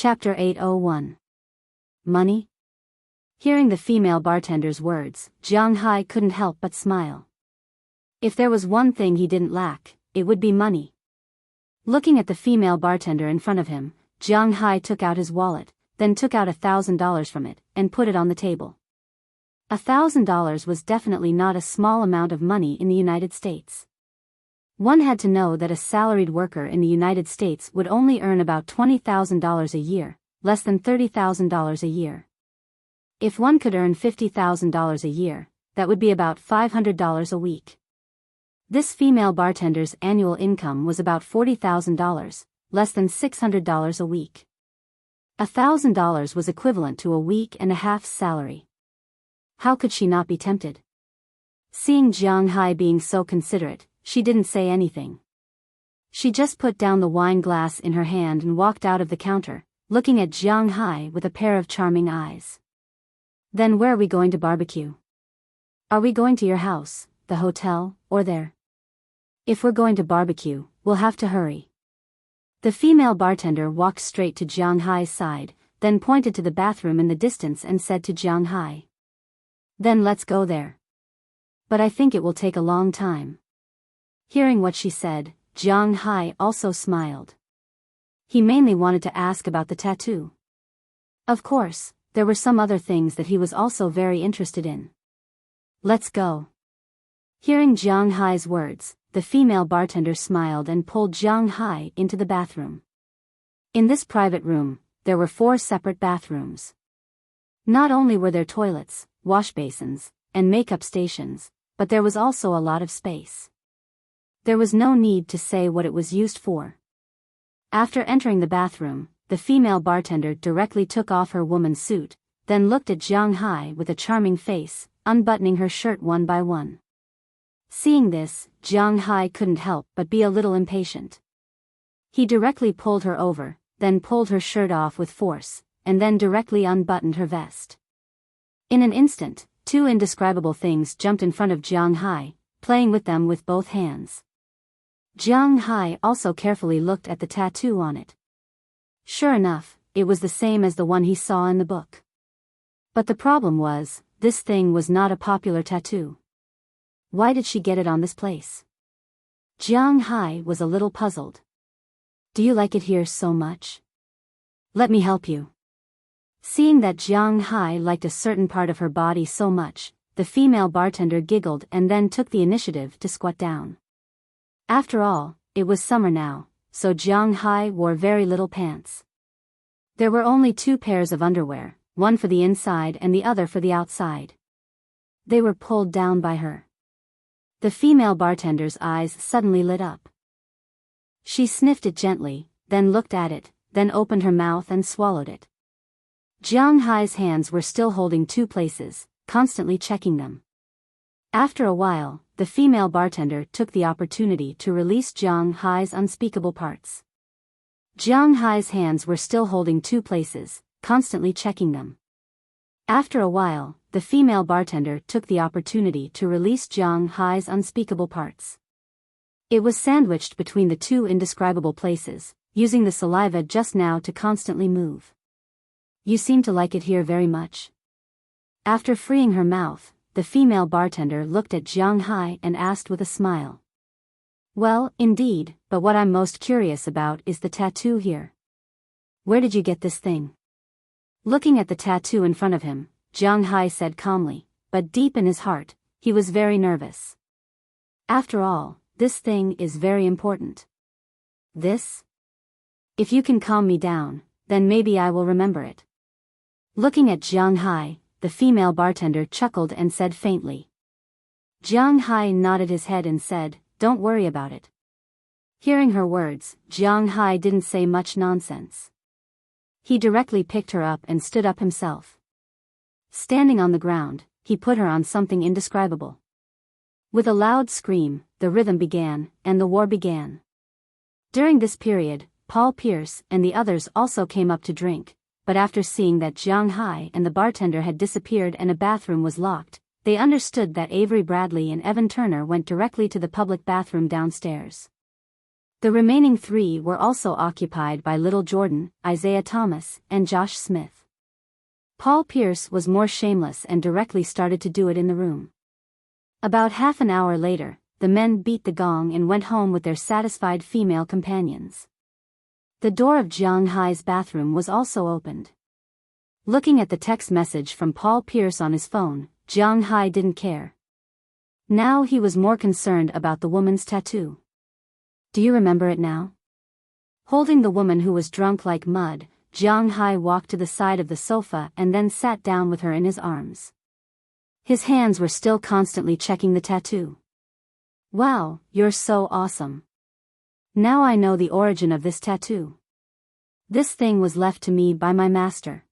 Chapter 801. Money? Hearing the female bartender's words, Jiang Hai couldn't help but smile. If there was one thing he didn't lack, it would be money. Looking at the female bartender in front of him, Jiang Hai took out his wallet, then took out $1,000 from it, and put it on the table. $1,000 was definitely not a small amount of money in the United States. One had to know that a salaried worker in the United States would only earn about $20,000 a year, less than $30,000 a year. If one could earn $50,000 a year, that would be about $500 a week. This female bartender's annual income was about $40,000, less than $600 a week. $1,000 was equivalent to a week and a half's salary. How could she not be tempted? Seeing Jiang Hai being so considerate, she didn't say anything. She just put down the wine glass in her hand and walked out of the counter, looking at Jiang Hai with a pair of charming eyes. Then where are we going to barbecue? Are we going to your house, the hotel, or there? If we're going to barbecue, we'll have to hurry. The female bartender walked straight to Jiang Hai's side, then pointed to the bathroom in the distance and said to Jiang Hai, "Then let's go there. But I think it will take a long time." Hearing what she said, Jiang Hai also smiled. He mainly wanted to ask about the tattoo. Of course, there were some other things that he was also very interested in. "Let's go." Hearing Jiang Hai's words, the female bartender smiled and pulled Jiang Hai into the bathroom. In this private room, there were 4 separate bathrooms. Not only were there toilets, wash basins, and makeup stations, but there was also a lot of space. There was no need to say what it was used for. After entering the bathroom, the female bartender directly took off her woman's suit, then looked at Jiang Hai with a charming face, unbuttoning her shirt one by one. Seeing this, Jiang Hai couldn't help but be a little impatient. He directly pulled her over, then pulled her shirt off with force, and then directly unbuttoned her vest. In an instant, 2 indescribable things jumped in front of Jiang Hai, playing with them with both hands. Jiang Hai also carefully looked at the tattoo on it. Sure enough, it was the same as the one he saw in the book. But the problem was, this thing was not a popular tattoo. Why did she get it on this place? Jiang Hai was a little puzzled. "Do you like it here so much? Let me help you." Seeing that Jiang Hai liked a certain part of her body so much, the female bartender giggled and then took the initiative to squat down. After all, it was summer now, so Jiang Hai wore very little pants. There were only 2 pairs of underwear, one for the inside and the other for the outside. They were pulled down by her. The female bartender's eyes suddenly lit up. She sniffed it gently, then looked at it, then opened her mouth and swallowed it. Jiang Hai's hands were still holding 2 places, constantly checking them. After a while, the female bartender took the opportunity to release Jiang Hai's unspeakable parts. Jiang Hai's hands were still holding 2 places, constantly checking them. After a while, the female bartender took the opportunity to release Jiang Hai's unspeakable parts. It was sandwiched between the 2 indescribable places, using the saliva just now to constantly move. "You seem to like it here very much." After freeing her mouth, the female bartender looked at Jiang Hai and asked with a smile. "Well, indeed, but what I'm most curious about is the tattoo here. Where did you get this thing?" Looking at the tattoo in front of him, Jiang Hai said calmly, but deep in his heart, he was very nervous. After all, this thing is very important. "This? If you can calm me down, then maybe I will remember it." Looking at Jiang Hai, the female bartender chuckled and said faintly. Jiang Hai nodded his head and said, "Don't worry about it." Hearing her words, Jiang Hai didn't say much nonsense. He directly picked her up and stood up himself. Standing on the ground, he put her on something indescribable. With a loud scream, the rhythm began, and the war began. During this period, Paul Pierce and the others also came up to drink, but after seeing that Jiang Hai and the bartender had disappeared and a bathroom was locked, they understood that Avery Bradley and Evan Turner went directly to the public bathroom downstairs. The remaining 3 were also occupied by Little Jordan, Isaiah Thomas, and Josh Smith. Paul Pierce was more shameless and directly started to do it in the room. About half an hour later, the men beat the gong and went home with their satisfied female companions. The door of Jiang Hai's bathroom was also opened. Looking at the text message from Paul Pierce on his phone, Jiang Hai didn't care. Now he was more concerned about the woman's tattoo. Do you remember it now? Holding the woman who was drunk like mud, Jiang Hai walked to the side of the sofa and then sat down with her in his arms. His hands were still constantly checking the tattoo. Wow, you're so awesome. Now I know the origin of this tattoo. This thing was left to me by my master.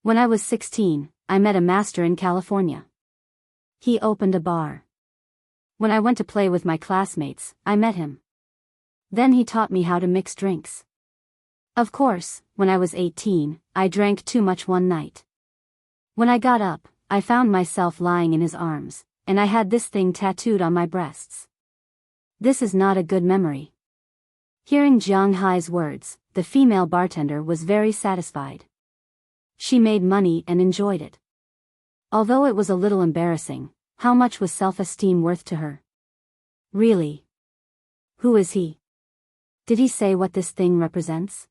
When I was 16, I met a master in California. He opened a bar. When I went to play with my classmates, I met him. Then he taught me how to mix drinks. Of course, when I was 18, I drank too much one night. When I got up, I found myself lying in his arms, and I had this thing tattooed on my breasts. This is not a good memory. Hearing Jiang Hai's words, the female bartender was very satisfied. She made money and enjoyed it. Although it was a little embarrassing, how much was self-esteem worth to her? Really? Who is he? Did he say what this thing represents?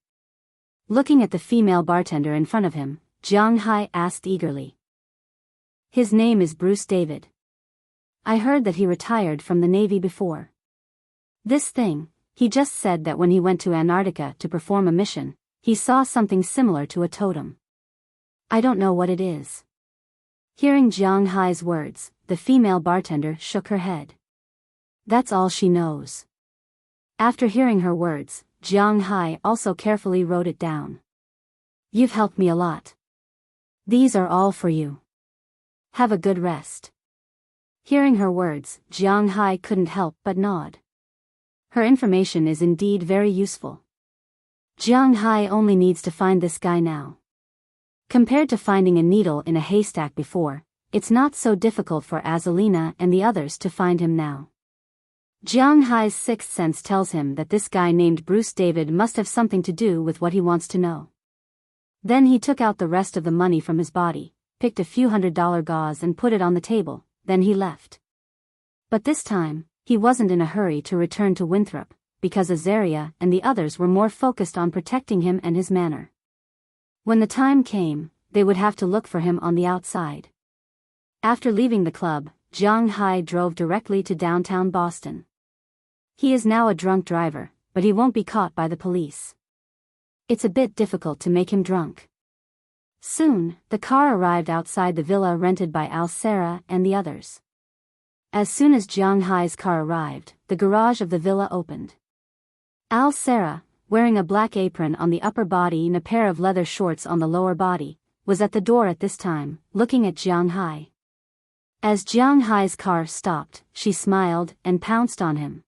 Looking at the female bartender in front of him, Jiang Hai asked eagerly. His name is Bruce David. I heard that he retired from the Navy before. This thing, he just said that when he went to Antarctica to perform a mission, he saw something similar to a totem. I don't know what it is. Hearing Jiang Hai's words, the female bartender shook her head. That's all she knows. After hearing her words, Jiang Hai also carefully wrote it down. You've helped me a lot. These are all for you. Have a good rest. Hearing her words, Jiang Hai couldn't help but nod. Her information is indeed very useful. Jiang Hai only needs to find this guy now. Compared to finding a needle in a haystack before, it's not so difficult for Azalina and the others to find him now. Jiang Hai's sixth sense tells him that this guy named Bruce David must have something to do with what he wants to know. Then he took out the rest of the money from his body, picked a few $100 gauze and put it on the table, then he left. But this time, he wasn't in a hurry to return to Winthrop, because Azaria and the others were more focused on protecting him and his manor. When the time came, they would have to look for him on the outside. After leaving the club, Jiang Hai drove directly to downtown Boston. He is now a drunk driver, but he won't be caught by the police. It's a bit difficult to make him drunk. Soon, the car arrived outside the villa rented by Al-Sara and the others. As soon as Jiang Hai's car arrived, the garage of the villa opened. Al-Sara, wearing a black apron on the upper body and a pair of leather shorts on the lower body, was at the door at this time, looking at Jiang Hai. As Jiang Hai's car stopped, she smiled and pounced on him.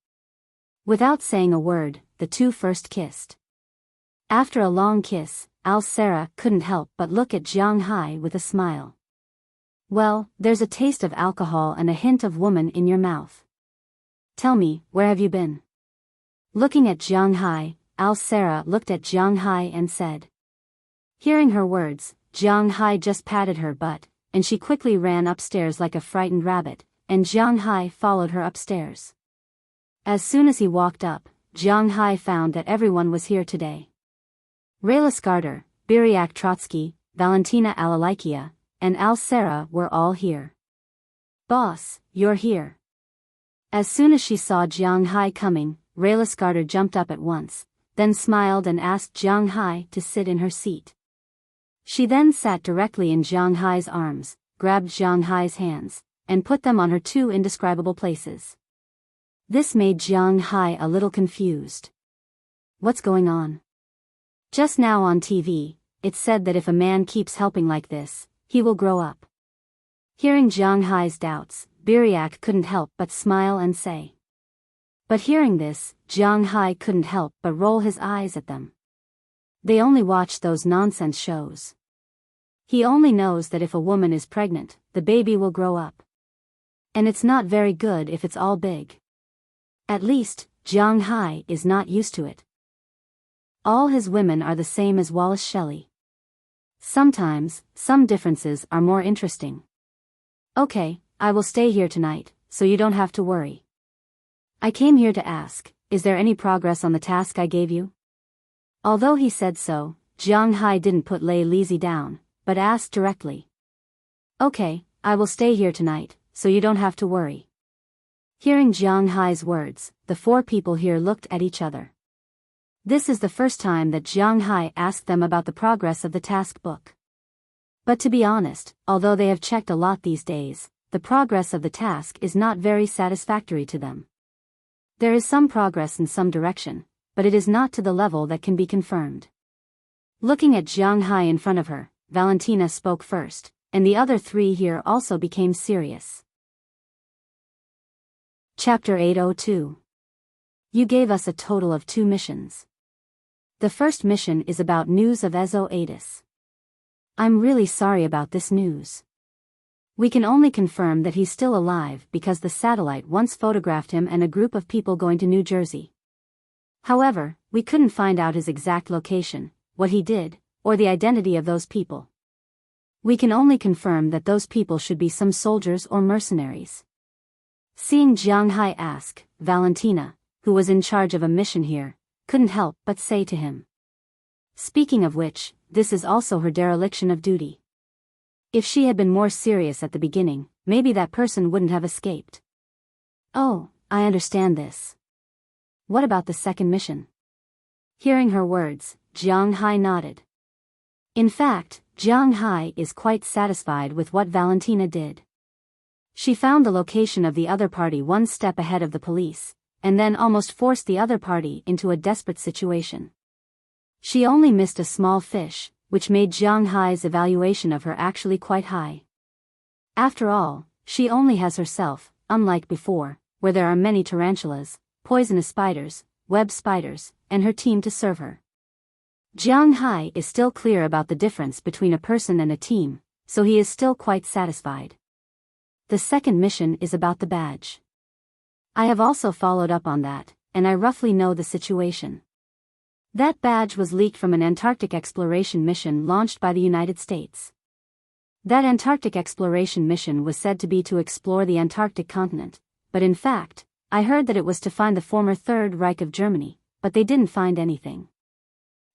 Without saying a word, the two first kissed. After a long kiss, Al-Sara couldn't help but look at Jiang Hai with a smile. Well, there's a taste of alcohol and a hint of woman in your mouth. Tell me, where have you been? Looking at Jiang Hai, Al-Sara looked at Jiang Hai and said. Hearing her words, Jiang Hai just patted her butt, and she quickly ran upstairs like a frightened rabbit, and Jiang Hai followed her upstairs. As soon as he walked up, Jiang Hai found that everyone was here today. Rayla Skarder, Biriak Trotsky, Valentina Alalikia, and Al-Sara were all here. Boss, you're here. As soon as she saw Jiang Hai coming, Rayla Skarder jumped up at once, then smiled and asked Jiang Hai to sit in her seat. She then sat directly in Jiang Hai's arms, grabbed Jiang Hai's hands, and put them on her two indescribable places. This made Jiang Hai a little confused. What's going on? Just now on TV, it said that if a man keeps helping like this, he will grow up. Hearing Jiang Hai's doubts, Biriak couldn't help but smile and say. But hearing this, Jiang Hai couldn't help but roll his eyes at them. They only watch those nonsense shows. He only knows that if a woman is pregnant, the baby will grow up. And it's not very good if it's all big. At least, Jiang Hai is not used to it. All his women are the same as Wallace Shelley. Sometimes, some differences are more interesting. Okay, I will stay here tonight, so you don't have to worry. I came here to ask, is there any progress on the task I gave you? Although he said so, Jiang Hai didn't put Lei Lizhi down, but asked directly. Okay, I will stay here tonight, so you don't have to worry. Hearing Jiang Hai's words, the four people here looked at each other. This is the first time that Jiang Hai asked them about the progress of the task book. But to be honest, although they have checked a lot these days, the progress of the task is not very satisfactory to them. There is some progress in some direction, but it is not to the level that can be confirmed. Looking at Jiang Hai in front of her, Valentina spoke first, and the other three here also became serious. Chapter 802. You gave us a total of 2 missions. The first mission is about news of Ezo Adis. I'm really sorry about this news. We can only confirm that he's still alive because the satellite once photographed him and a group of people going to New Jersey. However, we couldn't find out his exact location, what he did, or the identity of those people. We can only confirm that those people should be some soldiers or mercenaries. Seeing Jiang Hai ask, Valentina, who was in charge of a mission here, couldn't help but say to him. Speaking of which, this is also her dereliction of duty. If she had been more serious at the beginning, maybe that person wouldn't have escaped. Oh, I understand this. What about the second mission? Hearing her words, Jiang Hai nodded. In fact, Jiang Hai is quite satisfied with what Valentina did. She found the location of the other party one step ahead of the police, and then almost forced the other party into a desperate situation. She only missed a small fish, which made Jiang Hai's evaluation of her actually quite high. After all, she only has herself, unlike before, where there are many tarantulas, poisonous spiders, web spiders, and her team to serve her. Jiang Hai is still clear about the difference between a person and a team, so he is still quite satisfied. The second mission is about the badge. I have also followed up on that, and I roughly know the situation. That badge was leaked from an Antarctic exploration mission launched by the United States. That Antarctic exploration mission was said to be to explore the Antarctic continent, but in fact, I heard that it was to find the former Third Reich of Germany, but they didn't find anything.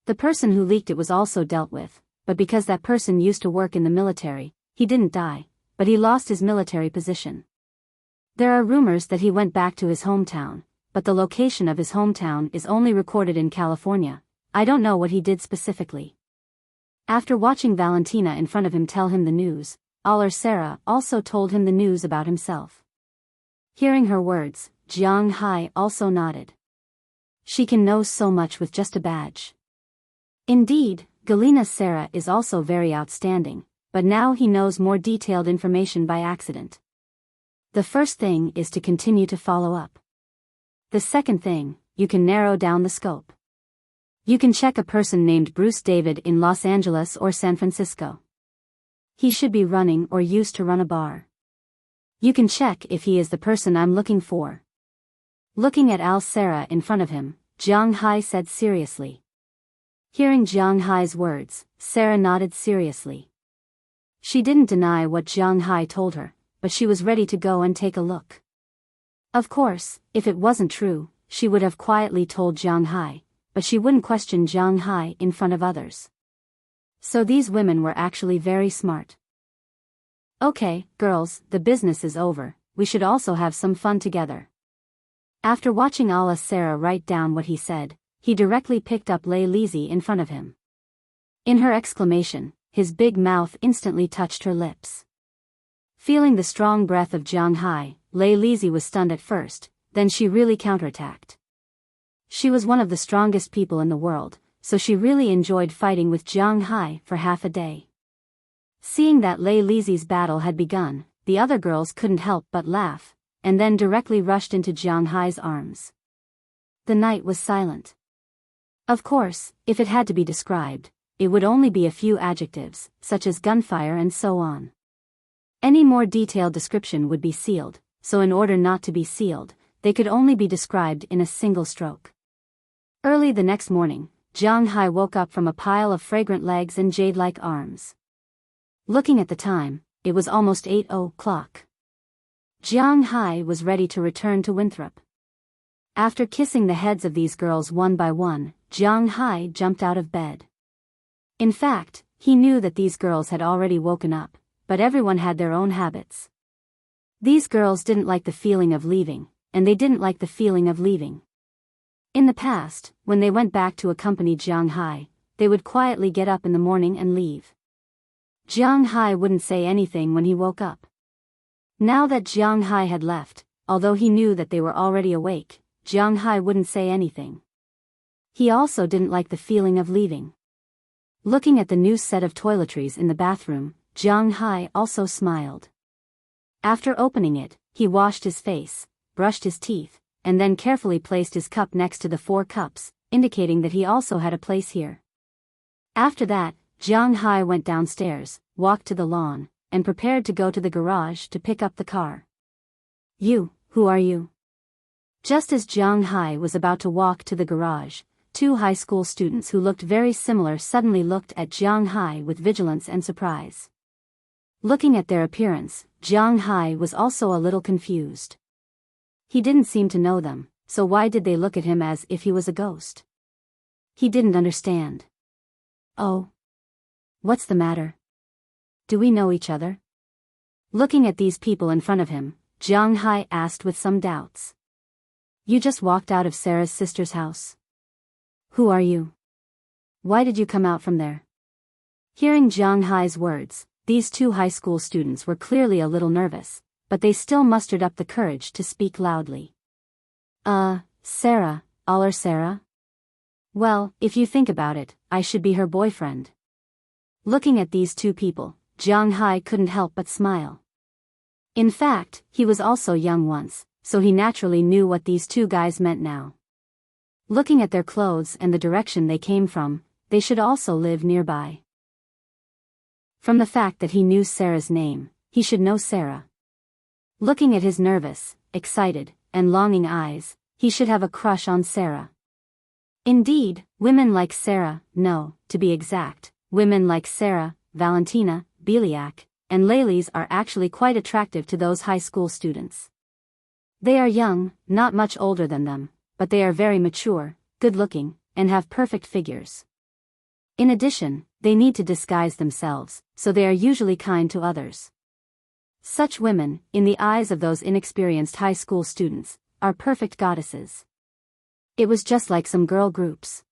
The person who leaked it was also dealt with, but because that person used to work in the military, he didn't die, but he lost his military position. There are rumors that he went back to his hometown, but the location of his hometown is only recorded in California. I don't know what he did specifically. After watching Valentina in front of him tell him the news, Sarah also told him the news about himself. Hearing her words, Jiang Hai also nodded. She can know so much with just a badge. Indeed, Galina Sarah is also very outstanding, but now he knows more detailed information by accident. The first thing is to continue to follow up. The second thing, you can narrow down the scope. You can check a person named Bruce David in Los Angeles or San Francisco. He should be running or used to run a bar. You can check if he is the person I'm looking for. Looking at Sarah in front of him, Jiang Hai said seriously. Hearing Jiang Hai's words, Sarah nodded seriously. She didn't deny what Jiang Hai told her, but she was ready to go and take a look. Of course, if it wasn't true, she would have quietly told Jiang Hai, but she wouldn't question Jiang Hai in front of others. So these women were actually very smart. Okay, girls, the business is over, we should also have some fun together. After watching Sarah write down what he said, he directly picked up Lei Lizhi in front of him. In her exclamation, his big mouth instantly touched her lips. Feeling the strong breath of Jiang Hai, Lei Lizhi was stunned at first, then she really counterattacked. She was one of the strongest people in the world, so she really enjoyed fighting with Jiang Hai for half a day. Seeing that Lei Lizhi's battle had begun, the other girls couldn't help but laugh, and then directly rushed into Jiang Hai's arms. The night was silent. Of course, if it had to be described, it would only be a few adjectives, such as gunfire and so on. Any more detailed description would be sealed, so in order not to be sealed, they could only be described in a single stroke. Early the next morning, Jiang Hai woke up from a pile of fragrant legs and jade-like arms. Looking at the time, it was almost 8 o'clock. Jiang Hai was ready to return to Winthrop. After kissing the heads of these girls one by one, Jiang Hai jumped out of bed. In fact, he knew that these girls had already woken up, but everyone had their own habits. These girls didn't like the feeling of leaving, and they didn't like the feeling of leaving. In the past, when they went back to accompany Jiang Hai, they would quietly get up in the morning and leave. Jiang Hai wouldn't say anything when he woke up. Now that Jiang Hai had left, although he knew that they were already awake, Jiang Hai wouldn't say anything. He also didn't like the feeling of leaving. Looking at the new set of toiletries in the bathroom, Jiang Hai also smiled. After opening it, he washed his face, brushed his teeth, and then carefully placed his cup next to the 4 cups, indicating that he also had a place here. After that, Jiang Hai went downstairs, walked to the lawn, and prepared to go to the garage to pick up the car. "You, who are you?" Just as Jiang Hai was about to walk to the garage, 2 high school students who looked very similar suddenly looked at Jiang Hai with vigilance and surprise. Looking at their appearance, Jiang Hai was also a little confused. He didn't seem to know them, so why did they look at him as if he was a ghost? He didn't understand. "Oh. What's the matter? Do we know each other?" Looking at these people in front of him, Jiang Hai asked with some doubts. "You just walked out of Sarah's sister's house. Who are you? Why did you come out from there?" Hearing Jiang Hai's words, these 2 high school students were clearly a little nervous, but they still mustered up the courage to speak loudly. Sarah, our Sarah? Well, if you think about it, I should be her boyfriend." Looking at these 2 people, Jiang Hai couldn't help but smile. In fact, he was also young once, so he naturally knew what these 2 guys meant now. Looking at their clothes and the direction they came from, they should also live nearby. From the fact that he knew Sarah's name, he should know Sarah. Looking at his nervous, excited, and longing eyes, he should have a crush on Sarah. Indeed, women like Sarah, no, to be exact, women like Sarah, Valentina, Beliak, and Lalies are actually quite attractive to those high school students. They are young, not much older than them, but they are very mature, good-looking, and have perfect figures. In addition, they need to disguise themselves, so they are usually kind to others. Such women, in the eyes of those inexperienced high school students, are perfect goddesses. It was just like some girl groups.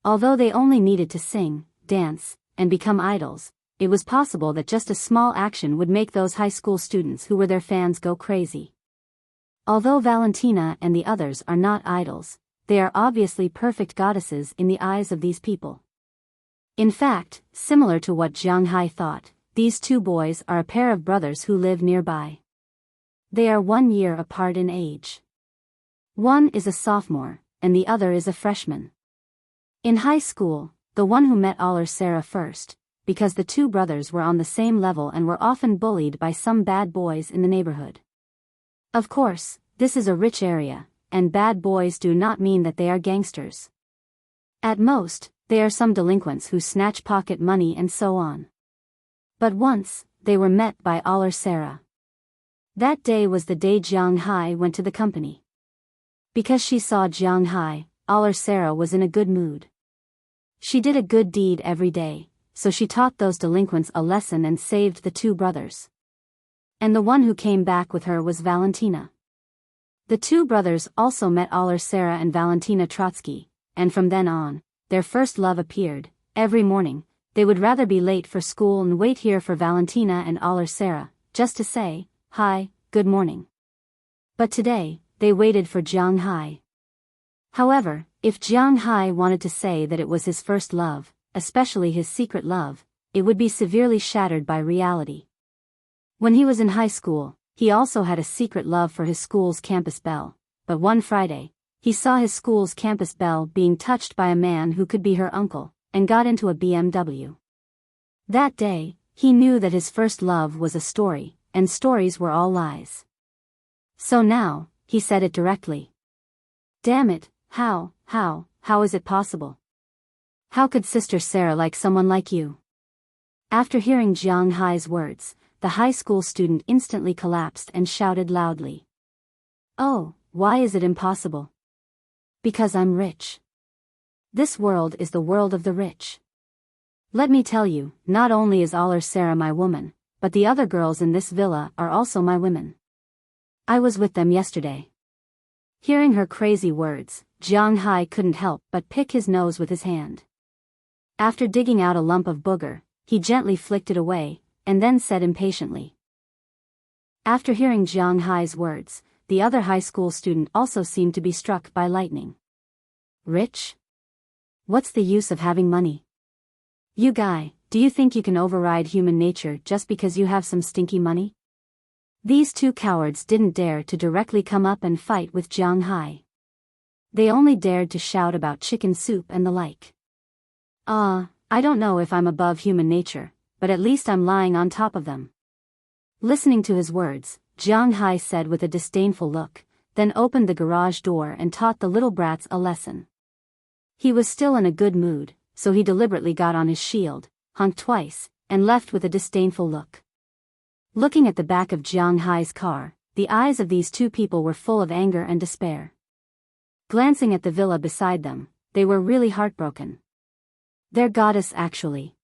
Although they only needed to sing, dance, and become idols, it was possible that just a small action would make those high school students who were their fans go crazy. Although Valentina and the others are not idols, they are obviously perfect goddesses in the eyes of these people. In fact, similar to what Jiang Hai thought, these 2 boys are a pair of brothers who live nearby. They are 1 year apart in age. One is a sophomore, and the other is a freshman. In high school, the one who met Aller Sarah first, because the 2 brothers were on the same level and were often bullied by some bad boys in the neighborhood. Of course, this is a rich area, and bad boys do not mean that they are gangsters. At most, they are some delinquents who snatch pocket money and so on. But once, they were met by Aller Sarah. That day was the day Jiang Hai went to the company. Because she saw Jiang Hai, Aller Sarah was in a good mood. She did a good deed every day, so she taught those delinquents a lesson and saved the 2 brothers. And the one who came back with her was Valentina. The 2 brothers also met Aller Sarah and Valentina Trotsky, and from then on, their first love appeared. Every morning, they would rather be late for school and wait here for Valentina and Aller Sarah, just to say, "Hi, good morning." But today, they waited for Jiang Hai. However, if Jiang Hai wanted to say that it was his first love, especially his secret love, it would be severely shattered by reality. When he was in high school, he also had a secret love for his school's campus bell, but one Friday, he saw his school's campus bell being touched by a man who could be her uncle, and got into a BMW. That day, he knew that his first love was a story, and stories were all lies. So now, he said it directly. Damn it, how is it possible? How could Sister Sarah like someone like you? After hearing Jiang Hai's words, the high school student instantly collapsed and shouted loudly. Oh, why is it impossible? Because I'm rich. This world is the world of the rich. Let me tell you, not only is Sarah my woman, but the other girls in this villa are also my women. I was with them yesterday. Hearing her crazy words, Jiang Hai couldn't help but pick his nose with his hand. After digging out a lump of booger, he gently flicked it away, and then said impatiently. After hearing Jiang Hai's words, the other high school student also seemed to be struck by lightning. Rich? What's the use of having money? You guy, do you think you can override human nature just because you have some stinky money? These two cowards didn't dare to directly come up and fight with Jiang Hai. They only dared to shout about chicken soup and the like. I don't know if I'm above human nature, but at least I'm lying on top of them. Listening to his words, Jiang Hai said with a disdainful look, then opened the garage door and taught the little brats a lesson. He was still in a good mood, so he deliberately got on his shield, honked twice, and left with a disdainful look. Looking at the back of Jiang Hai's car, the eyes of these two people were full of anger and despair. Glancing at the villa beside them, they were really heartbroken. Their goddess actually.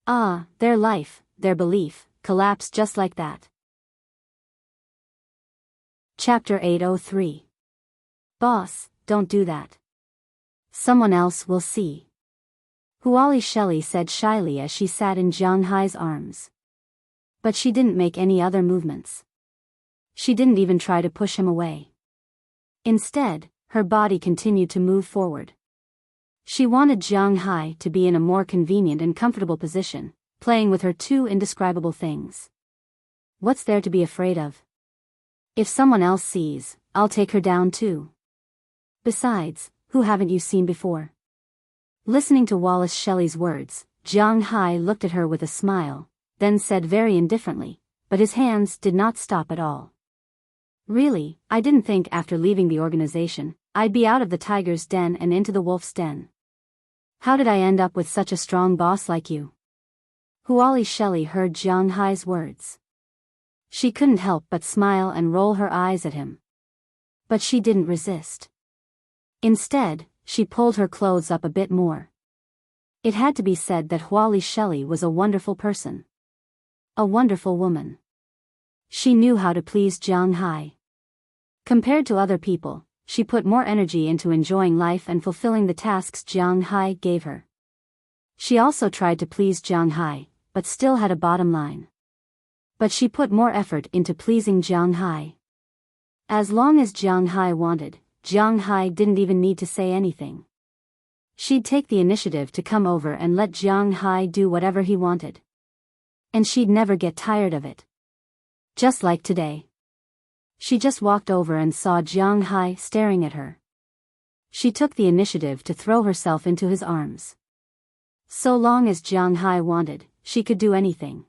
Their life, their belief, collapsed just like that. Chapter 803. Boss, don't do that. Someone else will see. Huali Shelley said shyly as she sat in Jiang Hai's arms. But she didn't make any other movements. She didn't even try to push him away. Instead, her body continued to move forward. She wanted Jiang Hai to be in a more convenient and comfortable position, playing with her two indescribable things. What's there to be afraid of? If someone else sees, I'll take her down too. Besides, who haven't you seen before? Listening to Wallace Shelley's words, Jiang Hai looked at her with a smile, then said very indifferently, but his hands did not stop at all. Really, I didn't think after leaving the organization, I'd be out of the tiger's den and into the wolf's den. How did I end up with such a strong boss like you? Huali Shelley heard Jiang Hai's words. She couldn't help but smile and roll her eyes at him. But she didn't resist. Instead, she pulled her clothes up a bit more. It had to be said that Huali Shelley was a wonderful person. A wonderful woman. She knew how to please Jiang Hai. Compared to other people, she put more energy into enjoying life and fulfilling the tasks Jiang Hai gave her. She also tried to please Jiang Hai, but still had a bottom line. But she put more effort into pleasing Jiang Hai. As long as Jiang Hai wanted, Jiang Hai didn't even need to say anything. She'd take the initiative to come over and let Jiang Hai do whatever he wanted. And she'd never get tired of it. Just like today. She just walked over and saw Jiang Hai staring at her. She took the initiative to throw herself into his arms. So long as Jiang Hai wanted, she could do anything.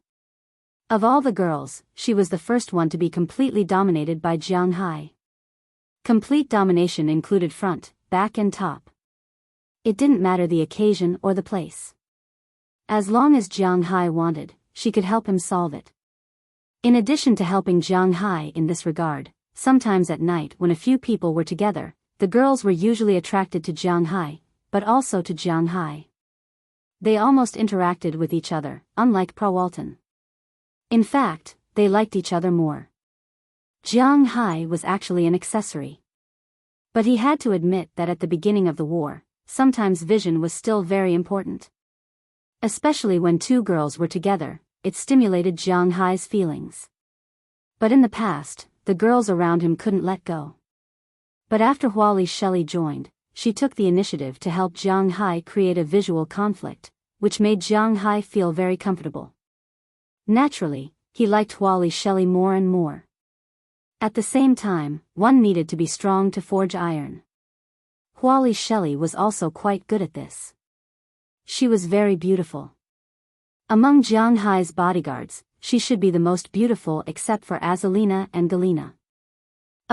Of all the girls, she was the first one to be completely dominated by Jiang Hai. Complete domination included front, back and top. It didn't matter the occasion or the place. As long as Jiang Hai wanted, she could help him solve it. In addition to helping Jiang Hai in this regard, sometimes at night when a few people were together, the girls were usually attracted to Jiang Hai, but also to Jiang Hai. They almost interacted with each other, unlike Prawalton. In fact, they liked each other more. Jiang Hai was actually an accessory. But he had to admit that at the beginning of the war, sometimes vision was still very important. Especially when two girls were together, it stimulated Jiang Hai's feelings. But in the past, the girls around him couldn't let go. But after Huali Shelley joined, she took the initiative to help Jiang Hai create a visual conflict, which made Jiang Hai feel very comfortable. Naturally, he liked Huali Shelley more and more. At the same time, one needed to be strong to forge iron. Huali Shelley was also quite good at this. She was very beautiful. Among Jiang Hai's bodyguards, she should be the most beautiful except for Azalina and Galina.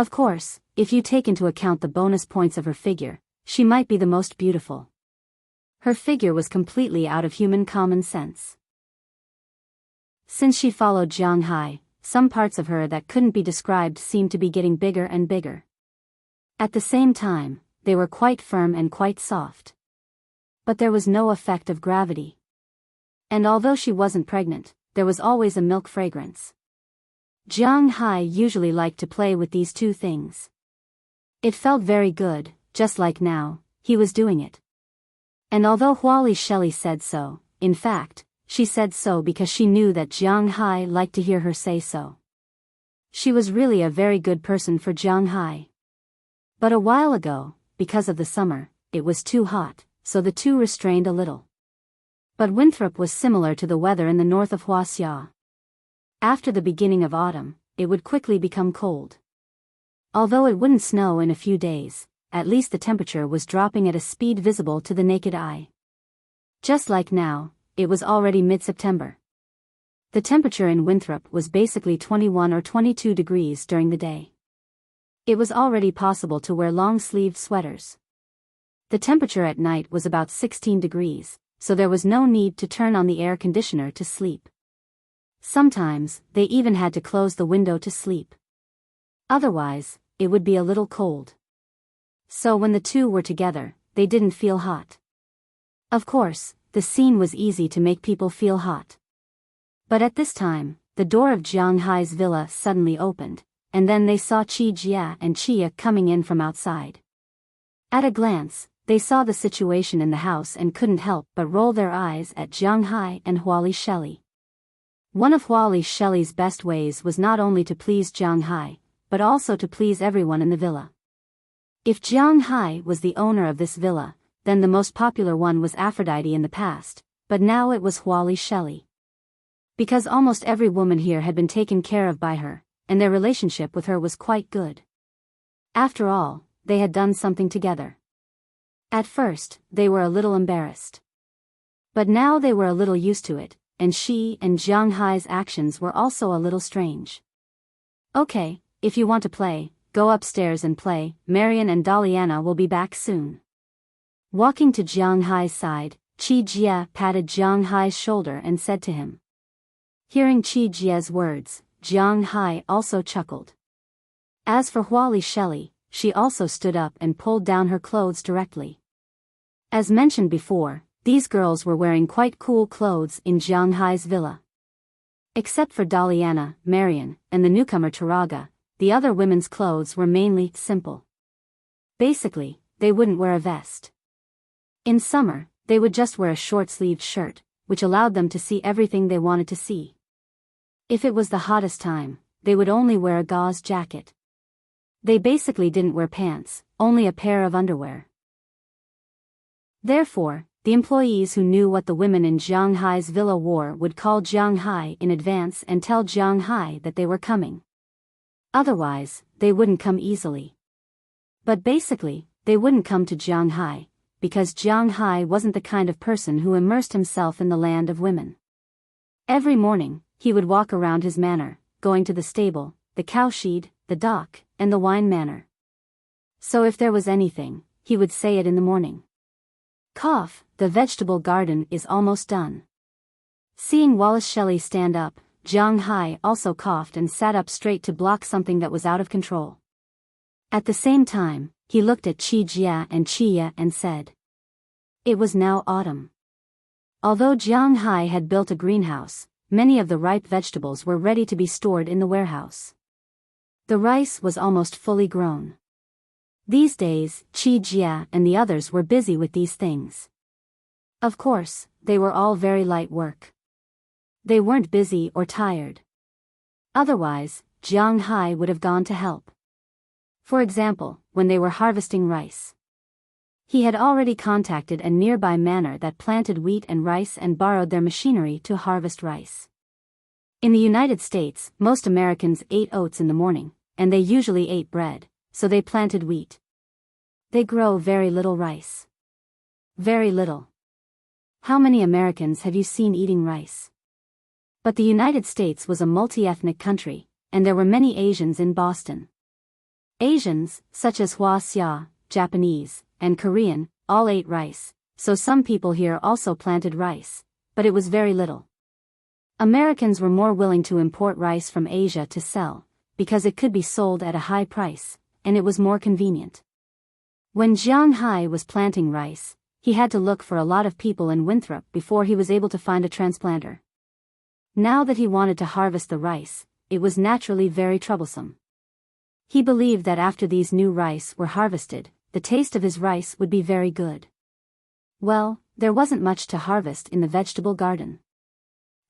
Of course, if you take into account the bonus points of her figure, she might be the most beautiful. Her figure was completely out of human common sense. Since she followed Jiang Hai, some parts of her that couldn't be described seemed to be getting bigger and bigger. At the same time, they were quite firm and quite soft. But there was no effect of gravity. And although she wasn't pregnant, there was always a milk fragrance. Jiang Hai usually liked to play with these two things. It felt very good, just like now, he was doing it. And although Huali Shelley said so, in fact, she said so because she knew that Jiang Hai liked to hear her say so. She was really a very good person for Jiang Hai. But a while ago, because of the summer, it was too hot, so the two restrained a little. But Winthrop was similar to the weather in the north of Huaxia. After the beginning of autumn, it would quickly become cold. Although it wouldn't snow in a few days, at least the temperature was dropping at a speed visible to the naked eye. Just like now, it was already mid-September. The temperature in Winthrop was basically 21 or 22 degrees during the day. It was already possible to wear long-sleeved sweaters. The temperature at night was about 16 degrees, so there was no need to turn on the air conditioner to sleep. Sometimes, they even had to close the window to sleep. Otherwise, it would be a little cold. So when the two were together, they didn't feel hot. Of course, the scene was easy to make people feel hot. But at this time, the door of Jiang Hai's villa suddenly opened, and then they saw Qi Jia and Chia coming in from outside. At a glance, they saw the situation in the house and couldn't help but roll their eyes at Jiang Hai and Huali Shelley. One of Huali Shelley's best ways was not only to please Jiang Hai, but also to please everyone in the villa. If Jiang Hai was the owner of this villa, then the most popular one was Aphrodite in the past, but now it was Huali Shelley. Because almost every woman here had been taken care of by her, and their relationship with her was quite good. After all, they had done something together. At first, they were a little embarrassed. But now they were a little used to it, and she and Jiang Hai's actions were also a little strange. Okay, if you want to play, go upstairs and play, Marian and Daliana will be back soon. Walking to Jiang Hai's side, Qi Jia patted Jiang Hai's shoulder and said to him. Hearing Qi Jia's words, Jiang Hai also chuckled. As for Huali Shelley, she also stood up and pulled down her clothes directly. As mentioned before, these girls were wearing quite cool clothes in Jiang Hai's villa. Except for Daliana, Marian, and the newcomer Taraga, the other women's clothes were mainly simple. Basically, they wouldn't wear a vest. In summer, they would just wear a short-sleeved shirt, which allowed them to see everything they wanted to see. If it was the hottest time, they would only wear a gauze jacket. They basically didn't wear pants, only a pair of underwear. Therefore, the employees who knew what the women in Jiang Hai's villa wore would call Jiang Hai in advance and tell Jiang Hai that they were coming. Otherwise, they wouldn't come easily. But basically, they wouldn't come to Jiang Hai, because Jiang Hai wasn't the kind of person who immersed himself in the land of women. Every morning, he would walk around his manor, going to the stable, the cowshed, the dock, and the wine manor. So if there was anything, he would say it in the morning. Cough, the vegetable garden is almost done. Seeing Wallace Shelley stand up, Jiang Hai also coughed and sat up straight to block something that was out of control. At the same time, he looked at Qi Jia and Chia and said. It was now autumn. Although Jiang Hai had built a greenhouse, many of the ripe vegetables were ready to be stored in the warehouse. The rice was almost fully grown. These days, Qi Jia and the others were busy with these things. Of course, they were all very light work. They weren't busy or tired. Otherwise, Jiang Hai would have gone to help. For example, when they were harvesting rice. He had already contacted a nearby manor that planted wheat and rice and borrowed their machinery to harvest rice. In the United States, most Americans ate oats in the morning, and they usually ate bread, so they planted wheat. They grow very little rice. Very little. How many Americans have you seen eating rice? But the United States was a multi-ethnic country, and there were many Asians in Boston. Asians, such as Xia, Japanese, and Korean, all ate rice, so some people here also planted rice, but it was very little. Americans were more willing to import rice from Asia to sell, because it could be sold at a high price, and it was more convenient. When Jiang Hai was planting rice, he had to look for a lot of people in Winthrop before he was able to find a transplanter. Now that he wanted to harvest the rice, it was naturally very troublesome. He believed that after these new rice were harvested, the taste of his rice would be very good. Well, there wasn't much to harvest in the vegetable garden.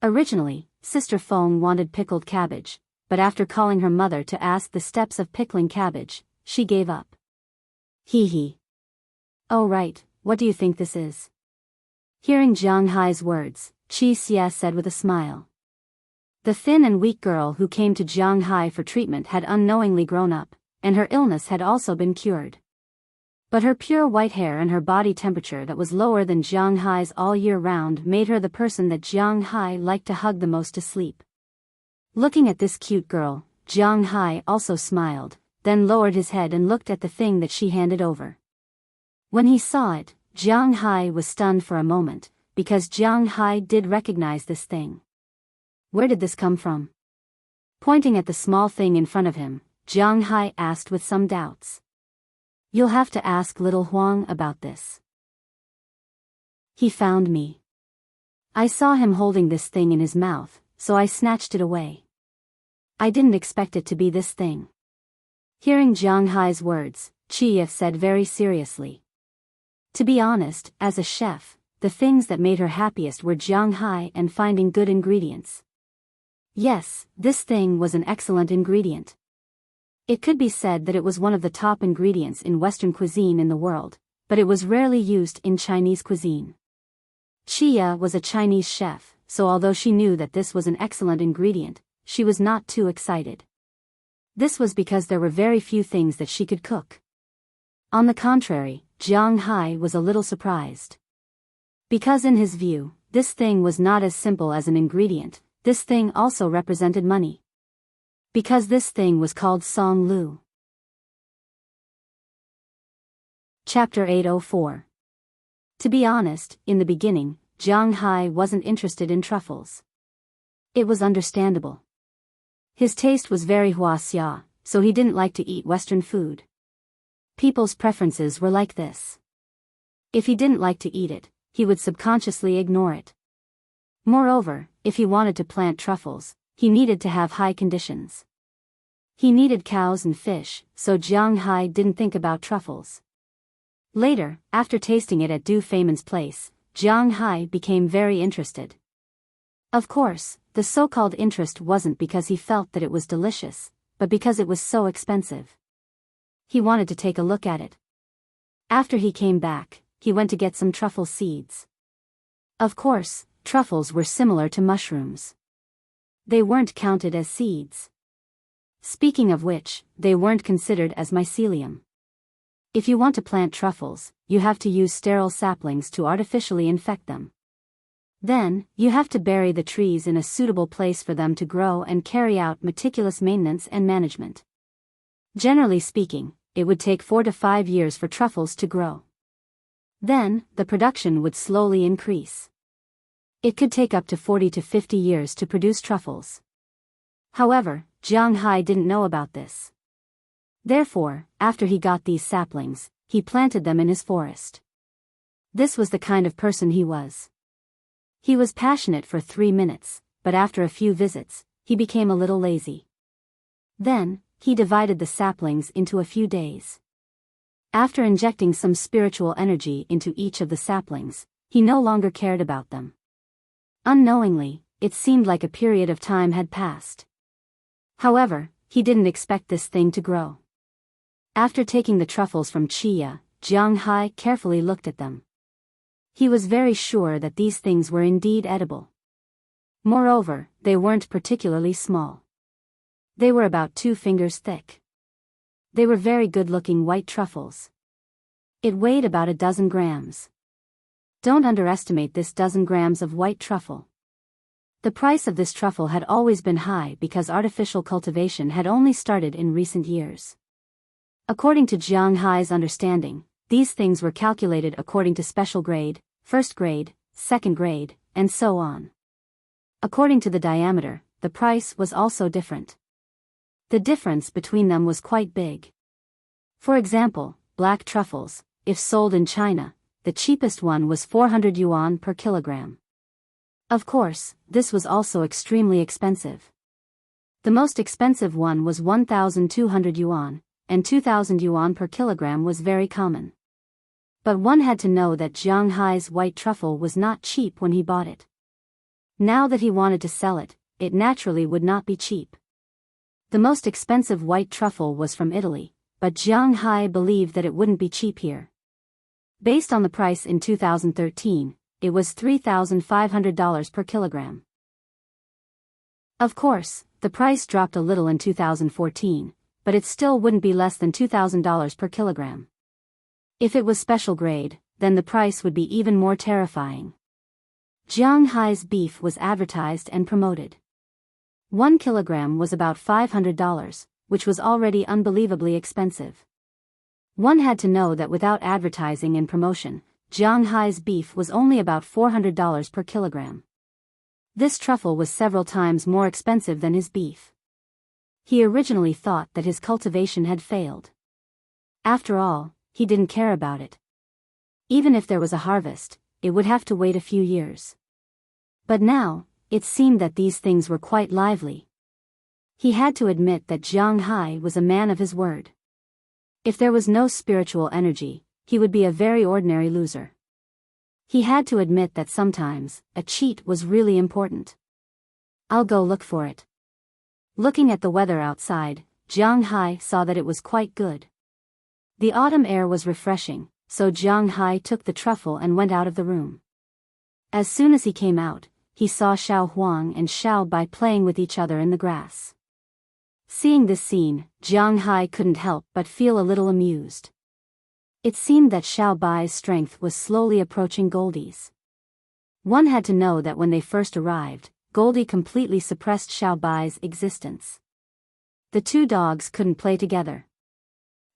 Originally, Sister Feng wanted pickled cabbage, but after calling her mother to ask the steps of pickling cabbage, she gave up. Hee hee. Oh right, what do you think this is? Hearing Jiang Hai's words, Qi Xie said with a smile. The thin and weak girl who came to Jiang Hai for treatment had unknowingly grown up, and her illness had also been cured. But her pure white hair and her body temperature that was lower than Jiang Hai's all year round made her the person that Jiang Hai liked to hug the most to sleep. Looking at this cute girl, Jiang Hai also smiled, then lowered his head and looked at the thing that she handed over. When he saw it, Jiang Hai was stunned for a moment, because Jiang Hai did recognize this thing. Where did this come from? Pointing at the small thing in front of him, Jiang Hai asked with some doubts. You'll have to ask little Huang about this. He found me. I saw him holding this thing in his mouth, so I snatched it away. I didn't expect it to be this thing. Hearing Jiang Hai's words, Qi said very seriously. To be honest, as a chef, the things that made her happiest were Jiang Hai and finding good ingredients. Yes, this thing was an excellent ingredient. It could be said that it was one of the top ingredients in Western cuisine in the world, but it was rarely used in Chinese cuisine. Qi was a Chinese chef, so although she knew that this was an excellent ingredient, she was not too excited. This was because there were very few things that she could cook. On the contrary, Jiang Hai was a little surprised. Because in his view, this thing was not as simple as an ingredient, this thing also represented money. Because this thing was called Song Lu. Chapter 804. To be honest, in the beginning, Jiang Hai wasn't interested in truffles. It was understandable. His taste was very Xia, so he didn't like to eat Western food. People's preferences were like this. If he didn't like to eat it, he would subconsciously ignore it. Moreover, if he wanted to plant truffles, he needed to have high conditions. He needed cows and fish, so Jiang Hai didn't think about truffles. Later, after tasting it at Du Feimin's place, Jiang Hai became very interested. Of course, the so-called interest wasn't because he felt that it was delicious, but because it was so expensive. He wanted to take a look at it. After he came back, he went to get some truffle seeds. Of course, truffles were similar to mushrooms. They weren't counted as seeds. Speaking of which, they weren't considered as mycelium. If you want to plant truffles, you have to use sterile saplings to artificially infect them. Then, you have to bury the trees in a suitable place for them to grow and carry out meticulous maintenance and management. Generally speaking, it would take 4 to 5 years for truffles to grow. Then, the production would slowly increase. It could take up to 40 to 50 years to produce truffles. However, Jiang Hai didn't know about this. Therefore, after he got these saplings, he planted them in his forest. This was the kind of person he was. He was passionate for 3 minutes, but after a few visits, he became a little lazy. Then, he divided the saplings into a few days. After injecting some spiritual energy into each of the saplings, he no longer cared about them. Unknowingly, it seemed like a period of time had passed. However, he didn't expect this thing to grow. After taking the truffles from Qi, Jiang Hai carefully looked at them. He was very sure that these things were indeed edible. Moreover, they weren't particularly small. They were about 2 fingers thick. They were very good-looking white truffles. It weighed about a dozen grams. Don't underestimate this dozen grams of white truffle. The price of this truffle had always been high because artificial cultivation had only started in recent years. According to Jiang Hai's understanding, these things were calculated according to special grade, first grade, second grade, and so on. According to the diameter, the price was also different. The difference between them was quite big. For example, black truffles, if sold in China, the cheapest one was 400 yuan per kilogram. Of course, this was also extremely expensive. The most expensive one was 1,200 yuan, and 2,000 yuan per kilogram was very common. But one had to know that Jiang Hai's white truffle was not cheap when he bought it. Now that he wanted to sell it, it naturally would not be cheap. The most expensive white truffle was from Italy, but Jiang Hai believed that it wouldn't be cheap here. Based on the price in 2013, it was $3,500 per kilogram. Of course, the price dropped a little in 2014, but it still wouldn't be less than $2,000 per kilogram. If it was special grade, then the price would be even more terrifying. Jiang Hai's beef was advertised and promoted. 1 kilogram was about $500, which was already unbelievably expensive. One had to know that without advertising and promotion, Jiang Hai's beef was only about $400 per kilogram. This truffle was several times more expensive than his beef. He originally thought that his cultivation had failed. After all, he didn't care about it. Even if there was a harvest, it would have to wait a few years. But now, it seemed that these things were quite lively. He had to admit that Jiang Hai was a man of his word. If there was no spiritual energy, he would be a very ordinary loser. He had to admit that sometimes, a cheat was really important. I'll go look for it. Looking at the weather outside, Jiang Hai saw that it was quite good. The autumn air was refreshing, so Jiang Hai took the truffle and went out of the room. As soon as he came out, he saw Xiao Huang and Xiao Bai playing with each other in the grass. Seeing this scene, Jiang Hai couldn't help but feel a little amused. It seemed that Xiao Bai's strength was slowly approaching Goldie's. One had to know that when they first arrived, Goldie completely suppressed Xiao Bai's existence. The two dogs couldn't play together.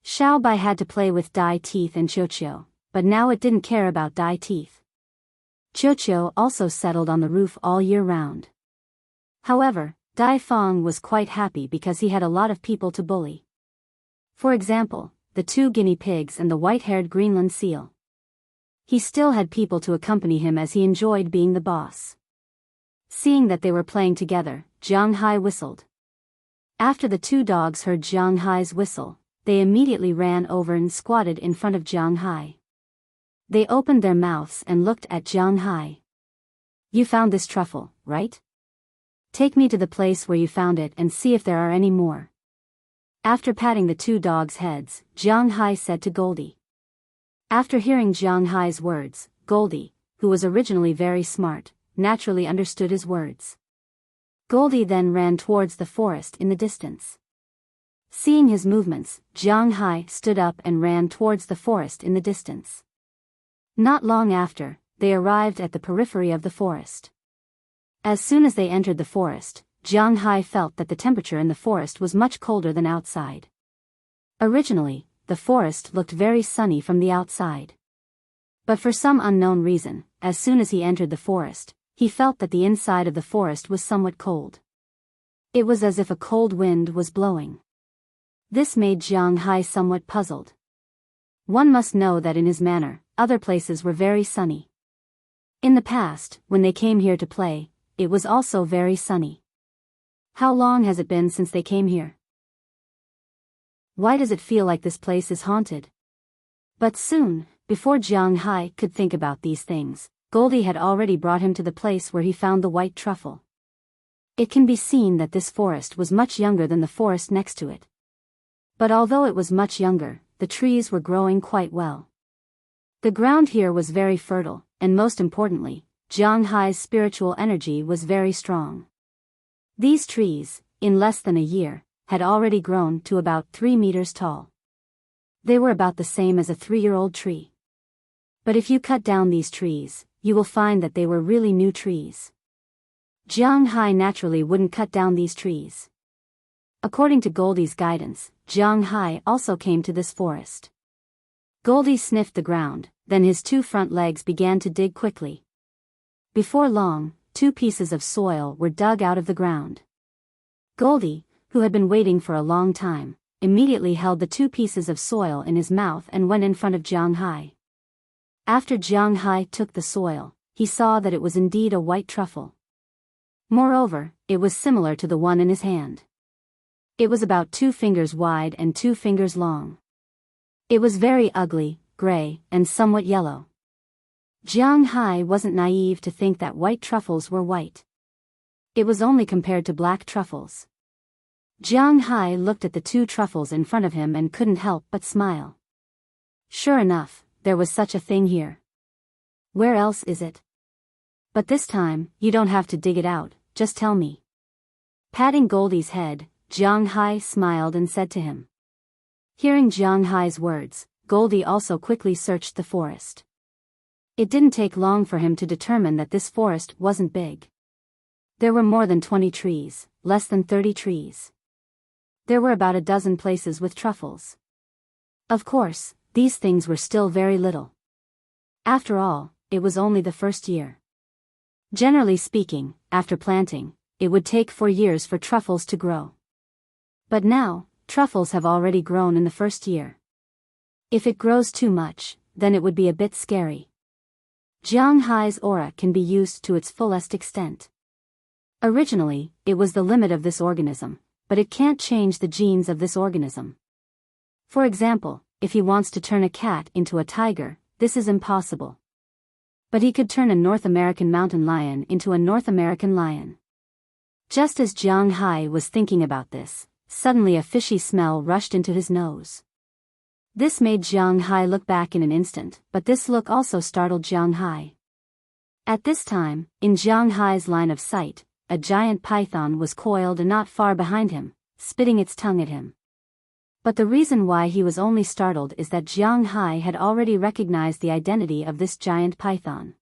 Xiao Bai had to play with Dai Teeth and Qiuqiu, but now it didn't care about Dai Teeth. Qiuqiu also settled on the roof all year round. However, Dai Feng was quite happy because he had a lot of people to bully. For example, the two guinea pigs and the white-haired Greenland seal. He still had people to accompany him as he enjoyed being the boss. Seeing that they were playing together, Jiang Hai whistled. After the two dogs heard Jiang Hai's whistle, they immediately ran over and squatted in front of Jiang Hai. They opened their mouths and looked at Jiang Hai. "You found this truffle, right? Take me to the place where you found it and see if there are any more." After patting the two dogs' heads, Jiang Hai said to Goldie. After hearing Jiang Hai's words, Goldie, who was originally very smart, naturally understood his words. Goldie then ran towards the forest in the distance. Seeing his movements, Jiang Hai stood up and ran towards the forest in the distance. Not long after, they arrived at the periphery of the forest. As soon as they entered the forest, Jiang Hai felt that the temperature in the forest was much colder than outside. Originally, the forest looked very sunny from the outside. But for some unknown reason, as soon as he entered the forest, he felt that the inside of the forest was somewhat cold. It was as if a cold wind was blowing. This made Jiang Hai somewhat puzzled. One must know that in his manner, other places were very sunny. In the past, when they came here to play, it was also very sunny. How long has it been since they came here? Why does it feel like this place is haunted? But soon, before Jiang Hai could think about these things, Goldie had already brought him to the place where he found the white truffle. It can be seen that this forest was much younger than the forest next to it. But although it was much younger, the trees were growing quite well. The ground here was very fertile, and most importantly, Jiang Hai's spiritual energy was very strong. These trees, in less than a year, had already grown to about 3 meters tall. They were about the same as a 3-year-old tree. But if you cut down these trees, you will find that they were really new trees. Jiang Hai naturally wouldn't cut down these trees. According to Goldie's guidance, Jiang Hai also came to this forest. Goldie sniffed the ground, then his two front legs began to dig quickly. Before long, 2 pieces of soil were dug out of the ground. Goldie, who had been waiting for a long time, immediately held the 2 pieces of soil in his mouth and went in front of Jiang Hai. After Jiang Hai took the soil, he saw that it was indeed a white truffle. Moreover, it was similar to the one in his hand. It was about 2 fingers wide and 2 fingers long. It was very ugly, gray, and somewhat yellow. Jiang Hai wasn't naive to think that white truffles were white. It was only compared to black truffles. Jiang Hai looked at the 2 truffles in front of him and couldn't help but smile. Sure enough, there was such a thing here. Where else is it? But this time, you don't have to dig it out, just tell me. Patting Goldie's head, Jiang Hai smiled and said to him. Hearing Jiang Hai's words, Goldie also quickly searched the forest. It didn't take long for him to determine that this forest wasn't big. There were more than 20 trees, less than 30 trees. There were about a dozen places with truffles. Of course, these things were still very little. After all, it was only the first year. Generally speaking, after planting, it would take 4 years for truffles to grow. But now, truffles have already grown in the first year. If it grows too much, then it would be a bit scary. Jiang Hai's aura can be used to its fullest extent. Originally, it was the limit of this organism, but it can't change the genes of this organism. For example, if he wants to turn a cat into a tiger, this is impossible. But he could turn a North American mountain lion into a North American lion. Just as Jiang Hai was thinking about this, suddenly a fishy smell rushed into his nose. This made Jiang Hai look back in an instant, but this look also startled Jiang Hai. At this time, in Jiang Hai's line of sight, a giant python was coiled not far behind him, spitting its tongue at him. But the reason why he was only startled is that Jiang Hai had already recognized the identity of this giant python.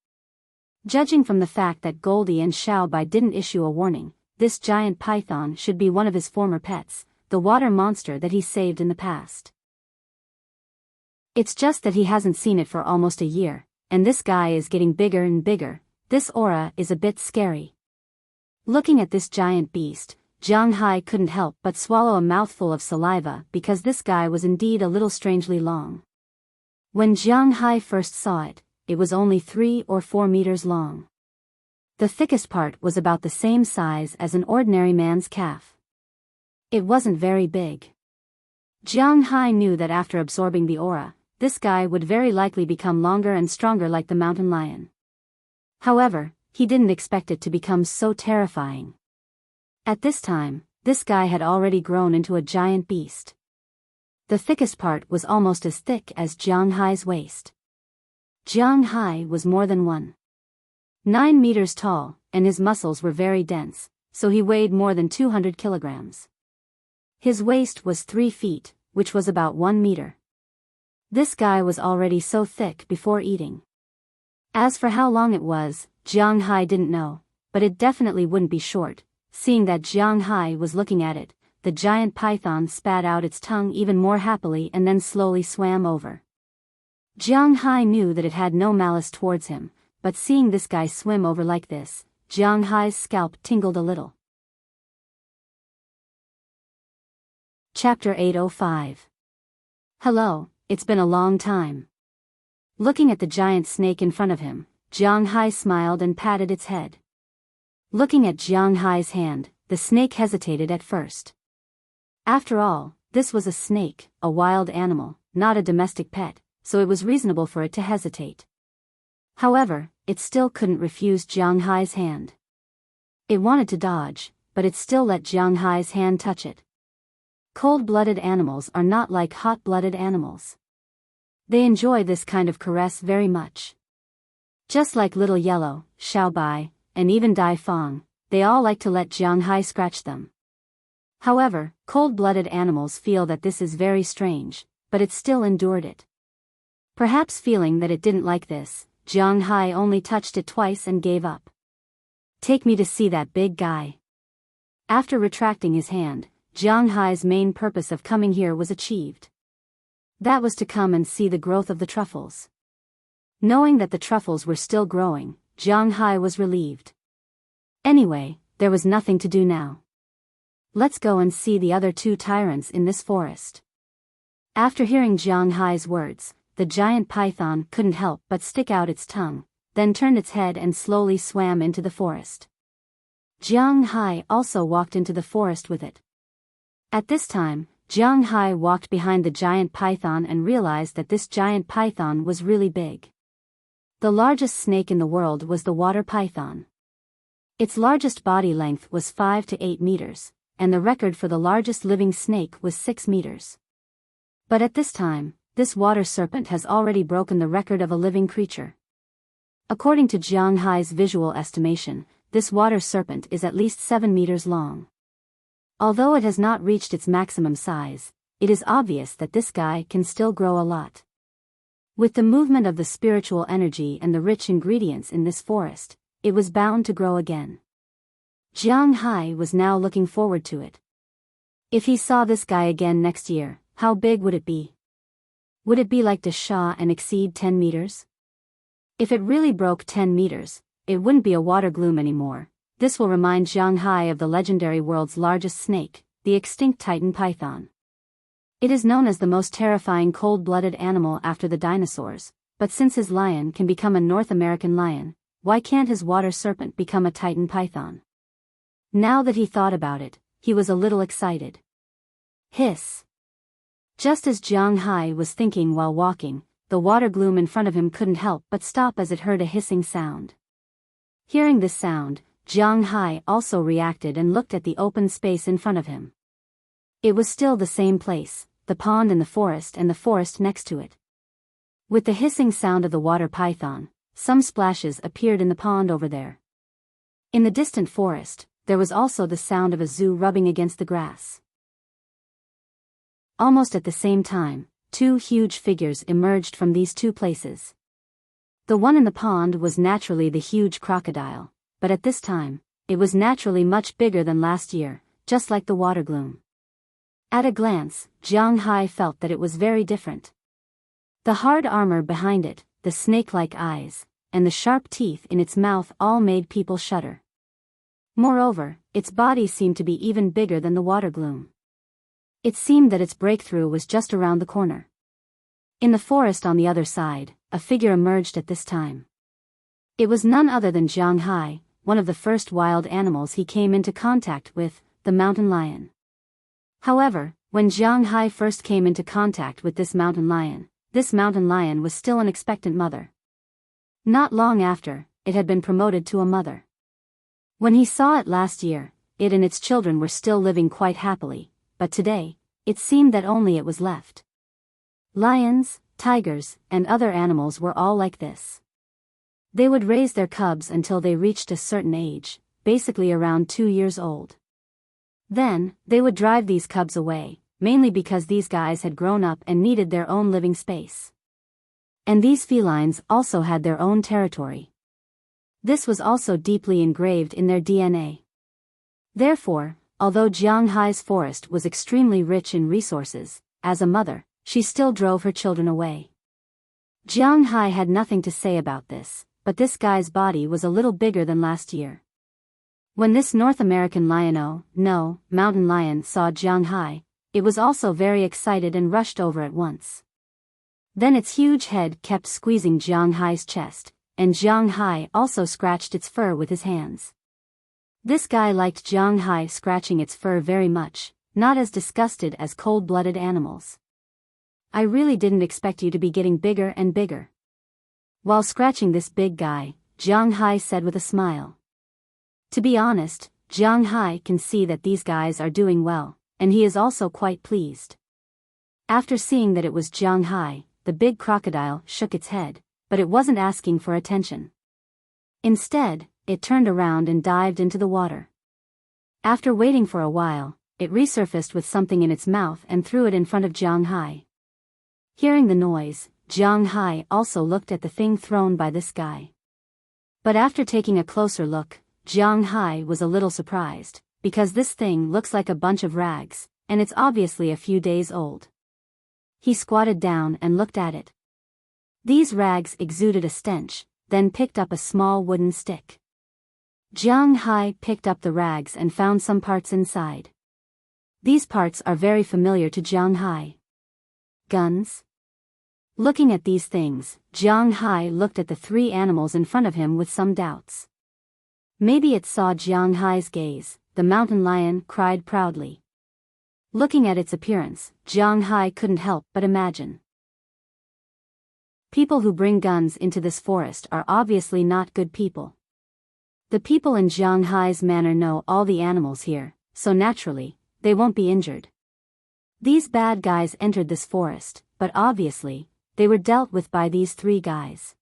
Judging from the fact that Goldie and Xiao Bai didn't issue a warning, this giant python should be one of his former pets, the water monster that he saved in the past. It's just that he hasn't seen it for almost a year, and this guy is getting bigger and bigger. This aura is a bit scary. Looking at this giant beast, Jiang Hai couldn't help but swallow a mouthful of saliva because this guy was indeed a little strangely long. When Jiang Hai first saw it, it was only 3 or 4 meters long. The thickest part was about the same size as an ordinary man's calf. It wasn't very big. Jiang Hai knew that after absorbing the aura, this guy would very likely become longer and stronger like the mountain lion. However, he didn't expect it to become so terrifying. At this time, this guy had already grown into a giant beast. The thickest part was almost as thick as Jiang Hai's waist. Jiang Hai was more than 1.9 meters tall, and his muscles were very dense, so he weighed more than 200 kilograms. His waist was 3 feet, which was about 1 meter. This guy was already so thick before eating. As for how long it was, Jiang Hai didn't know, but it definitely wouldn't be short. Seeing that Jiang Hai was looking at it, the giant python spat out its tongue even more happily and then slowly swam over. Jiang Hai knew that it had no malice towards him, but seeing this guy swim over like this, Jiang Hai's scalp tingled a little. Chapter 805. Hello, it's been a long time. Looking at the giant snake in front of him, Jiang Hai smiled and patted its head. Looking at Jiang Hai's hand, the snake hesitated at first. After all, this was a snake, a wild animal, not a domestic pet, so it was reasonable for it to hesitate. However, it still couldn't refuse Jiang Hai's hand. It wanted to dodge, but it still let Jiang Hai's hand touch it. Cold-blooded animals are not like hot-blooded animals. They enjoy this kind of caress very much. Just like Little Yellow, Xiao Bai, and even Dai Fong, they all like to let Jiang Hai scratch them. However, cold-blooded animals feel that this is very strange, but it still endured it. Perhaps feeling that it didn't like this, Jiang Hai only touched it twice and gave up. Take me to see that big guy. After retracting his hand, Jiang Hai's main purpose of coming here was achieved. That was to come and see the growth of the truffles. Knowing that the truffles were still growing, Jiang Hai was relieved. Anyway, there was nothing to do now. Let's go and see the other two tyrants in this forest. After hearing Jiang Hai's words, the giant python couldn't help but stick out its tongue, then turned its head and slowly swam into the forest. Jiang Hai also walked into the forest with it. At this time, Jiang Hai walked behind the giant python and realized that this giant python was really big. The largest snake in the world was the water python. Its largest body length was 5 to 8 meters, and the record for the largest living snake was 6 meters. But at this time, this water serpent has already broken the record of a living creature. According to Jiang Hai's visual estimation, this water serpent is at least 7 meters long. Although it has not reached its maximum size, it is obvious that this guy can still grow a lot. With the movement of the spiritual energy and the rich ingredients in this forest, it was bound to grow again. Jiang Hai was now looking forward to it. If he saw this guy again next year, how big would it be? Would it be like the Shah and exceed 10 meters? If it really broke 10 meters, it wouldn't be a water gloom anymore. This will remind Jiang Hai of the legendary world's largest snake, the extinct Titan python. It is known as the most terrifying cold-blooded animal after the dinosaurs, but since his lion can become a North American lion, why can't his water serpent become a Titan python? Now that he thought about it, he was a little excited. Hiss! Just as Jiang Hai was thinking while walking, the water gloom in front of him couldn't help but stop as it heard a hissing sound. Hearing this sound, Jiang Hai also reacted and looked at the open space in front of him. It was still the same place, the pond in the forest and the forest next to it. With the hissing sound of the water python, some splashes appeared in the pond over there. In the distant forest, there was also the sound of a zoo rubbing against the grass. Almost at the same time, two huge figures emerged from these two places. The one in the pond was naturally the huge crocodile, but at this time, it was naturally much bigger than last year, just like the water gloom. At a glance, Jiang Hai felt that it was very different. The hard armor behind it, the snake-like eyes, and the sharp teeth in its mouth all made people shudder. Moreover, its body seemed to be even bigger than the water gloom. It seemed that its breakthrough was just around the corner. In the forest on the other side, a figure emerged at this time. It was none other than Jiang Hai, one of the first wild animals he came into contact with, the mountain lion. However, when Jiang Hai first came into contact with this mountain lion was still an expectant mother. Not long after, it had been promoted to a mother. When he saw it last year, it and its children were still living quite happily, but today, it seemed that only it was left. Lions, tigers, and other animals were all like this. They would raise their cubs until they reached a certain age, basically around 2 years old. Then, they would drive these cubs away, mainly because these guys had grown up and needed their own living space. And these felines also had their own territory. This was also deeply engraved in their DNA. Therefore, although Jiang Hai's forest was extremely rich in resources, as a mother, she still drove her children away. Jiang Hai had nothing to say about this, but this guy's body was a little bigger than last year. When this North American mountain lion saw Jiang Hai, it was also very excited and rushed over at once. Then its huge head kept squeezing Jiang Hai's chest, and Jiang Hai also scratched its fur with his hands. This guy liked Jiang Hai scratching its fur very much, not as disgusted as cold-blooded animals. I really didn't expect you to be getting bigger and bigger. While scratching this big guy, Jiang Hai said with a smile. To be honest, Jiang Hai can see that these guys are doing well, and he is also quite pleased. After seeing that it was Jiang Hai, the big crocodile shook its head, but it wasn't asking for attention. Instead, it turned around and dived into the water. After waiting for a while, it resurfaced with something in its mouth and threw it in front of Jiang Hai. Hearing the noise, Jiang Hai also looked at the thing thrown by this guy. But after taking a closer look, Jiang Hai was a little surprised, because this thing looks like a bunch of rags, and it's obviously a few days old. He squatted down and looked at it. These rags exuded a stench, then picked up a small wooden stick. Jiang Hai picked up the rags and found some parts inside. These parts are very familiar to Jiang Hai. Guns? Looking at these things, Jiang Hai looked at the three animals in front of him with some doubts. Maybe it saw Jiang Hai's gaze. The mountain lion cried proudly. Looking at its appearance, Jiang Hai couldn't help but imagine. People who bring guns into this forest are obviously not good people. The people in Jiang Hai's manor know all the animals here, so naturally, they won't be injured. These bad guys entered this forest, but obviously, they were dealt with by these three guys.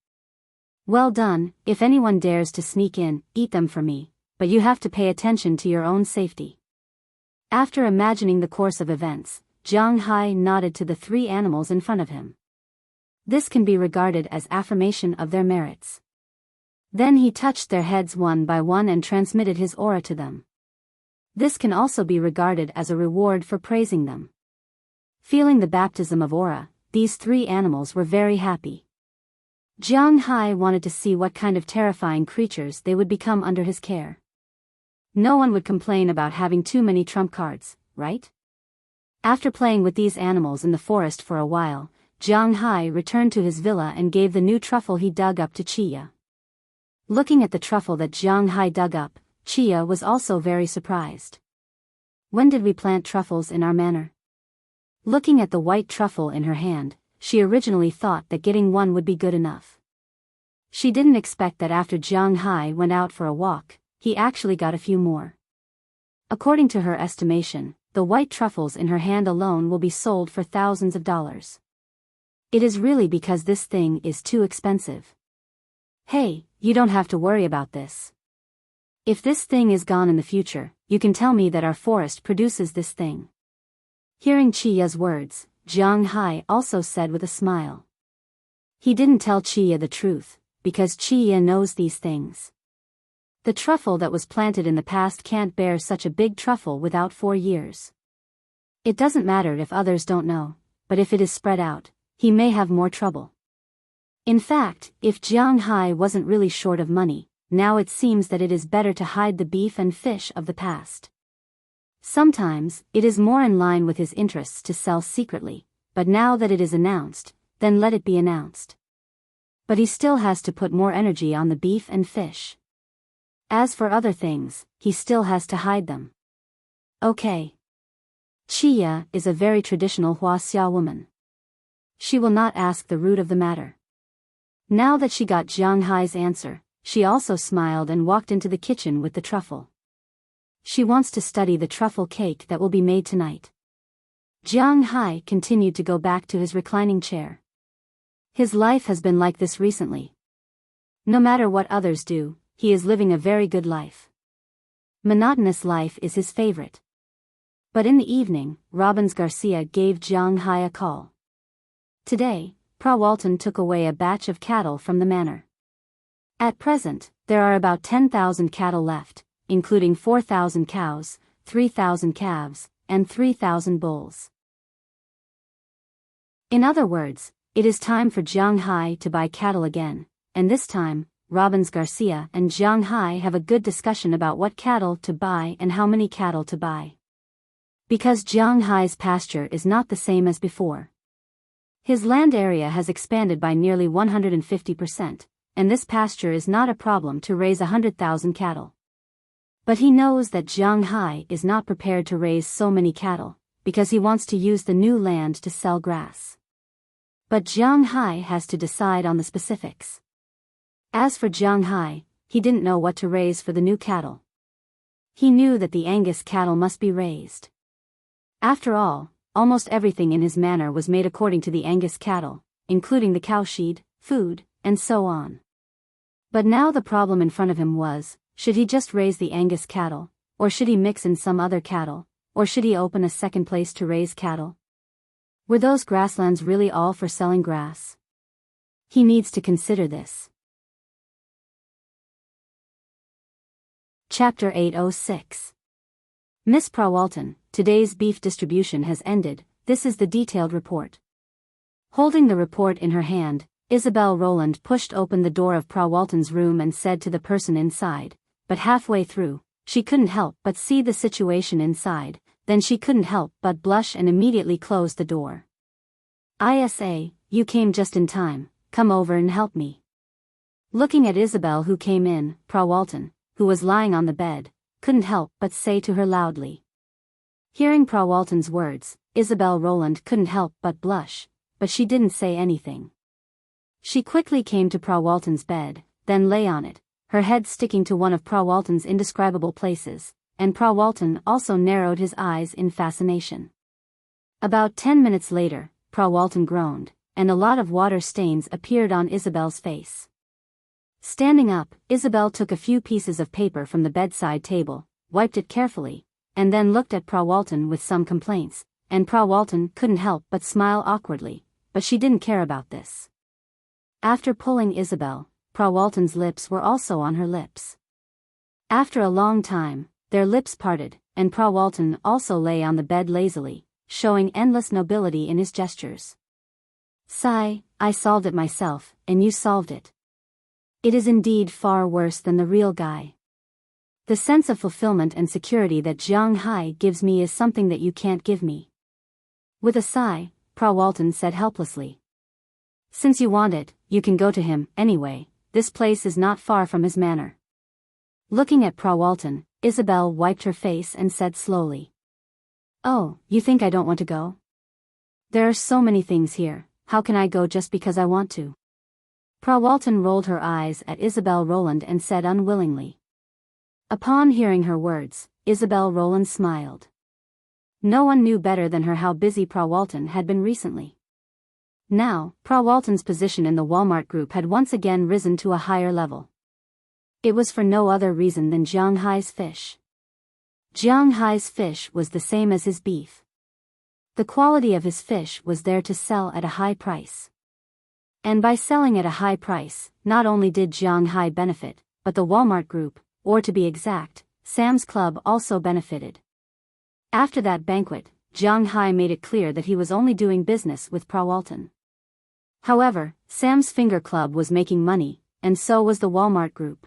Well done, if anyone dares to sneak in, eat them for me, but you have to pay attention to your own safety. After imagining the course of events, Jiang Hai nodded to the three animals in front of him. This can be regarded as affirmation of their merits. Then he touched their heads one by one and transmitted his aura to them. This can also be regarded as a reward for praising them. Feeling the baptism of aura, these three animals were very happy. Jiang Hai wanted to see what kind of terrifying creatures they would become under his care. No one would complain about having too many trump cards, right? After playing with these animals in the forest for a while, Jiang Hai returned to his villa and gave the new truffle he dug up to Chia. Looking at the truffle that Jiang Hai dug up, Chia was also very surprised. When did we plant truffles in our manor? Looking at the white truffle in her hand, she originally thought that getting one would be good enough. She didn't expect that after Jiang Hai went out for a walk, he actually got a few more. According to her estimation, the white truffles in her hand alone will be sold for thousands of dollars. It is really because this thing is too expensive. Hey, you don't have to worry about this. If this thing is gone in the future, you can tell me that our forest produces this thing. Hearing Chia's words, Jiang Hai also said with a smile. He didn't tell Chia the truth, because Chia knows these things. The truffle that was planted in the past can't bear such a big truffle without 4 years. It doesn't matter if others don't know, but if it is spread out, he may have more trouble. In fact, if Jiang Hai wasn't really short of money, now it seems that it is better to hide the beef and fish of the past. Sometimes, it is more in line with his interests to sell secretly, but now that it is announced, then let it be announced. But he still has to put more energy on the beef and fish. As for other things, he still has to hide them. Okay. Chia is a very traditional Huaxia woman. She will not ask the root of the matter. Now that she got Jiang Hai's answer, she also smiled and walked into the kitchen with the truffle. She wants to study the truffle cake that will be made tonight. Jiang Hai continued to go back to his reclining chair. His life has been like this recently. No matter what others do, he is living a very good life. Monotonous life is his favorite. But in the evening, Robbins Garcia gave Jiang Hai a call. Today, Pa Walton took away a batch of cattle from the manor. At present, there are about 10,000 cattle left, including 4,000 cows, 3,000 calves, and 3,000 bulls. In other words, it is time for Jiang Hai to buy cattle again, and this time, Robbins Garcia and Jiang Hai have a good discussion about what cattle to buy and how many cattle to buy. Because Jiang Hai's pasture is not the same as before. His land area has expanded by nearly 150%, and this pasture is not a problem to raise 100,000 cattle. But he knows that Jiang Hai is not prepared to raise so many cattle, because he wants to use the new land to sell grass. But Jiang Hai has to decide on the specifics. As for Jiang Hai, he didn't know what to raise for the new cattle. He knew that the Angus cattle must be raised. After all, almost everything in his manor was made according to the Angus cattle, including the cowshed, food, and so on. But now the problem in front of him was, should he just raise the Angus cattle, or should he mix in some other cattle, or should he open a second place to raise cattle? Were those grasslands really all for selling grass? He needs to consider this. Chapter 806. Miss Prawalton, today's beef distribution has ended. This is the detailed report. Holding the report in her hand, Isabel Rowland pushed open the door of Prawalton's room and said to the person inside, but halfway through, she couldn't help but see the situation inside, then she couldn't help but blush and immediately closed the door. "Isa, you came just in time, come over and help me." Looking at Isabel who came in, Prawalton, who was lying on the bed, couldn't help but say to her loudly. Hearing Prawalton's words, Isabel Rowland couldn't help but blush, but she didn't say anything. She quickly came to Prawalton's bed, then lay on it, her head sticking to one of Prawalton's indescribable places, and Prawalton also narrowed his eyes in fascination. About 10 minutes later, Prawalton groaned, and a lot of water stains appeared on Isabel's face. Standing up, Isabel took a few pieces of paper from the bedside table, wiped it carefully, and then looked at Prawalton with some complaints, and Prawalton couldn't help but smile awkwardly, but she didn't care about this. After pulling Isabel, Prawalton's lips were also on her lips. After a long time, their lips parted, and Prawalton also lay on the bed lazily, showing endless nobility in his gestures. "Sigh, I solved it myself, and you solved it. It is indeed far worse than the real guy. The sense of fulfillment and security that Jiang Hai gives me is something that you can't give me." With a sigh, Prawalton said helplessly. "Since you want it, you can go to him, anyway, this place is not far from his manor." Looking at Prawalton, Isabel wiped her face and said slowly. "Oh, you think I don't want to go? There are so many things here, how can I go just because I want to?" Prawalton rolled her eyes at Isabel Rowland and said unwillingly. Upon hearing her words, Isabel Rowland smiled. No one knew better than her how busy Prawalton had been recently. Now, Prawalton's position in the Walmart group had once again risen to a higher level. It was for no other reason than Jiang Hai's fish. Jiang Hai's fish was the same as his beef. The quality of his fish was there to sell at a high price. And by selling at a high price, not only did Jiang Hai benefit, but the Walmart group, or to be exact, Sam's Club also benefited. After that banquet, Jiang Hai made it clear that he was only doing business with Prawalton. However, Sam's Finger Club was making money, and so was the Walmart group.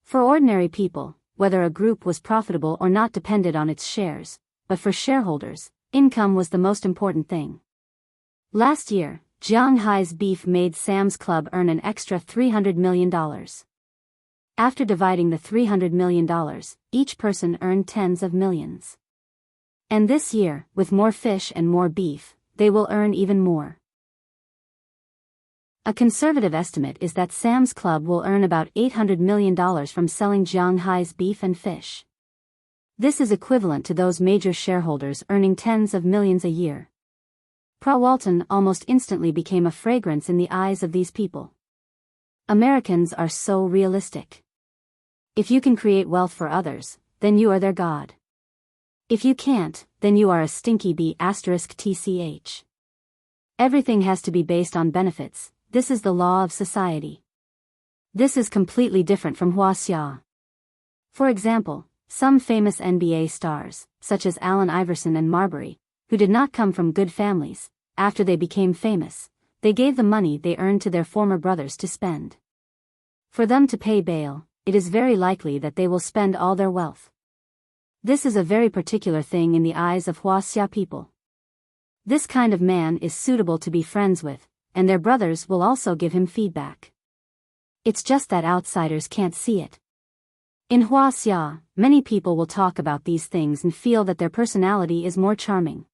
For ordinary people, whether a group was profitable or not depended on its shares, but for shareholders, income was the most important thing. Last year, Jiang Hai's beef made Sam's Club earn an extra $300 million. After dividing the $300 million, each person earned tens of millions. And this year, with more fish and more beef, they will earn even more. A conservative estimate is that Sam's Club will earn about $800 million from selling Jiang Hai's beef and fish. This is equivalent to those major shareholders earning tens of millions a year. Prawalton almost instantly became a fragrance in the eyes of these people. Americans are so realistic. If you can create wealth for others, then you are their god. If you can't, then you are a stinky b***tch. Everything has to be based on benefits, this is the law of society. This is completely different from Huaxia. For example, some famous NBA stars, such as Allen Iverson and Marbury, who did not come from good families, after they became famous, they gave the money they earned to their former brothers to spend. For them to pay bail, it is very likely that they will spend all their wealth. This is a very particular thing in the eyes of Huaxia people. This kind of man is suitable to be friends with, and their brothers will also give him feedback. It's just that outsiders can't see it. In Huaxia, many people will talk about these things and feel that their personality is more charming.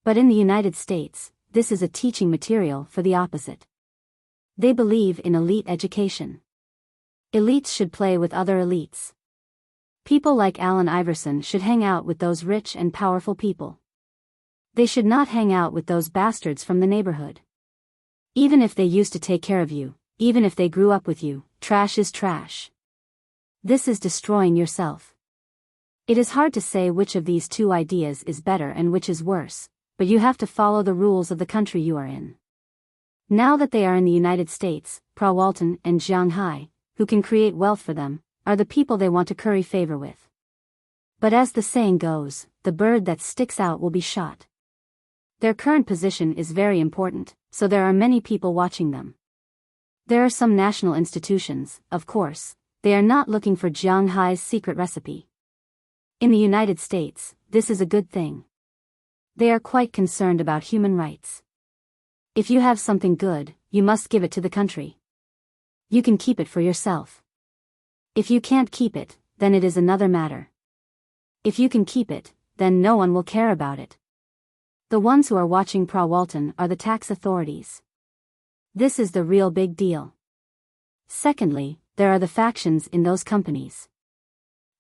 But in the United States, this is a teaching material for the opposite. They believe in elite education. Elites should play with other elites. People like Allen Iverson should hang out with those rich and powerful people. They should not hang out with those bastards from the neighborhood. Even if they used to take care of you, even if they grew up with you, trash is trash. This is destroying yourself. It is hard to say which of these two ideas is better and which is worse, but you have to follow the rules of the country you are in. Now that they are in the United States, Prawalton and Jiang Hai, who can create wealth for them, are the people they want to curry favor with. But as the saying goes, the bird that sticks out will be shot. Their current position is very important, so there are many people watching them. There are some national institutions, of course. They are not looking for Jiang Hai's secret recipe. In the United States, this is a good thing. They are quite concerned about human rights. If you have something good, you must give it to the country. You can keep it for yourself. If you can't keep it, then it is another matter. If you can keep it, then no one will care about it. The ones who are watching Pra Walton are the tax authorities. This is the real big deal. Secondly, there are the factions in those companies.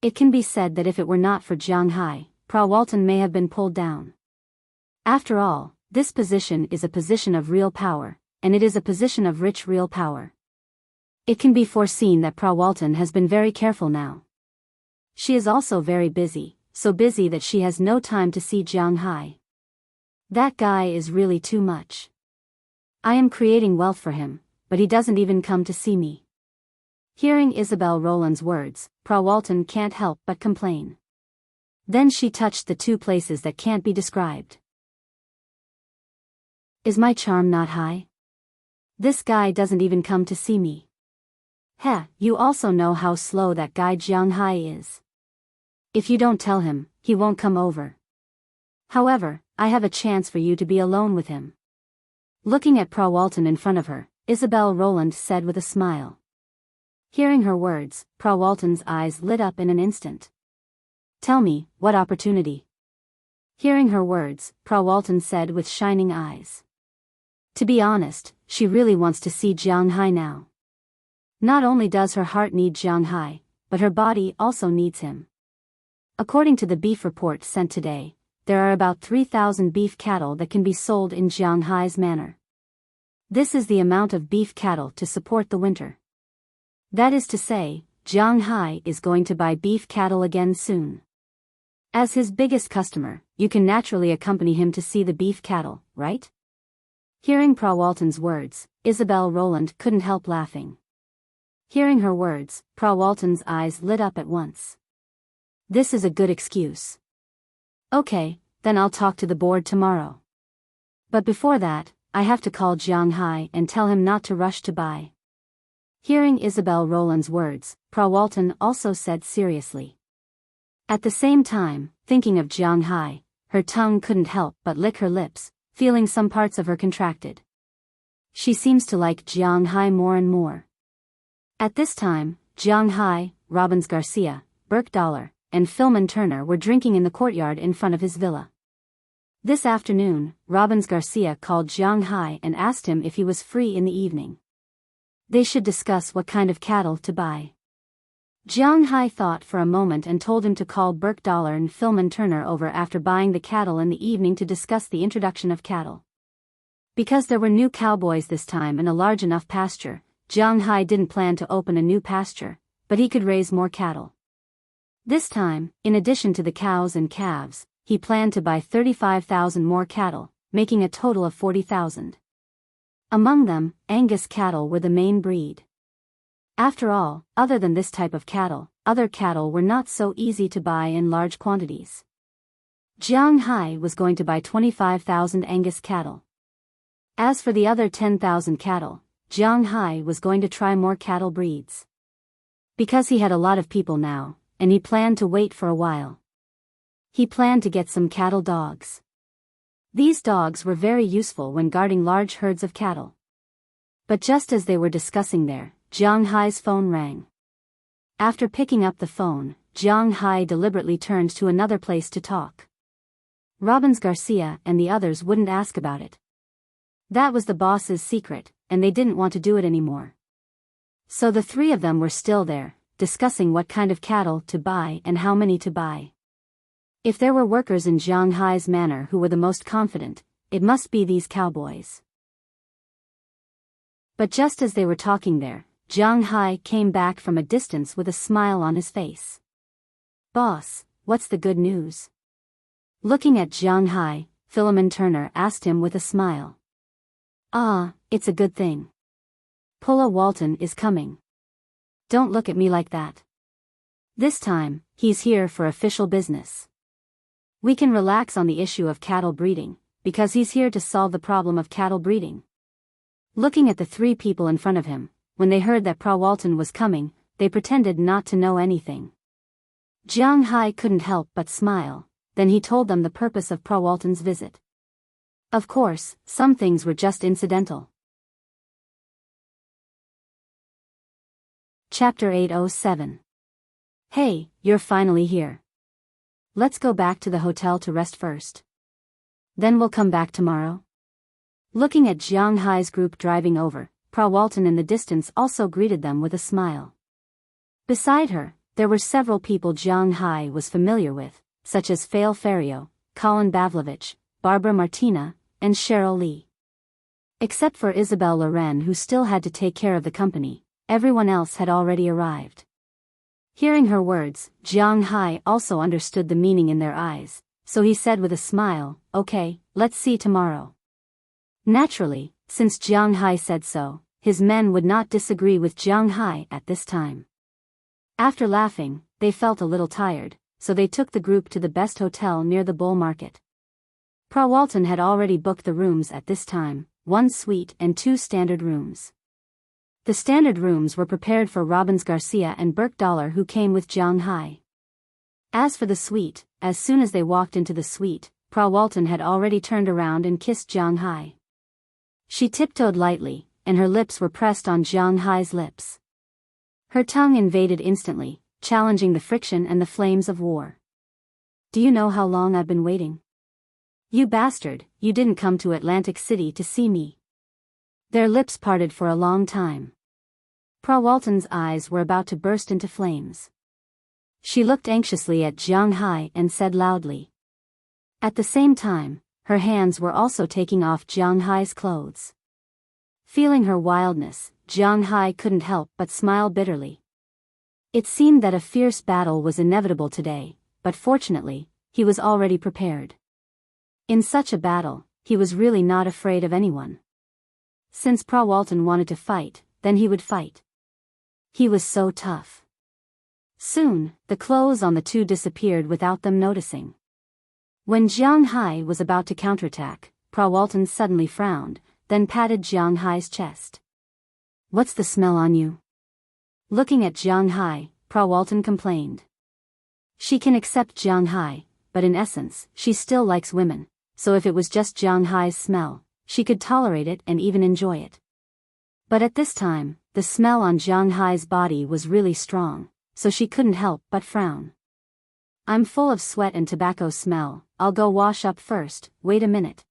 It can be said that if it were not for Jiang Hai, Pra Walton may have been pulled down. After all, this position is a position of real power, and it is a position of rich real power. It can be foreseen that Pra Walton has been very careful now. She is also very busy, so busy that she has no time to see Jiang Hai. That guy is really too much. I am creating wealth for him, but he doesn't even come to see me. Hearing Isabel Rowland's words, Pra Walton can't help but complain. Then she touched the two places that can't be described. Is my charm not high? This guy doesn't even come to see me. Heh, you also know how slow that guy Jiang Hai is. If you don't tell him, he won't come over. However, I have a chance for you to be alone with him. Looking at Pra Walton in front of her, Isabel Rowland said with a smile. Hearing her words, Pra Walton's eyes lit up in an instant. Tell me, what opportunity? Hearing her words, Pra Walton said with shining eyes. To be honest, she really wants to see Jiang Hai now. Not only does her heart need Jiang Hai, but her body also needs him. According to the beef report sent today, there are about 3,000 beef cattle that can be sold in Jiang Hai's manor. This is the amount of beef cattle to support the winter. That is to say, Jiang Hai is going to buy beef cattle again soon. As his biggest customer, you can naturally accompany him to see the beef cattle, right? Hearing Pra Walton's words, Isabel Rowland couldn't help laughing. Hearing her words, Pra Walton's eyes lit up at once. This is a good excuse. Okay, then I'll talk to the board tomorrow. But before that, I have to call Jiang Hai and tell him not to rush to buy. Hearing Isabel Rowland's words, Pra Walton also said seriously. At the same time, thinking of Jiang Hai, her tongue couldn't help but lick her lips, feeling some parts of her contracted. She seems to like Jiang Hai more and more. At this time, Jiang Hai, Robbins Garcia, Burke Dollar, and Philman Turner were drinking in the courtyard in front of his villa. This afternoon, Robbins Garcia called Jiang Hai and asked him if he was free in the evening. They should discuss what kind of cattle to buy. Jiang Hai thought for a moment and told him to call Burke Dollar and Philman Turner over after buying the cattle in the evening to discuss the introduction of cattle. Because there were new cowboys this time and a large enough pasture, Jiang Hai didn't plan to open a new pasture, but he could raise more cattle. This time, in addition to the cows and calves, he planned to buy 35,000 more cattle, making a total of 40,000. Among them, Angus cattle were the main breed. After all, other than this type of cattle, other cattle were not so easy to buy in large quantities. Jiang Hai was going to buy 25,000 Angus cattle. As for the other 10,000 cattle, Jiang Hai was going to try more cattle breeds. Because he had a lot of people now, and he planned to wait for a while. He planned to get some cattle dogs. These dogs were very useful when guarding large herds of cattle. But just as they were discussing there, Jiang Hai's phone rang. After picking up the phone, Jiang Hai deliberately turned to another place to talk. Robbins Garcia and the others wouldn't ask about it. That was the boss's secret, and they didn't want to do it anymore. So the three of them were still there, discussing what kind of cattle to buy and how many to buy. If there were workers in Jiang Hai's manor who were the most confident, it must be these cowboys. But just as they were talking there, Jiang Hai came back from a distance with a smile on his face. Boss, what's the good news? Looking at Jiang Hai, Philemon Turner asked him with a smile. Ah, it's a good thing. Pra Walton is coming. Don't look at me like that. This time, he's here for official business. We can relax on the issue of cattle breeding, because he's here to solve the problem of cattle breeding. Looking at the three people in front of him, when they heard that Pra Walton was coming, they pretended not to know anything. Jiang Hai couldn't help but smile, then he told them the purpose of Pra Walton's visit. Of course, some things were just incidental. Chapter 807. Hey, you're finally here. Let's go back to the hotel to rest first. Then we'll come back tomorrow. Looking at Jiang Hai's group driving over, Pra Walton in the distance also greeted them with a smile. Beside her, there were several people Jiang Hai was familiar with, such as Fail Ferrio, Colin Bavlovich, Barbara Martina, and Cheryl Lee. Except for Isabelle Loren, who still had to take care of the company, everyone else had already arrived. Hearing her words, Jiang Hai also understood the meaning in their eyes, so he said with a smile, "Okay, let's see tomorrow." Naturally, since Jiang Hai said so, his men would not disagree with Jiang Hai at this time. After laughing, they felt a little tired, so they took the group to the best hotel near the bull market. Pra Walton had already booked the rooms at this time, 1 suite and 2 standard rooms. The standard rooms were prepared for Robbins Garcia and Burke Dollar, who came with Jiang Hai. As for the suite, as soon as they walked into the suite, Pra Walton had already turned around and kissed Jiang Hai. She tiptoed lightly, and her lips were pressed on Jiang Hai's lips. Her tongue invaded instantly, challenging the friction and the flames of war. "Do you know how long I've been waiting? You bastard, you didn't come to Atlantic City to see me." Their lips parted for a long time. Pra Walton's eyes were about to burst into flames. She looked anxiously at Jiang Hai and said loudly. At the same time, her hands were also taking off Jiang Hai's clothes. Feeling her wildness, Jiang Hai couldn't help but smile bitterly. It seemed that a fierce battle was inevitable today, but fortunately, he was already prepared. In such a battle, he was really not afraid of anyone. Since Pra Walton wanted to fight, then he would fight. He was so tough. Soon, the clothes on the two disappeared without them noticing. When Jiang Hai was about to counterattack, Pra Walton suddenly frowned, then patted Jiang Hai's chest. "What's the smell on you?" Looking at Jiang Hai, Pra Walton complained. She can accept Jiang Hai, but in essence, she still likes women, so if it was just Jiang Hai's smell, she could tolerate it and even enjoy it. But at this time, the smell on Jiang Hai's body was really strong, so she couldn't help but frown. "I'm full of sweat and tobacco smell, I'll go wash up first, wait a minute."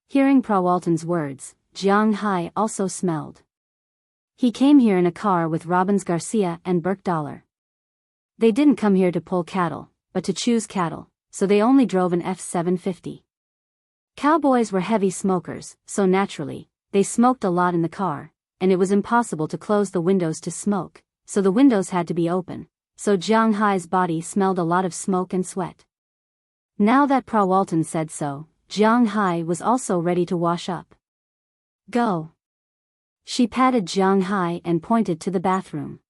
Hearing Pra Walton's words, Jiang Hai also smelled. He came here in a car with Robbins Garcia and Burke Dollar. They didn't come here to pull cattle, but to choose cattle, so they only drove an F-750. Cowboys were heavy smokers, so naturally, they smoked a lot in the car, and it was impossible to close the windows to smoke, so the windows had to be open, so Jiang Hai's body smelled a lot of smoke and sweat. Now that Pra Walton said so, Jiang Hai was also ready to wash up. "Go." She patted Jiang Hai and pointed to the bathroom.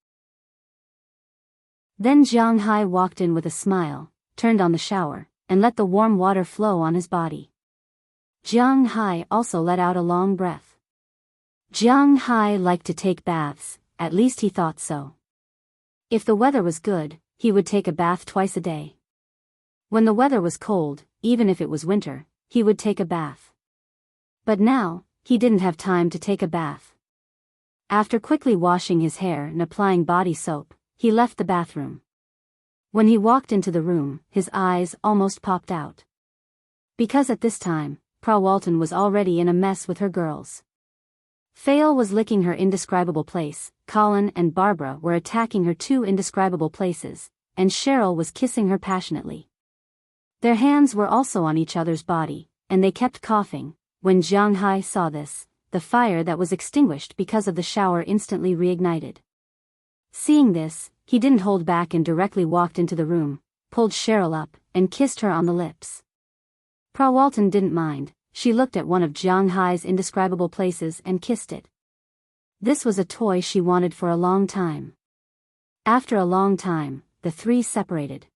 Then Jiang Hai walked in with a smile, turned on the shower, and let the warm water flow on his body. Jiang Hai also let out a long breath. Jiang Hai liked to take baths, at least he thought so. If the weather was good, he would take a bath twice a day. When the weather was cold, even if it was winter, he would take a bath. But now, he didn't have time to take a bath. After quickly washing his hair and applying body soap, he left the bathroom. When he walked into the room, his eyes almost popped out. Because at this time, Pra Walton was already in a mess with her girls. Fail was licking her indescribable place, Colin and Barbara were attacking her 2 indescribable places, and Cheryl was kissing her passionately. Their hands were also on each other's body, and they kept coughing. When Jiang Hai saw this, the fire that was extinguished because of the shower instantly reignited. Seeing this, he didn't hold back and directly walked into the room, pulled Cheryl up, and kissed her on the lips. Pra Walton didn't mind. She looked at one of Jiang Hai's indescribable places and kissed it. This was a toy she wanted for a long time. After a long time, the three separated.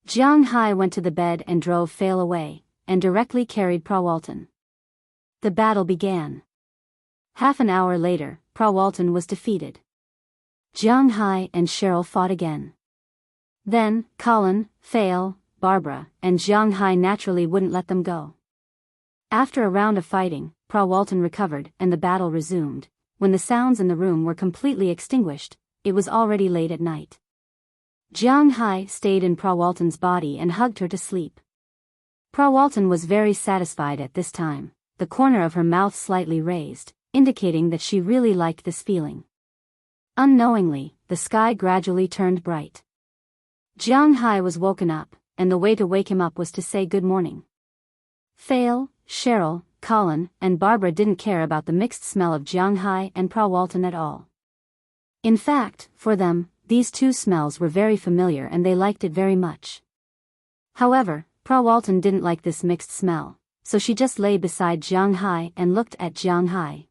Jiang Hai went to the bed and drove Fail away, and directly carried Prawalton. The battle began. Half an hour later, Prawalton was defeated. Jiang Hai and Cheryl fought again. Then, Colin, Fail, Barbara, and Jiang Hai naturally wouldn't let them go. After a round of fighting, Prawalton recovered and the battle resumed. When the sounds in the room were completely extinguished, it was already late at night. Jiang Hai stayed in Prawalton's body and hugged her to sleep. Prawalton was very satisfied at this time, the corner of her mouth slightly raised, indicating that she really liked this feeling. Unknowingly, the sky gradually turned bright. Jiang Hai was woken up, and the way to wake him up was to say good morning. Fail, Cheryl, Colin, and Barbara didn't care about the mixed smell of Jiang Hai and Prawalton at all. In fact, for them, these two smells were very familiar and they liked it very much. However, Prawalton didn't like this mixed smell, so she just lay beside Jiang Hai and looked at Jiang Hai.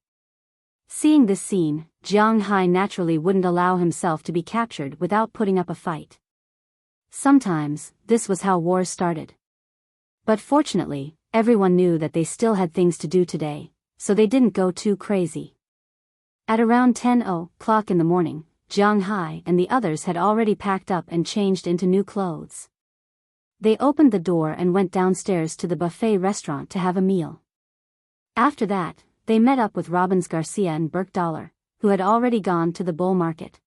Seeing this scene, Jiang Hai naturally wouldn't allow himself to be captured without putting up a fight. Sometimes, this was how wars started. But fortunately, everyone knew that they still had things to do today, so they didn't go too crazy. At around 10:00 in the morning, Jiang Hai and the others had already packed up and changed into new clothes. They opened the door and went downstairs to the buffet restaurant to have a meal. After that, they met up with Robbins Garcia and Burke Dollar, who had already gone to the bull market.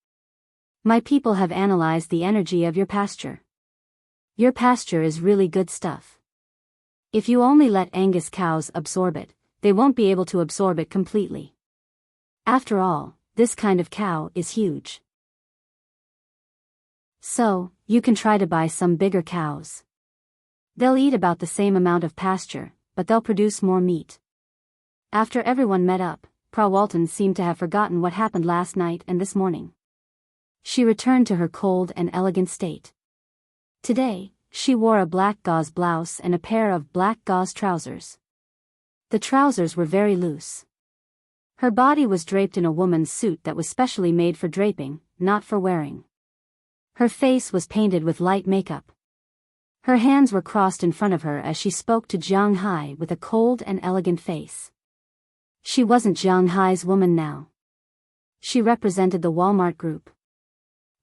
My people have analyzed the energy of your pasture. Your pasture is really good stuff. If you only let Angus cows absorb it, they won't be able to absorb it completely. After all, this kind of cow is huge. So, you can try to buy some bigger cows. They'll eat about the same amount of pasture, but they'll produce more meat. After everyone met up, Prawalton seemed to have forgotten what happened last night and this morning. She returned to her cold and elegant state. Today, she wore a black gauze blouse and a pair of black gauze trousers. The trousers were very loose. Her body was draped in a woman's suit that was specially made for draping, not for wearing. Her face was painted with light makeup. Her hands were crossed in front of her as she spoke to Jiang Hai with a cold and elegant face. She wasn't Jiang Hai's woman now. She represented the Walmart group.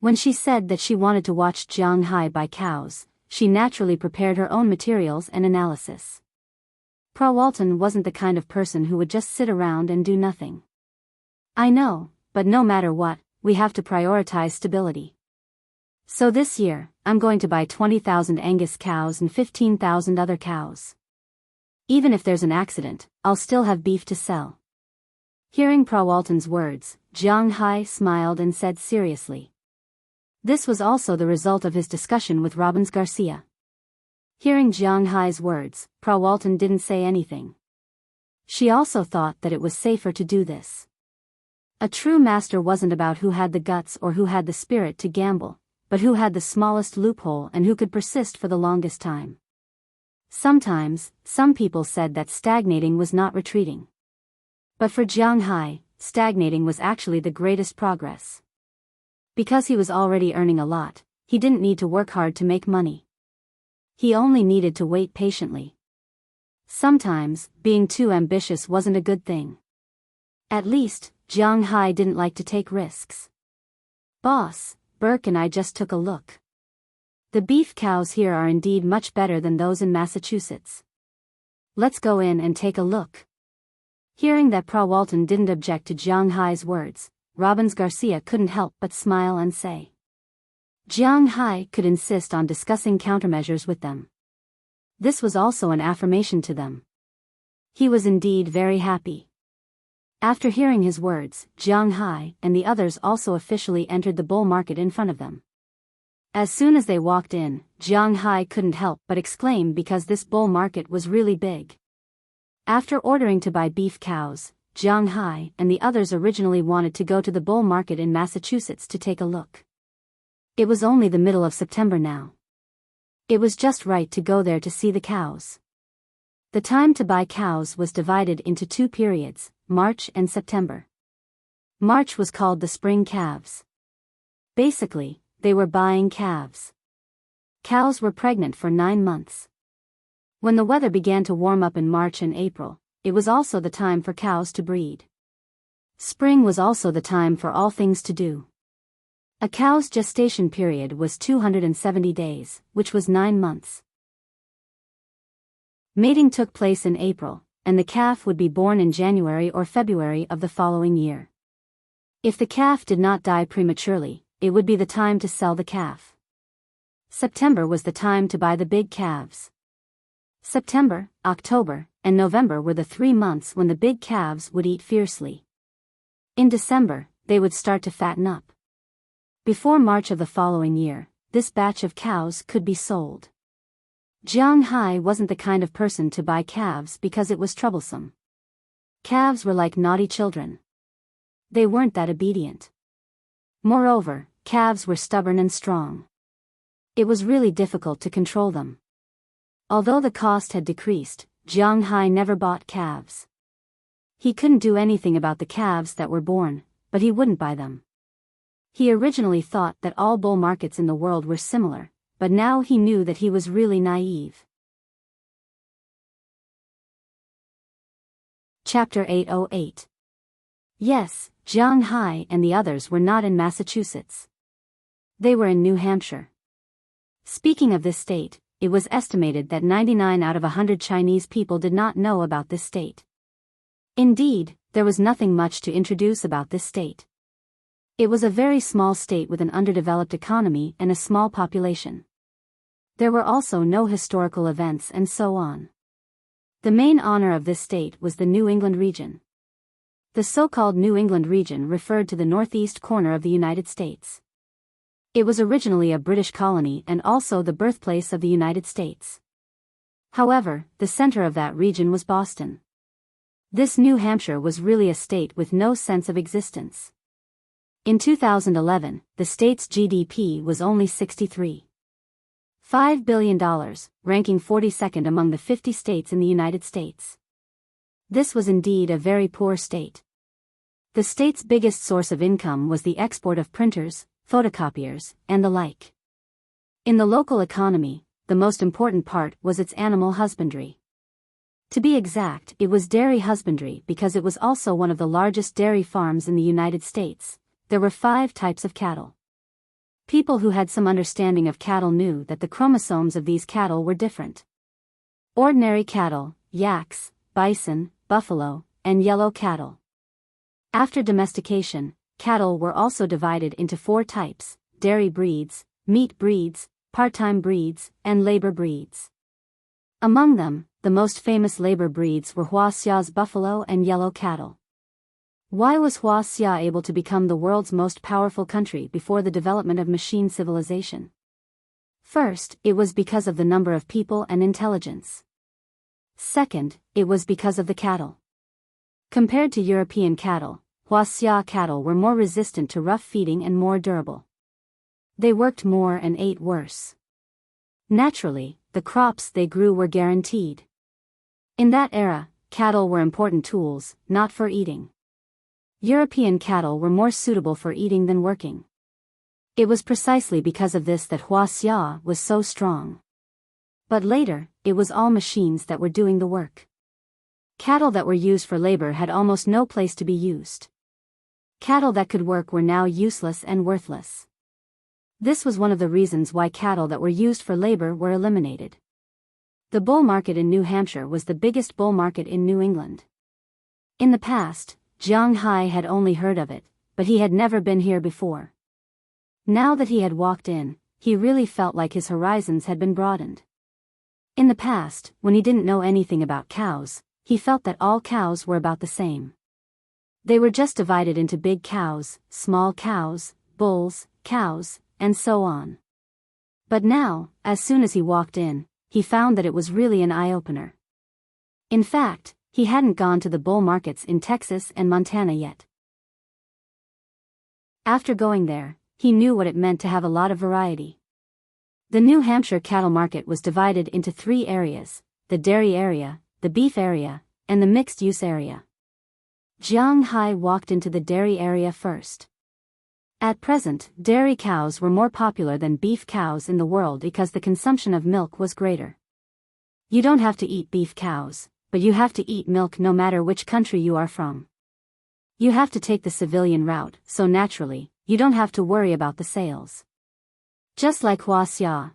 When she said that she wanted to watch Jiang Hai buy cows, she naturally prepared her own materials and analysis. Prawalton wasn't the kind of person who would just sit around and do nothing. I know, but no matter what, we have to prioritize stability. So this year, I'm going to buy 20,000 Angus cows and 15,000 other cows. Even if there's an accident, I'll still have beef to sell. Hearing Prawalton's words, Jiang Hai smiled and said seriously. This was also the result of his discussion with Robbins Garcia. Hearing Jiang Hai's words, Prawalton didn't say anything. She also thought that it was safer to do this. A true master wasn't about who had the guts or who had the spirit to gamble, but who had the smallest loophole and who could persist for the longest time. Sometimes, some people said that stagnating was not retreating. But for Jiang Hai, stagnating was actually the greatest progress. Because he was already earning a lot, he didn't need to work hard to make money. He only needed to wait patiently. Sometimes, being too ambitious wasn't a good thing. At least, Jiang Hai didn't like to take risks. Boss, Burke and I just took a look. The beef cows here are indeed much better than those in Massachusetts. Let's go in and take a look. Hearing that Prawalton didn't object to Jiang Hai's words, Robbins Garcia couldn't help but smile and say. Jiang Hai could insist on discussing countermeasures with them. This was also an affirmation to them. He was indeed very happy. After hearing his words, Jiang Hai and the others also officially entered the bull market in front of them. As soon as they walked in, Jiang Hai couldn't help but exclaim because this bull market was really big. After ordering to buy beef cows, Jiang Hai and the others originally wanted to go to the bull market in Massachusetts to take a look. It was only the middle of September now. It was just right to go there to see the cows. The time to buy cows was divided into two periods, March and September. March was called the spring calves. Basically, they were buying calves. Cows were pregnant for 9 months. When the weather began to warm up in March and April, it was also the time for cows to breed. Spring was also the time for all things to do. A cow's gestation period was 270 days, which was 9 months. Mating took place in April, and the calf would be born in January or February of the following year. If the calf did not die prematurely, it would be the time to sell the calf. September was the time to buy the big calves. September, October, and November were the 3 months when the big calves would eat fiercely. In December, they would start to fatten up. Before March of the following year, this batch of cows could be sold. Jiang Hai wasn't the kind of person to buy calves because it was troublesome. Calves were like naughty children. They weren't that obedient. Moreover, calves were stubborn and strong. It was really difficult to control them. Although the cost had decreased, Jiang Hai never bought calves. He couldn't do anything about the calves that were born, but he wouldn't buy them. He originally thought that all bull markets in the world were similar, but now he knew that he was really naive. Chapter 808. Yes, Jiang Hai and the others were not in Massachusetts. They were in New Hampshire. Speaking of this state, it was estimated that 99 out of 100 Chinese people did not know about this state. Indeed, there was nothing much to introduce about this state. It was a very small state with an underdeveloped economy and a small population. There were also no historical events and so on. The main honor of this state was the New England region. The so-called New England region referred to the northeast corner of the United States. It was originally a British colony and also the birthplace of the United States. However, the center of that region was Boston. This New Hampshire was really a state with no sense of existence. In 2011, the state's GDP was only $63.5 billion, ranking 42nd among the 50 states in the United States. This was indeed a very poor state. The state's biggest source of income was the export of printers, photocopiers, and the like. In the local economy, the most important part was its animal husbandry. To be exact, it was dairy husbandry because it was also one of the largest dairy farms in the United States. There were 5 types of cattle. People who had some understanding of cattle knew that the chromosomes of these cattle were different. Ordinary cattle, yaks, bison, buffalo, and yellow cattle. After domestication, cattle were also divided into 4 types: dairy breeds, meat breeds, part-time breeds, and labor breeds. Among them, the most famous labor breeds were Huaxia's buffalo and yellow cattle. Why was Huaxia able to become the world's most powerful country before the development of machine civilization? First, it was because of the number of people and intelligence. Second, it was because of the cattle. Compared to European cattle, Huaxia cattle were more resistant to rough feeding and more durable. They worked more and ate worse. Naturally, the crops they grew were guaranteed. In that era, cattle were important tools, not for eating. European cattle were more suitable for eating than working. It was precisely because of this that Huaxia was so strong. But later, it was all machines that were doing the work. Cattle that were used for labor had almost no place to be used. Cattle that could work were now useless and worthless. This was one of the reasons why cattle that were used for labor were eliminated. The bull market in New Hampshire was the biggest bull market in New England. In the past, Jiang Hai had only heard of it, but he had never been here before. Now that he had walked in, he really felt like his horizons had been broadened. In the past, when he didn't know anything about cows, he felt that all cows were about the same. They were just divided into big cows, small cows, bulls, cows, and so on. But now, as soon as he walked in, he found that it was really an eye-opener. In fact, he hadn't gone to the bull markets in Texas and Montana yet. After going there, he knew what it meant to have a lot of variety. The New Hampshire cattle market was divided into 3 areas: the dairy area, the beef area, and the mixed-use area. Jiang Hai walked into the dairy area first. At present, dairy cows were more popular than beef cows in the world because the consumption of milk was greater. You don't have to eat beef cows, but you have to eat milk no matter which country you are from. You have to take the civilian route, so naturally, you don't have to worry about the sales. Just like Huaxia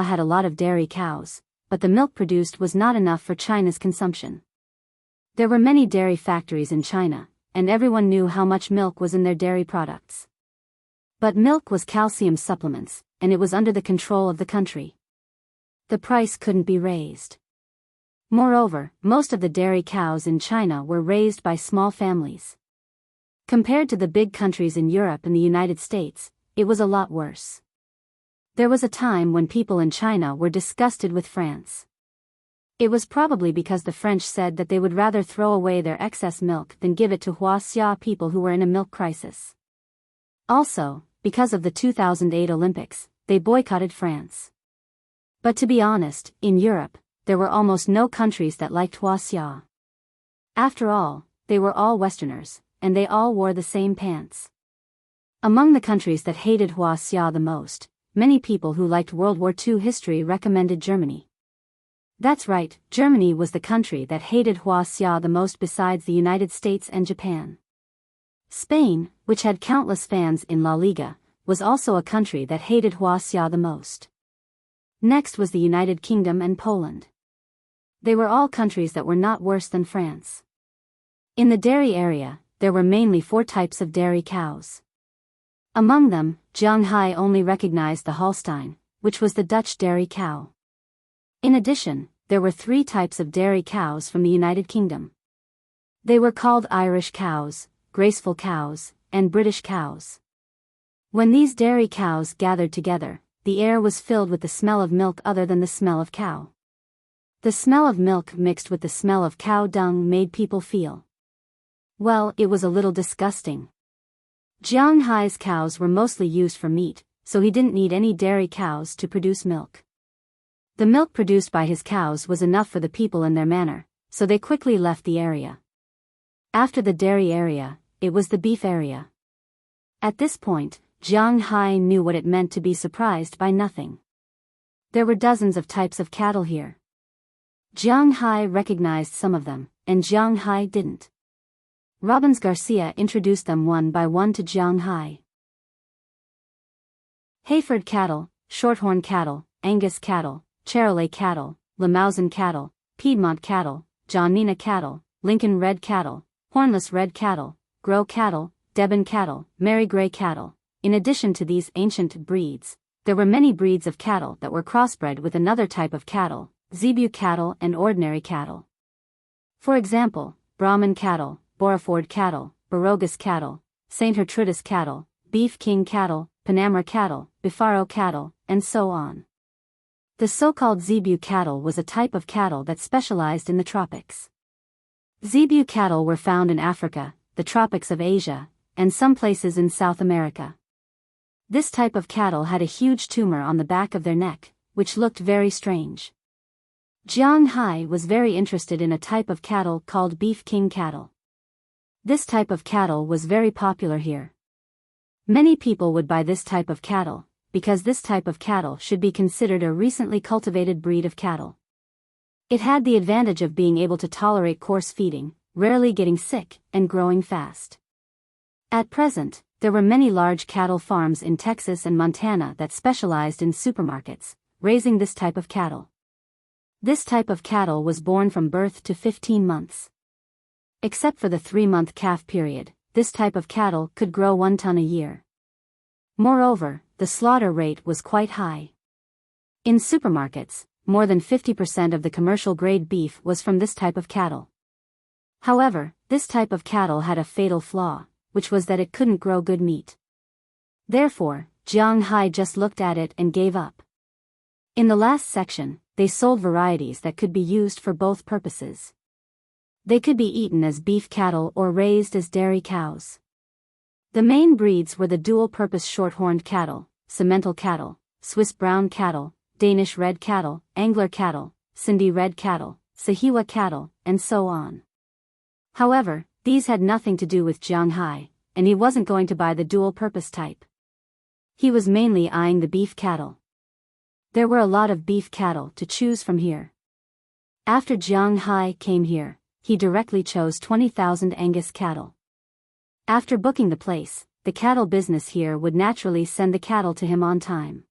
had a lot of dairy cows, but the milk produced was not enough for China's consumption. There were many dairy factories in China, and everyone knew how much milk was in their dairy products. But milk was calcium supplements, and it was under the control of the country. The price couldn't be raised. Moreover, most of the dairy cows in China were raised by small families. Compared to the big countries in Europe and the United States, it was a lot worse. There was a time when people in China were disgusted with France. It was probably because the French said that they would rather throw away their excess milk than give it to Huaxia people who were in a milk crisis. Also, because of the 2008 Olympics, they boycotted France. But to be honest, in Europe, there were almost no countries that liked Huaxia. After all, they were all Westerners, and they all wore the same pants. Among the countries that hated Huaxia the most, many people who liked World War II history recommended Germany. That's right, Germany was the country that hated Huaxia the most besides the United States and Japan. Spain, which had countless fans in La Liga, was also a country that hated Huaxia the most. Next was the United Kingdom and Poland. They were all countries that were not worse than France. In the dairy area, there were mainly 4 types of dairy cows. Among them, Jiang Hai only recognized the Holstein, which was the Dutch dairy cow. In addition, there were 3 types of dairy cows from the United Kingdom. They were called Irish cows, graceful cows, and British cows. When these dairy cows gathered together, the air was filled with the smell of milk other than the smell of cow. The smell of milk mixed with the smell of cow dung made people feel, well, it was a little disgusting. Jiang Hai's cows were mostly used for meat, so he didn't need any dairy cows to produce milk. The milk produced by his cows was enough for the people in their manor, so they quickly left the area. After the dairy area, it was the beef area. At this point, Jiang Hai knew what it meant to be surprised by nothing. There were dozens of types of cattle here. Jiang Hai recognized some of them, and Jiang Hai didn't. Robbins Garcia introduced them one by one to Jiang Hai. Hayford cattle, Shorthorn cattle, Angus cattle, Charolais cattle, Limousin cattle, Piedmont cattle, Johnina cattle, Lincoln red cattle, Hornless red cattle, Gros cattle, Devon cattle, Mary Gray cattle. In addition to these ancient breeds, there were many breeds of cattle that were crossbred with another type of cattle, Zebu cattle and ordinary cattle. For example, Brahman cattle, Boraford cattle, Barogas cattle, St. Gertrudis cattle, Beef King cattle, Panamera cattle, Bifaro cattle, and so on. The so-called Zebu cattle was a type of cattle that specialized in the tropics. Zebu cattle were found in Africa, the tropics of Asia, and some places in South America. This type of cattle had a huge tumor on the back of their neck, which looked very strange. Jiang Hai was very interested in a type of cattle called Beef King cattle. This type of cattle was very popular here. Many people would buy this type of cattle, because this type of cattle should be considered a recently cultivated breed of cattle. It had the advantage of being able to tolerate coarse feeding, rarely getting sick, and growing fast. At present, there were many large cattle farms in Texas and Montana that specialized in supermarkets, raising this type of cattle. This type of cattle was born from birth to 15 months. Except for the 3-month calf period, this type of cattle could grow 1 ton a year. Moreover, the slaughter rate was quite high. In supermarkets, more than 50% of the commercial-grade beef was from this type of cattle. However, this type of cattle had a fatal flaw, which was that it couldn't grow good meat. Therefore, Jiang Hai just looked at it and gave up. In the last section, they sold varieties that could be used for both purposes. They could be eaten as beef cattle or raised as dairy cows. The main breeds were the dual-purpose short-horned cattle, Simmental cattle, Swiss brown cattle, Danish red cattle, Angler cattle, Sindhi red cattle, Sahiwa cattle, and so on. However, these had nothing to do with Jiang Hai. and he wasn't going to buy the dual-purpose type. He was mainly eyeing the beef cattle. There were a lot of beef cattle to choose from here. After Jiang Hai came here, he directly chose 20,000 Angus cattle. After booking the place, the cattle business here would naturally send the cattle to him on time.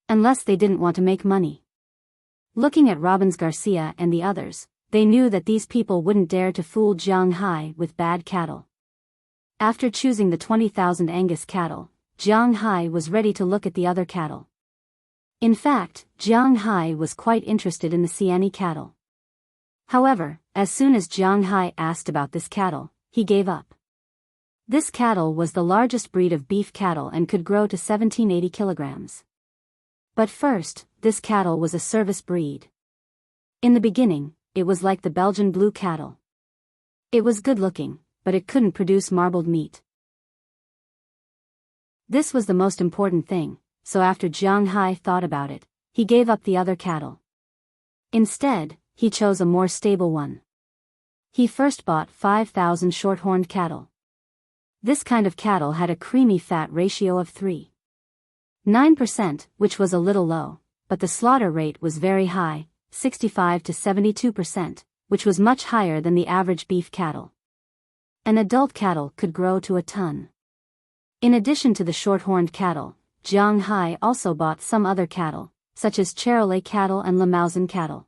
Unless they didn't want to make money. Looking at Robbins Garcia and the others, they knew that these people wouldn't dare to fool Jiang Hai with bad cattle. After choosing the 20,000 Angus cattle, Jiang Hai was ready to look at the other cattle. In fact, Jiang Hai was quite interested in the Siani cattle. However, as soon as Jiang Hai asked about this cattle, he gave up. This cattle was the largest breed of beef cattle and could grow to 1780 kilograms. But first, this cattle was a service breed. In the beginning, it was like the Belgian blue cattle. It was good-looking, but it couldn't produce marbled meat. This was the most important thing, so after Jiang Hai thought about it, he gave up the other cattle. Instead, he chose a more stable one. He first bought 5,000 short-horned cattle. This kind of cattle had a creamy fat ratio of 3.9%, which was a little low, but the slaughter rate was very high, 65 to 72%, which was much higher than the average beef cattle. An adult cattle could grow to a ton. In addition to the short-horned cattle, Jiang Hai also bought some other cattle, such as Charolais cattle and Limousin cattle.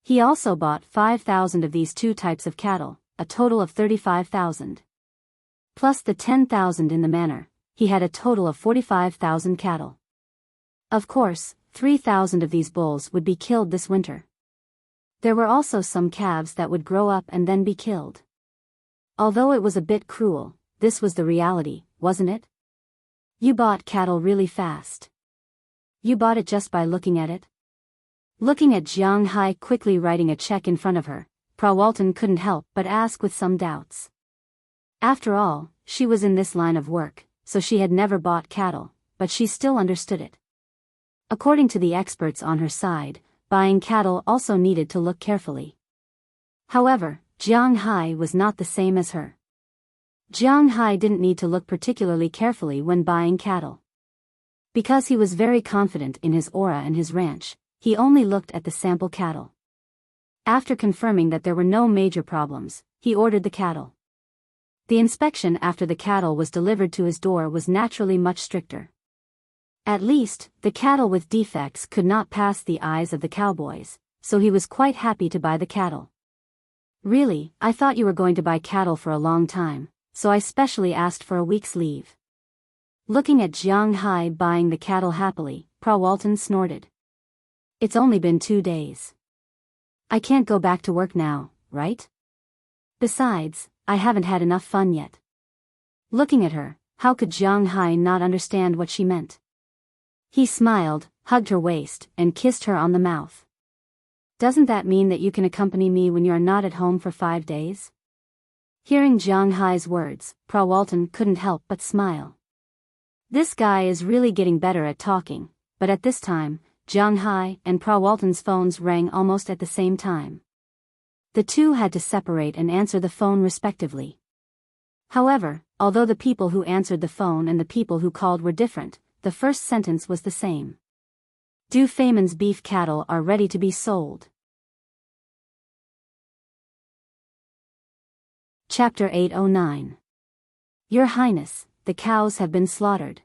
He also bought 5,000 of these two types of cattle, a total of 35,000. Plus the 10,000 in the manor, he had a total of 45,000 cattle. Of course, 3,000 of these bulls would be killed this winter. There were also some calves that would grow up and then be killed. Although it was a bit cruel, this was the reality, wasn't it? You bought cattle really fast. You bought it just by looking at it? Looking at Jiang Hai quickly writing a check in front of her, Pra Walton couldn't help but ask with some doubts. After all, she was in this line of work, so she had never bought cattle, but she still understood it. According to the experts on her side, buying cattle also needed to look carefully. However, Jiang Hai was not the same as her. Jiang Hai didn't need to look particularly carefully when buying cattle. Because he was very confident in his aura and his ranch, he only looked at the sample cattle. After confirming that there were no major problems, he ordered the cattle. The inspection after the cattle was delivered to his door was naturally much stricter. At least, the cattle with defects could not pass the eyes of the cowboys, so he was quite happy to buy the cattle. Really, I thought you were going to buy cattle for a long time, so I specially asked for a week's leave. Looking at Jiang Hai buying the cattle happily, Pra Walton snorted. It's only been 2 days. I can't go back to work now, right? Besides, I haven't had enough fun yet. Looking at her, how could Jiang Hai not understand what she meant? He smiled, hugged her waist, and kissed her on the mouth. Doesn't that mean that you can accompany me when you are not at home for 5 days? Hearing Jiang Hai's words, Pra Walton couldn't help but smile. This guy is really getting better at talking, but at this time, Jiang Hai and Pra Walton's phones rang almost at the same time. The two had to separate and answer the phone respectively. However, although the people who answered the phone and the people who called were different, the first sentence was the same. Du Feimin's beef cattle are ready to be sold. Chapter 809. Your Highness, the cows have been slaughtered.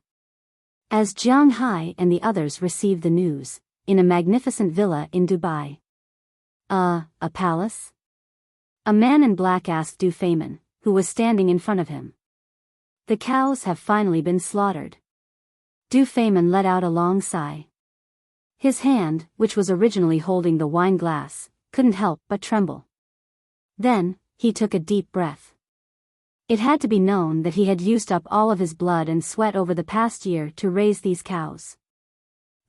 As Jiang Hai and the others received the news, in a magnificent villa in Dubai. A palace? A man in black asked Du Feimin, who was standing in front of him. The cows have finally been slaughtered. Du Feimin let out a long sigh. His hand, which was originally holding the wine glass, couldn't help but tremble. Then, he took a deep breath. It had to be known that he had used up all of his blood and sweat over the past year to raise these cows.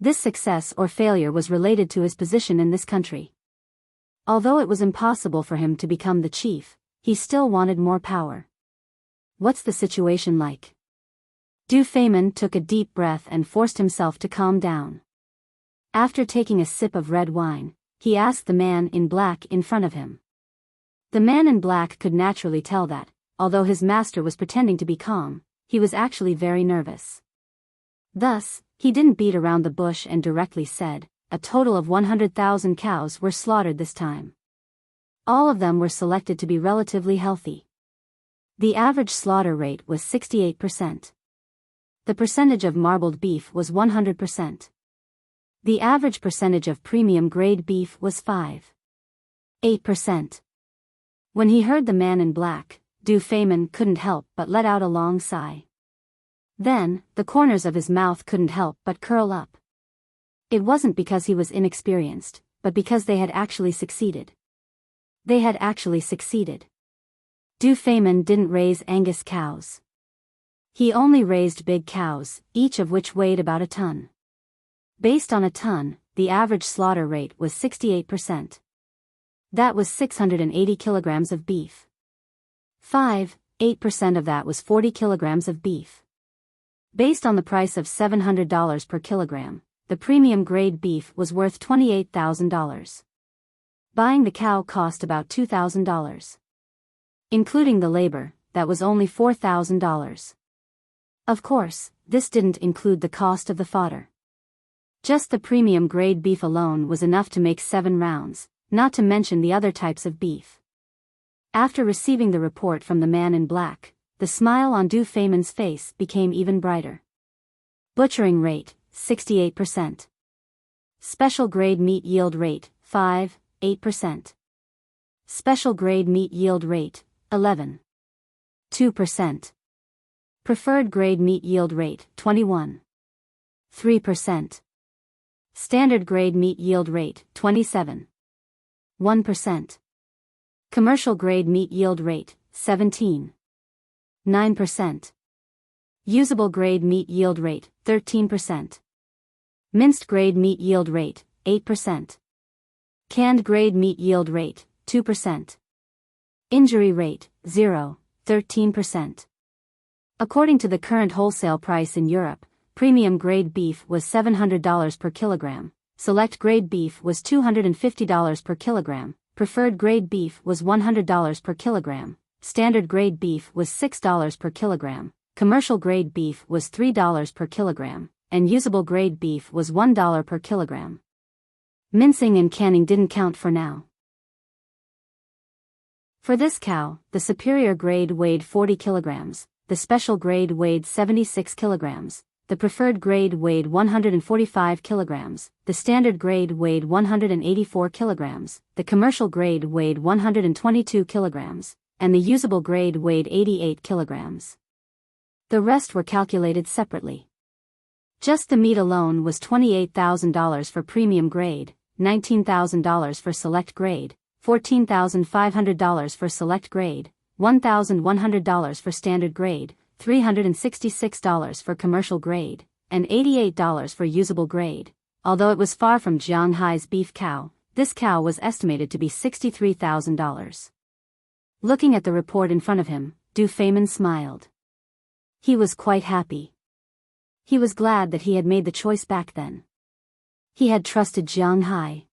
This success or failure was related to his position in this country. Although it was impossible for him to become the chief, he still wanted more power. What's the situation like? Du Feimin took a deep breath and forced himself to calm down. After taking a sip of red wine, he asked the man in black in front of him. The man in black could naturally tell that, although his master was pretending to be calm, he was actually very nervous. Thus, he didn't beat around the bush and directly said, a total of 100,000 cows were slaughtered this time. All of them were selected to be relatively healthy. The average slaughter rate was 68%. The percentage of marbled beef was 100%. The average percentage of premium grade beef was 5.8%. When he heard the man in black, Du Feynman couldn't help but let out a long sigh. Then, the corners of his mouth couldn't help but curl up. It wasn't because he was inexperienced, but because they had actually succeeded. They had actually succeeded. Du Feynman didn't raise Angus cows. He only raised big cows, each of which weighed about a ton. Based on a ton, the average slaughter rate was 68%. That was 680 kilograms of beef. 5.8% of that was 40 kilograms of beef. Based on the price of $700 per kilogram, the premium grade beef was worth $28,000. Buying the cow cost about $2,000. Including the labor, that was only $4,000. Of course, this didn't include the cost of the fodder. Just the premium grade beef alone was enough to make 7 rounds, not to mention the other types of beef. After receiving the report from the man in black, the smile on Du Feynman's face became even brighter. Butchering rate, 68%. Special grade meat yield rate, 5.8%. Special grade meat yield rate, 11.2%. Preferred grade meat yield rate, 21.3%. Standard grade meat yield rate, 27.1%. Commercial grade meat yield rate, 17.9%. Usable grade meat yield rate, 13%. Minced grade meat yield rate, 8%. Canned grade meat yield rate, 2%. Injury rate, 0, 13%. According to the current wholesale price in Europe, premium grade beef was $700 per kilogram, select grade beef was $250 per kilogram, preferred grade beef was $100 per kilogram, standard grade beef was $6 per kilogram, commercial grade beef was $3 per kilogram, and usable grade beef was $1 per kilogram. Mincing and canning didn't count for now. For this cow, the superior grade weighed 40 kilograms, the special grade weighed 76 kilograms, the preferred grade weighed 145 kilograms, the standard grade weighed 184 kilograms, the commercial grade weighed 122 kilograms, and the usable grade weighed 88 kilograms. The rest were calculated separately. Just the meat alone was $28,000 for premium grade, $19,000 for select grade, $14,500 for select grade, $1,100 for standard grade, $366 for commercial grade, and $88 for usable grade. Although it was far from Jiang Hai's beef cow, this cow was estimated to be $63,000. Looking at the report in front of him, Du Feynman smiled. He was quite happy. He was glad that he had made the choice back then. He had trusted Jiang Hai.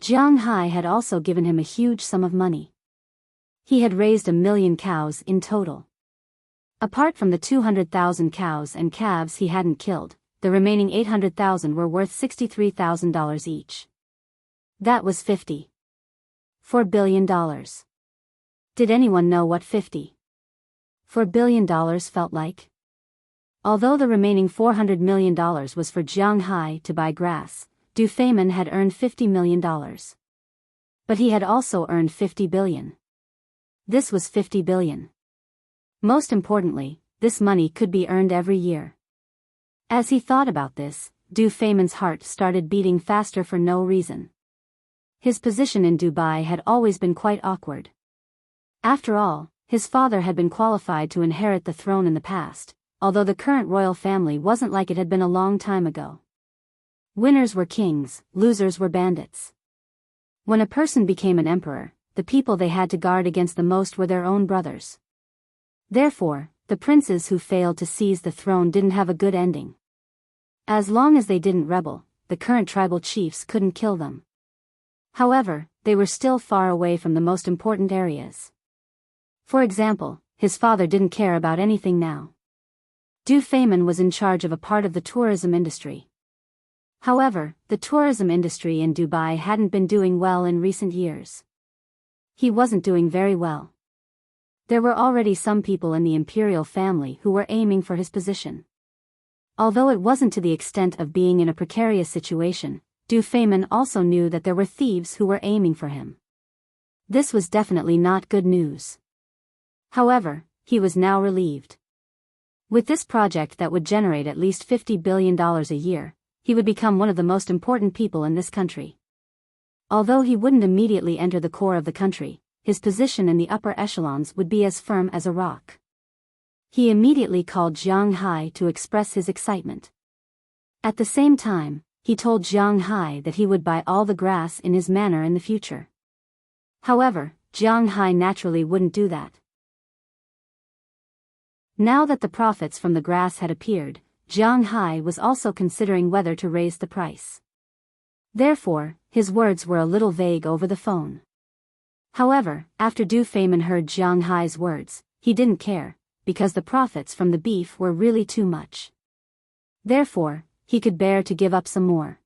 Jiang Hai had also given him a huge sum of money. He had raised 1 million cows in total. Apart from the 200,000 cows and calves he hadn't killed, the remaining 800,000 were worth $63,000 each. That was $54 billion. Did anyone know what $54 billion felt like? Although the remaining $400 million was for Jiang Hai to buy grass, Du Feynman had earned $50 million. But he had also earned $50 billion. This was $50 billion. Most importantly, this money could be earned every year. As he thought about this, Du Feynman's heart started beating faster for no reason. His position in Dubai had always been quite awkward. After all, his father had been qualified to inherit the throne in the past, although the current royal family wasn't like it had been a long time ago. Winners were kings, losers were bandits. When a person became an emperor, the people they had to guard against the most were their own brothers. Therefore, the princes who failed to seize the throne didn't have a good ending. As long as they didn't rebel, the current tribal chiefs couldn't kill them. However, they were still far away from the most important areas. For example, his father didn't care about anything now. Du Feynman was in charge of a part of the tourism industry. However, the tourism industry in Dubai hadn't been doing well in recent years. He wasn't doing very well. There were already some people in the imperial family who were aiming for his position. Although it wasn't to the extent of being in a precarious situation, Du Feynman also knew that there were thieves who were aiming for him. This was definitely not good news. However, he was now relieved. With this project that would generate at least $50 billion a year, he would become one of the most important people in this country. Although he wouldn't immediately enter the core of the country, his position in the upper echelons would be as firm as a rock. He immediately called Zhang Hai to express his excitement. At the same time, he told Zhang Hai that he would buy all the grass in his manor in the future. However, Zhang Hai naturally wouldn't do that. Now that the profits from the grass had appeared, Zhang Hai was also considering whether to raise the price. Therefore, his words were a little vague over the phone. However, after Du Feynman heard Zhang Hai's words, he didn't care, because the profits from the beef were really too much. Therefore, he could bear to give up some more.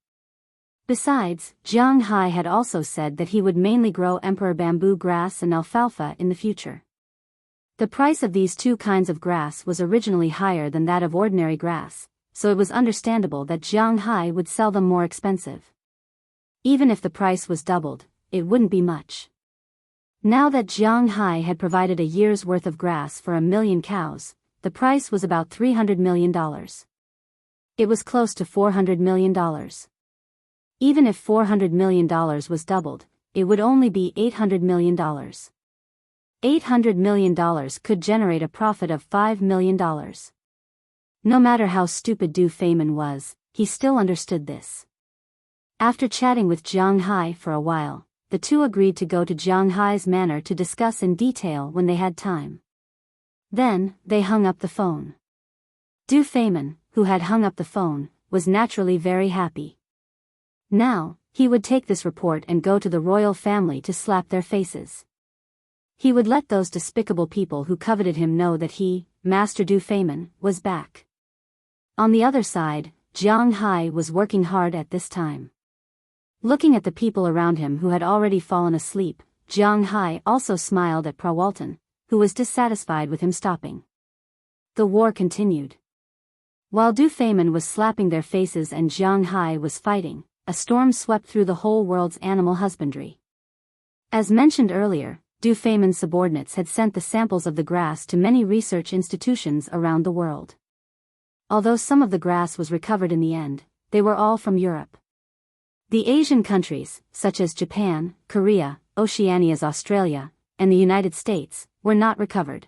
Besides, Zhang Hai had also said that he would mainly grow emperor bamboo grass and alfalfa in the future. The price of these two kinds of grass was originally higher than that of ordinary grass, so it was understandable that Zhang Hai would sell them more expensive. Even if the price was doubled, it wouldn't be much. Now that Zhang Hai had provided a year's worth of grass for 1 million cows, the price was about $300 million. It was close to $400 million. Even if $400 million was doubled, it would only be $800 million. $800 million could generate a profit of $5 million. No matter how stupid Du Feynman was, he still understood this. After chatting with Zhang Hai for a while, the two agreed to go to Zhang Hai's manor to discuss in detail when they had time. Then, they hung up the phone. Du Feynman, who had hung up the phone, was naturally very happy. Now, he would take this report and go to the royal family to slap their faces. He would let those despicable people who coveted him know that he, Master Du Feynman, was back. On the other side, Zhang Hai was working hard at this time. Looking at the people around him who had already fallen asleep, Zhang Hai also smiled at Prawalton, who was dissatisfied with him stopping. The war continued. While Du Feynman was slapping their faces and Zhang Hai was fighting, a storm swept through the whole world's animal husbandry. As mentioned earlier, Du Feynman's subordinates had sent the samples of the grass to many research institutions around the world. Although some of the grass was recovered in the end, they were all from Europe. The Asian countries, such as Japan, Korea, Oceania's Australia, and the United States, were not recovered.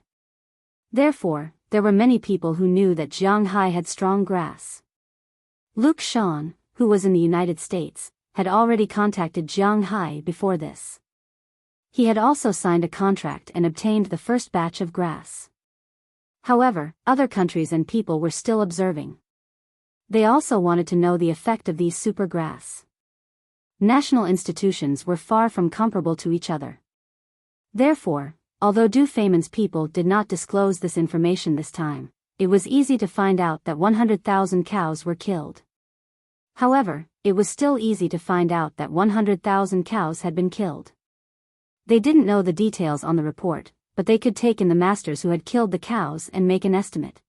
Therefore, there were many people who knew that Zhang Hai had strong grass. Luke Sean, who was in the United States, had already contacted Zhang Hai before this. He had also signed a contract and obtained the first batch of grass. However, other countries and people were still observing. They also wanted to know the effect of these super grass. National institutions were far from comparable to each other. Therefore, although Du Feynman's people did not disclose this information this time, it was easy to find out that 100,000 cows were killed. However, it was still easy to find out that 100,000 cows had been killed. They didn't know the details on the report, but they could take in the masters who had killed the cows and make an estimate.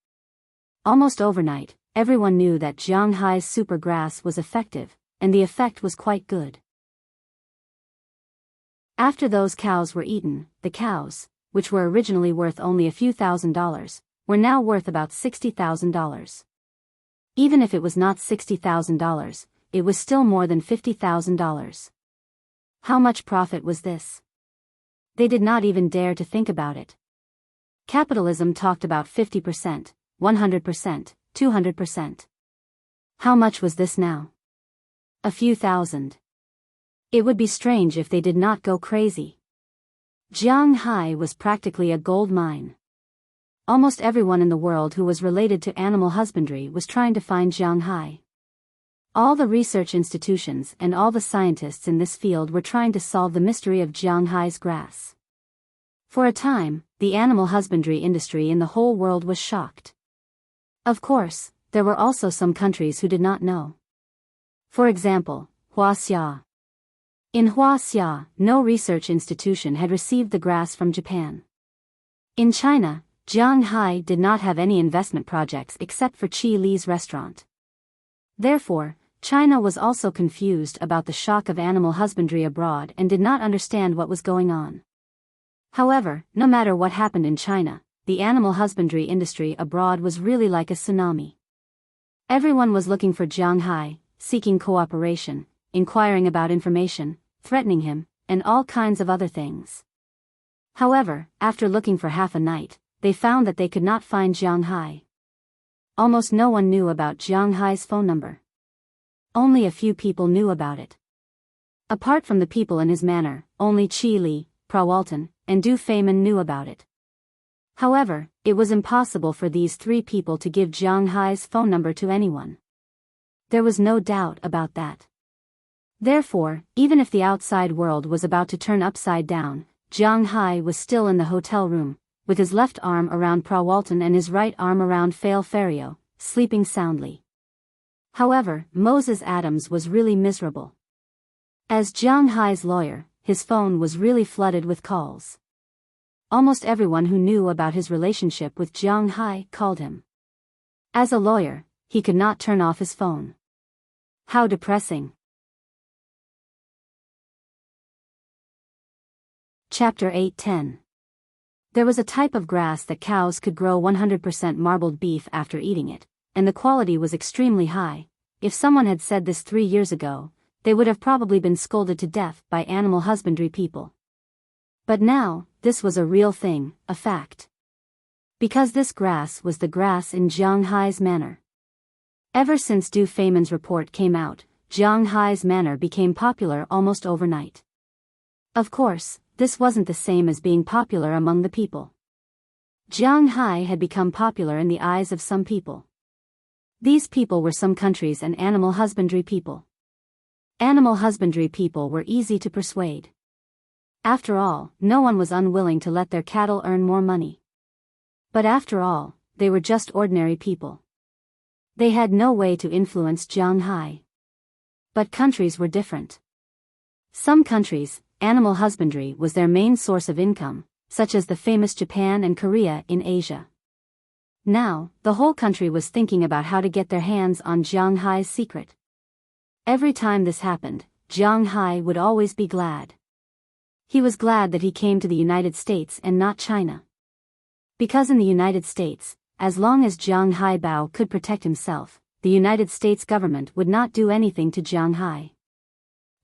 Almost overnight, everyone knew that Zhang Hai's super grass was effective, and the effect was quite good. After those cows were eaten, the cows, which were originally worth only a few $1,000s, were now worth about $60,000. Even if it was not $60,000, it was still more than $50,000. How much profit was this? They did not even dare to think about it. Capitalism talked about 50%, 100%, 200%. How much was this now? A few thousand. It would be strange if they did not go crazy. Zhang Hai was practically a gold mine. Almost everyone in the world who was related to animal husbandry was trying to find Zhang Hai. All the research institutions and all the scientists in this field were trying to solve the mystery of Zhang Hai's grass. For a time, the the animal husbandry industry in the whole world was shocked. Of course, there were also some countries who did not know. For example, Huaxia. In Huaxia, no research institution had received the grass from Japan. In China, Shanghai did not have any investment projects except for Qi Li's restaurant. Therefore, China was also confused about the shock of animal husbandry abroad and did not understand what was going on. However, no matter what happened in China, the animal husbandry industry abroad was really like a tsunami. Everyone was looking for Shanghai, seeking cooperation, inquiring about information, threatening him, and all kinds of other things. However, after looking for half a night, they found that they could not find Shanghai. Almost no one knew about Shanghai's phone number. Only a few people knew about it. Apart from the people in his manor, only Qi Li, Prawalton, and Du Feynman knew about it. However, it was impossible for these three people to give Shanghai's phone number to anyone. There was no doubt about that. Therefore, even if the outside world was about to turn upside down, Shanghai was still in the hotel room, with his left arm around Prawalton and his right arm around Fail Ferrio, sleeping soundly. However, Moses Adams was really miserable. As Shanghai's lawyer, his phone was really flooded with calls. Almost everyone who knew about his relationship with Shanghai called him. As a lawyer, he could not turn off his phone. How depressing. Chapter 8:10. There was a type of grass that cows could grow 100% marbled beef after eating it, and the quality was extremely high. If someone had said this 3 years ago, they would have probably been scolded to death by animal husbandry people. But now, this was a real thing, a fact. Because this grass was the grass in Shanghai's manor. Ever since Du Feynman's report came out, Shanghai's manor became popular almost overnight. Of course, this wasn't the same as being popular among the people. Shanghai had become popular in the eyes of some people. These people were some countries and animal husbandry people. Animal husbandry people were easy to persuade. After all, no one was unwilling to let their cattle earn more money. But after all, they were just ordinary people. They had no way to influence Shanghai. But countries were different. Some countries, animal husbandry was their main source of income, such as the famous Japan and Korea in Asia. Now, the whole country was thinking about how to get their hands on Shanghai's secret. Every time this happened, Shanghai would always be glad. He was glad that he came to the United States and not China. Because in the United States, as long as Shanghai Bao could protect himself, the United States government would not do anything to Shanghai.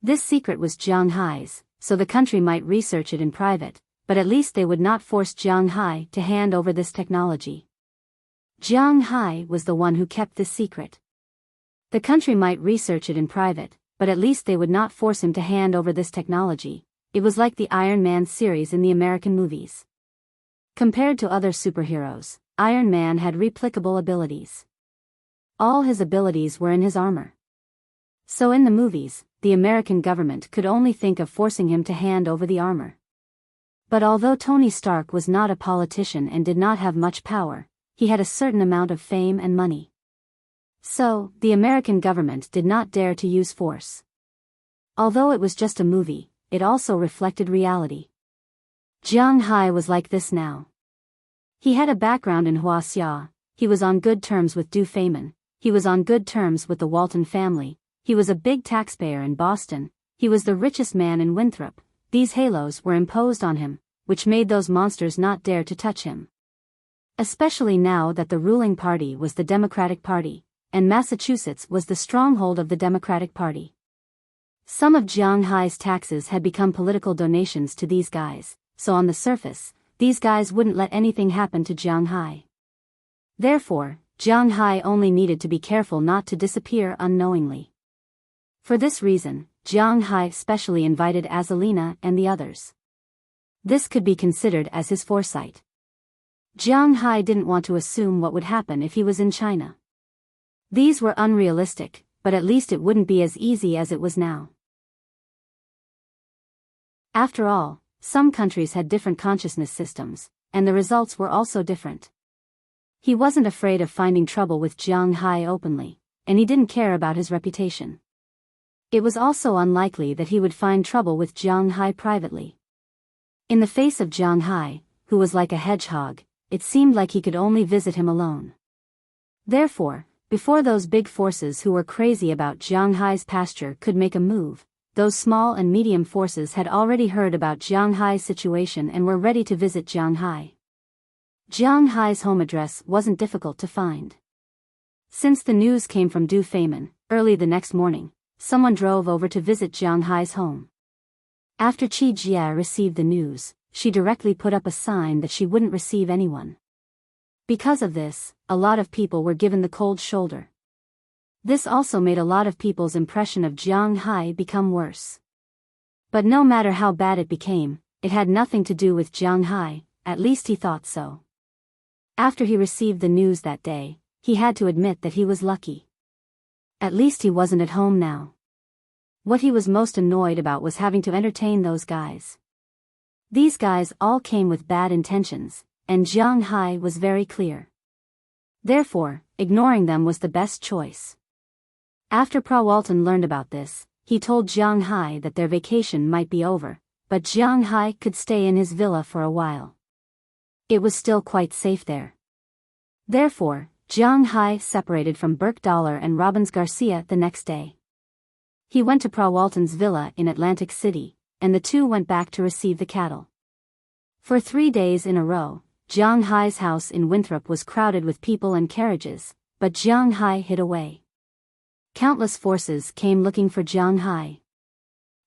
This secret was Shanghai's, so the country might research it in private, but at least they would not force Shanghai to hand over this technology. Shanghai was the one who kept this secret. The country might research it in private, but at least they would not force him to hand over this technology. It was like the Iron Man series in the American movies. Compared to other superheroes, Iron Man had replicable abilities. All his abilities were in his armor. So in the movies, the American government could only think of forcing him to hand over the armor. But although Tony Stark was not a politician and did not have much power, he had a certain amount of fame and money. So, the American government did not dare to use force. Although it was just a movie, it also reflected reality. Shanghai was like this now. He had a background in Huaxia, he was on good terms with Du Feynman, he was on good terms with the Walton family, he was a big taxpayer in Boston, he was the richest man in Winthrop. These halos were imposed on him, which made those monsters not dare to touch him. Especially now that the ruling party was the Democratic Party, and Massachusetts was the stronghold of the Democratic Party. Some of Shanghai's taxes had become political donations to these guys, so on the surface, these guys wouldn't let anything happen to Shanghai. Therefore, Shanghai only needed to be careful not to disappear unknowingly. For this reason, Shanghai specially invited Azalina and the others. This could be considered as his foresight. Shanghai didn't want to assume what would happen if he was in China. These were unrealistic, but at least it wouldn't be as easy as it was now. After all, some countries had different consciousness systems, and the results were also different. He wasn't afraid of finding trouble with Jiang Hai openly, and he didn't care about his reputation. It was also unlikely that he would find trouble with Jiang Hai privately. In the face of Jiang Hai, who was like a hedgehog, it seemed like he could only visit him alone. Therefore, before those big forces who were crazy about Jiang Hai's pasture could make a move, those small and medium forces had already heard about Jiang Hai's situation and were ready to visit Jiang Hai. Jiang Hai's home address wasn't difficult to find. Since the news came from Du Feimin, early the next morning, someone drove over to visit Jiang Hai's home. After Qi Jia received the news, she directly put up a sign that she wouldn't receive anyone. Because of this, a lot of people were given the cold shoulder. This also made a lot of people's impression of Jiang Hai become worse. But no matter how bad it became, it had nothing to do with Jiang Hai, at least he thought so. After he received the news that day, he had to admit that he was lucky. At least he wasn't at home now. What he was most annoyed about was having to entertain those guys. These guys all came with bad intentions, and Jiang Hai was very clear. Therefore, ignoring them was the best choice. After Pra Walton learned about this, he told Jiang Hai that their vacation might be over, but Jiang Hai could stay in his villa for a while. It was still quite safe there. Therefore, Jiang Hai separated from Burke Dollar and Robbins Garcia the next day. He went to Pra Walton's villa in Atlantic City, and the two went back to receive the cattle. For 3 days in a row, Jiang Hai's house in Winthrop was crowded with people and carriages, but Jiang Hai hid away. Countless forces came looking for Jiang Hai.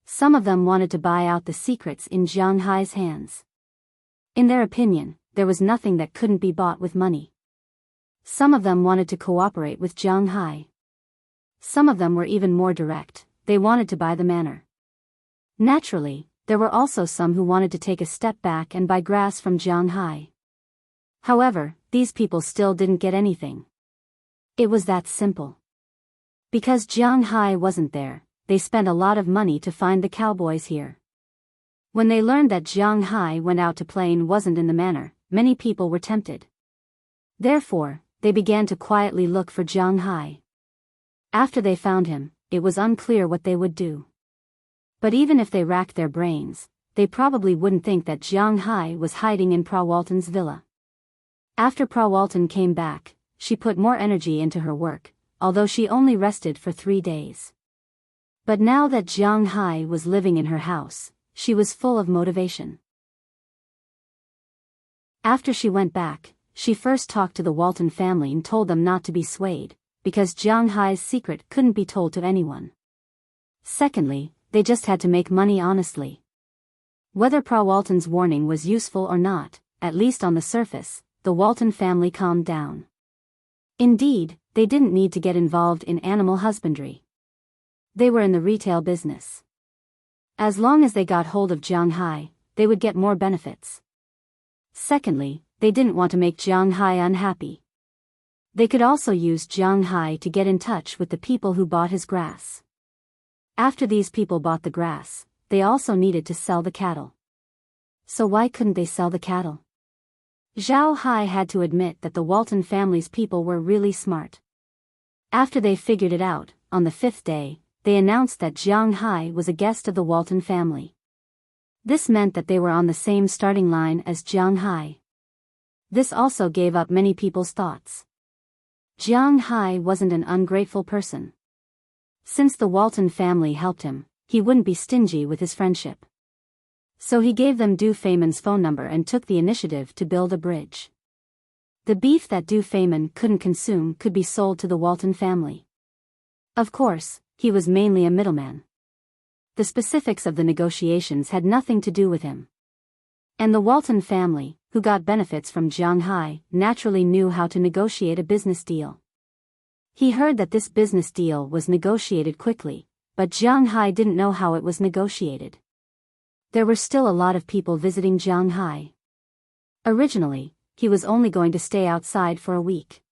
Some of them wanted to buy out the secrets in Jiang Hai's hands. In their opinion, there was nothing that couldn't be bought with money. Some of them wanted to cooperate with Jiang Hai. Some of them were even more direct, they wanted to buy the manor. Naturally, there were also some who wanted to take a step back and buy grass from Jiang Hai. However, these people still didn't get anything. It was that simple. Because Jiang Hai wasn't there, they spent a lot of money to find the cowboys here. When they learned that Jiang Hai went out to play and wasn't in the manor, many people were tempted. Therefore, they began to quietly look for Jiang Hai. After they found him, it was unclear what they would do. But even if they racked their brains, they probably wouldn't think that Jiang Hai was hiding in Pra Walton's villa. After Pra Walton came back, she put more energy into her work, although she only rested for 3 days. But now that Jiang Hai was living in her house, she was full of motivation. After she went back, she first talked to the Walton family and told them not to be swayed, because Jiang Hai's secret couldn't be told to anyone. Secondly, they just had to make money honestly. Whether Pra Walton's warning was useful or not, at least on the surface, the Walton family calmed down. Indeed, they didn't need to get involved in animal husbandry. They were in the retail business. As long as they got hold of Jiang Hai, they would get more benefits. Secondly, they didn't want to make Jiang Hai unhappy. They could also use Jiang Hai to get in touch with the people who bought his grass. After these people bought the grass, they also needed to sell the cattle. So why couldn't they sell the cattle? Zhao Hai had to admit that the Walton family's people were really smart. After they figured it out, on the 5th day, they announced that Jiang Hai was a guest of the Walton family. This meant that they were on the same starting line as Jiang Hai. This also gave up many people's thoughts. Jiang Hai wasn't an ungrateful person. Since the Walton family helped him, he wouldn't be stingy with his friendship. So he gave them Du Feimin's phone number and took the initiative to build a bridge. The beef that Du Feimin couldn't consume could be sold to the Walton family. Of course, he was mainly a middleman. The specifics of the negotiations had nothing to do with him. And the Walton family, who got benefits from Jiang Hai, naturally knew how to negotiate a business deal. He heard that this business deal was negotiated quickly, but Jiang Hai didn't know how it was negotiated. There were still a lot of people visiting Jiang Hai. Originally, he was only going to stay outside for a week.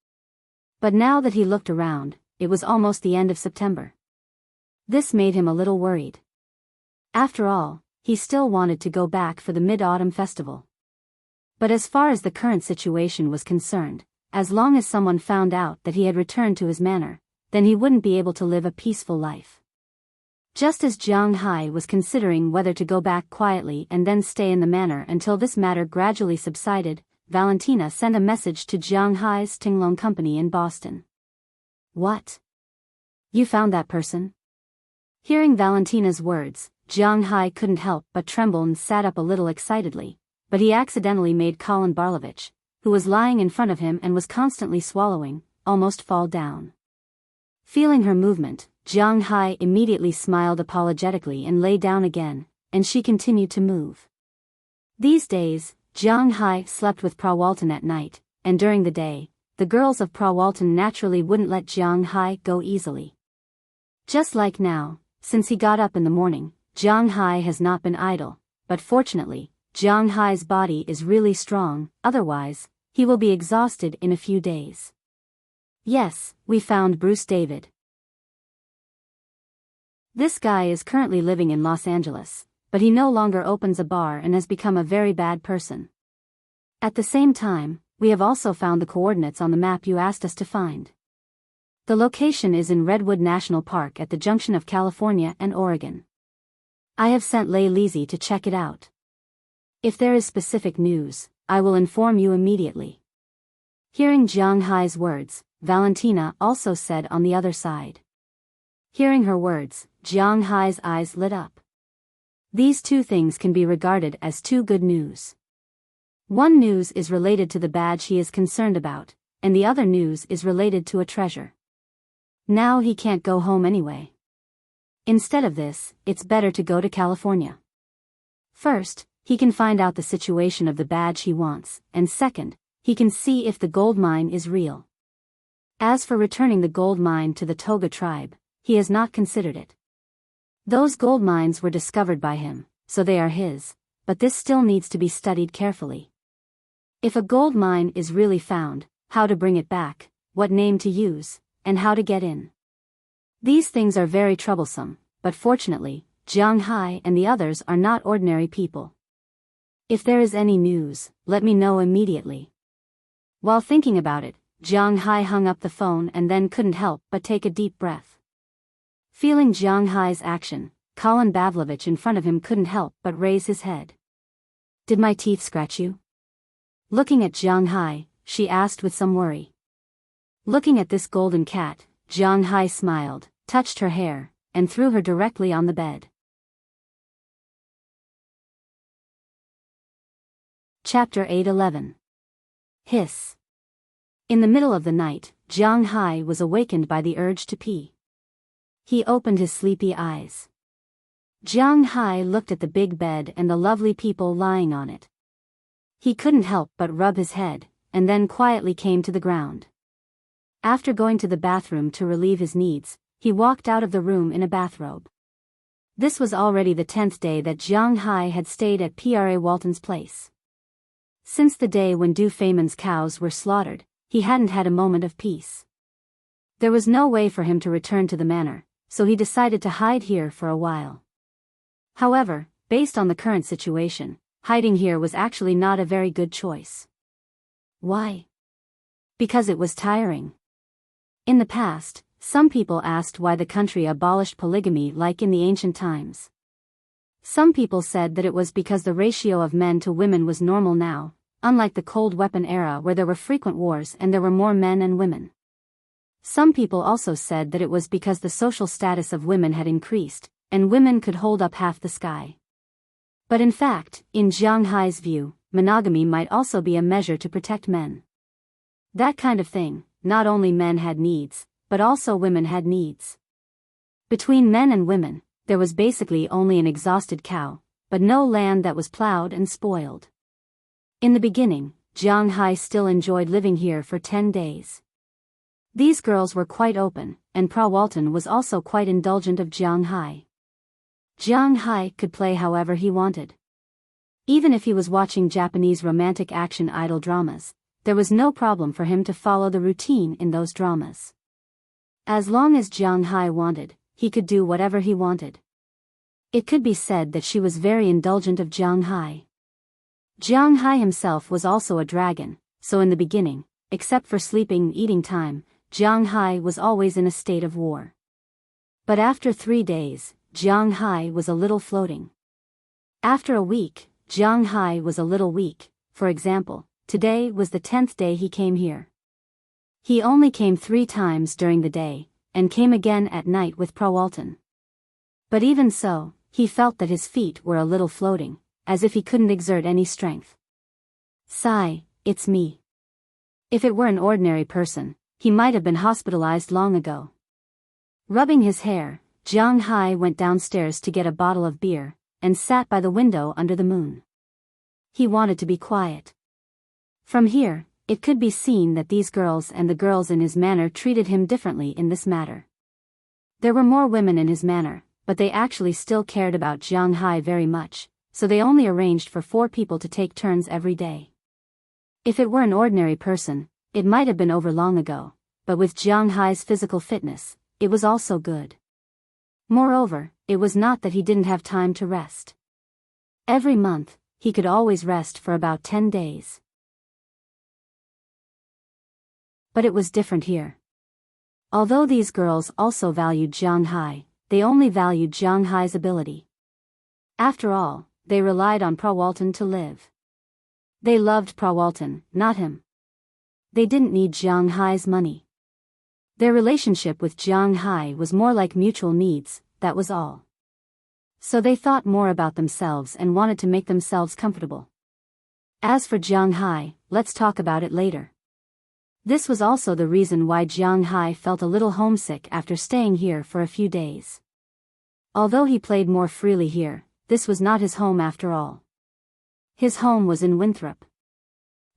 But now that he looked around, it was almost the end of September. This made him a little worried. After all, he still wanted to go back for the Mid-Autumn Festival. But as far as the current situation was concerned, as long as someone found out that he had returned to his manor, then he wouldn't be able to live a peaceful life. Just as Jiang Hai was considering whether to go back quietly and then stay in the manor until this matter gradually subsided, Valentina sent a message to Jiang Hai's Tinglong Company in Boston. What? You found that person? Hearing Valentina's words, Jiang Hai couldn't help but tremble and sat up a little excitedly, but he accidentally made Colin Barlovich, who was lying in front of him and was constantly swallowing, almost fall down. Feeling her movement, Jiang Hai immediately smiled apologetically and lay down again, and she continued to move. These days, Jiang Hai slept with Prawalton at night, and during the day, the girls of Prawalton naturally wouldn't let Jiang Hai go easily. Just like now, since he got up in the morning, Jiang Hai has not been idle, but fortunately, Jiang Hai's body is really strong, otherwise, he will be exhausted in a few days. Yes, we found Bruce David. This guy is currently living in Los Angeles, but he no longer opens a bar and has become a very bad person. At the same time, we have also found the coordinates on the map you asked us to find. The location is in Redwood National Park at the junction of California and Oregon. I have sent Lei Lizzie to check it out. If there is specific news, I will inform you immediately. Hearing Jiang Hai's words, Valentina also said on the other side. Hearing her words, Jiang Hai's eyes lit up. These two things can be regarded as two good news. One news is related to the badge he is concerned about, and the other news is related to a treasure. Now he can't go home anyway. Instead of this, it's better to go to California. First, he can find out the situation of the badge he wants, and second, he can see if the gold mine is real. As for returning the gold mine to the Toga tribe, he has not considered it. Those gold mines were discovered by him, so they are his, but this still needs to be studied carefully. If a gold mine is really found, how to bring it back, what name to use, and how to get in. These things are very troublesome, but fortunately, Jiang Hai and the others are not ordinary people. If there is any news, let me know immediately. While thinking about it, Jiang Hai hung up the phone and then couldn't help but take a deep breath. Feeling Jiang Hai's action, Colin Pavlovich in front of him couldn't help but raise his head. Did my teeth scratch you? Looking at Jiang Hai, she asked with some worry. Looking at this golden cat, Jiang Hai smiled, touched her hair, and threw her directly on the bed. Chapter 8:11. Hiss. In the middle of the night, Jiang Hai was awakened by the urge to pee. He opened his sleepy eyes. Jiang Hai looked at the big bed and the lovely people lying on it. He couldn't help but rub his head, and then quietly came to the ground. After going to the bathroom to relieve his needs, he walked out of the room in a bathrobe. This was already the 10th day that Jiang Hai had stayed at Pra Walton's place. Since the day when Du Feimin's cows were slaughtered, he hadn't had a moment of peace. There was no way for him to return to the manor, so he decided to hide here for a while. However, based on the current situation, hiding here was actually not a very good choice. Why? Because it was tiring. In the past, some people asked why the country abolished polygamy like in the ancient times. Some people said that it was because the ratio of men to women was normal now, unlike the Cold Weapon era where there were frequent wars and there were more men and women. Some people also said that it was because the social status of women had increased, and women could hold up half the sky. But in fact, in Jiang Hai's view, monogamy might also be a measure to protect men. That kind of thing, not only men had needs, but also women had needs. Between men and women, there was basically only an exhausted cow, but no land that was plowed and spoiled. In the beginning, Jiang Hai still enjoyed living here for 10 days. These girls were quite open, and Pra Walton was also quite indulgent of Jiang Hai. Jiang Hai could play however he wanted. Even if he was watching Japanese romantic action idol dramas, there was no problem for him to follow the routine in those dramas. As long as Jiang Hai wanted, he could do whatever he wanted. It could be said that she was very indulgent of Jiang Hai. Jiang Hai himself was also a dragon, so in the beginning, except for sleeping and eating time, Jiang Hai was always in a state of war. But after 3 days, Jiang Hai was a little floating. After a week, Jiang Hai was a little weak. For example, today was the 10th day he came here. He only came 3 times during the day, and came again at night with Prawalton. But even so, he felt that his feet were a little floating, as if he couldn't exert any strength. Sigh, it's me. If it were an ordinary person, he might have been hospitalized long ago. Rubbing his hair, Jiang Hai went downstairs to get a bottle of beer, and sat by the window under the moon. He wanted to be quiet. From here, it could be seen that these girls and the girls in his manor treated him differently in this matter. There were more women in his manor, but they actually still cared about Jiang Hai very much, so they only arranged for 4 people to take turns every day. If it were an ordinary person, it might have been over long ago, but with Jiang Hai's physical fitness, it was also good. Moreover, it was not that he didn't have time to rest. Every month, he could always rest for about 10 days. But it was different here. Although these girls also valued Jiang Hai, they only valued Jiang Hai's ability. After all, they relied on Prawalton to live. They loved Prawalton, not him. They didn't need Jiang Hai's money. Their relationship with Jiang Hai was more like mutual needs, that was all. So they thought more about themselves and wanted to make themselves comfortable. As for Jiang Hai, let's talk about it later. This was also the reason why Jiang Hai felt a little homesick after staying here for a few days. Although he played more freely here, this was not his home after all. His home was in Winthrop.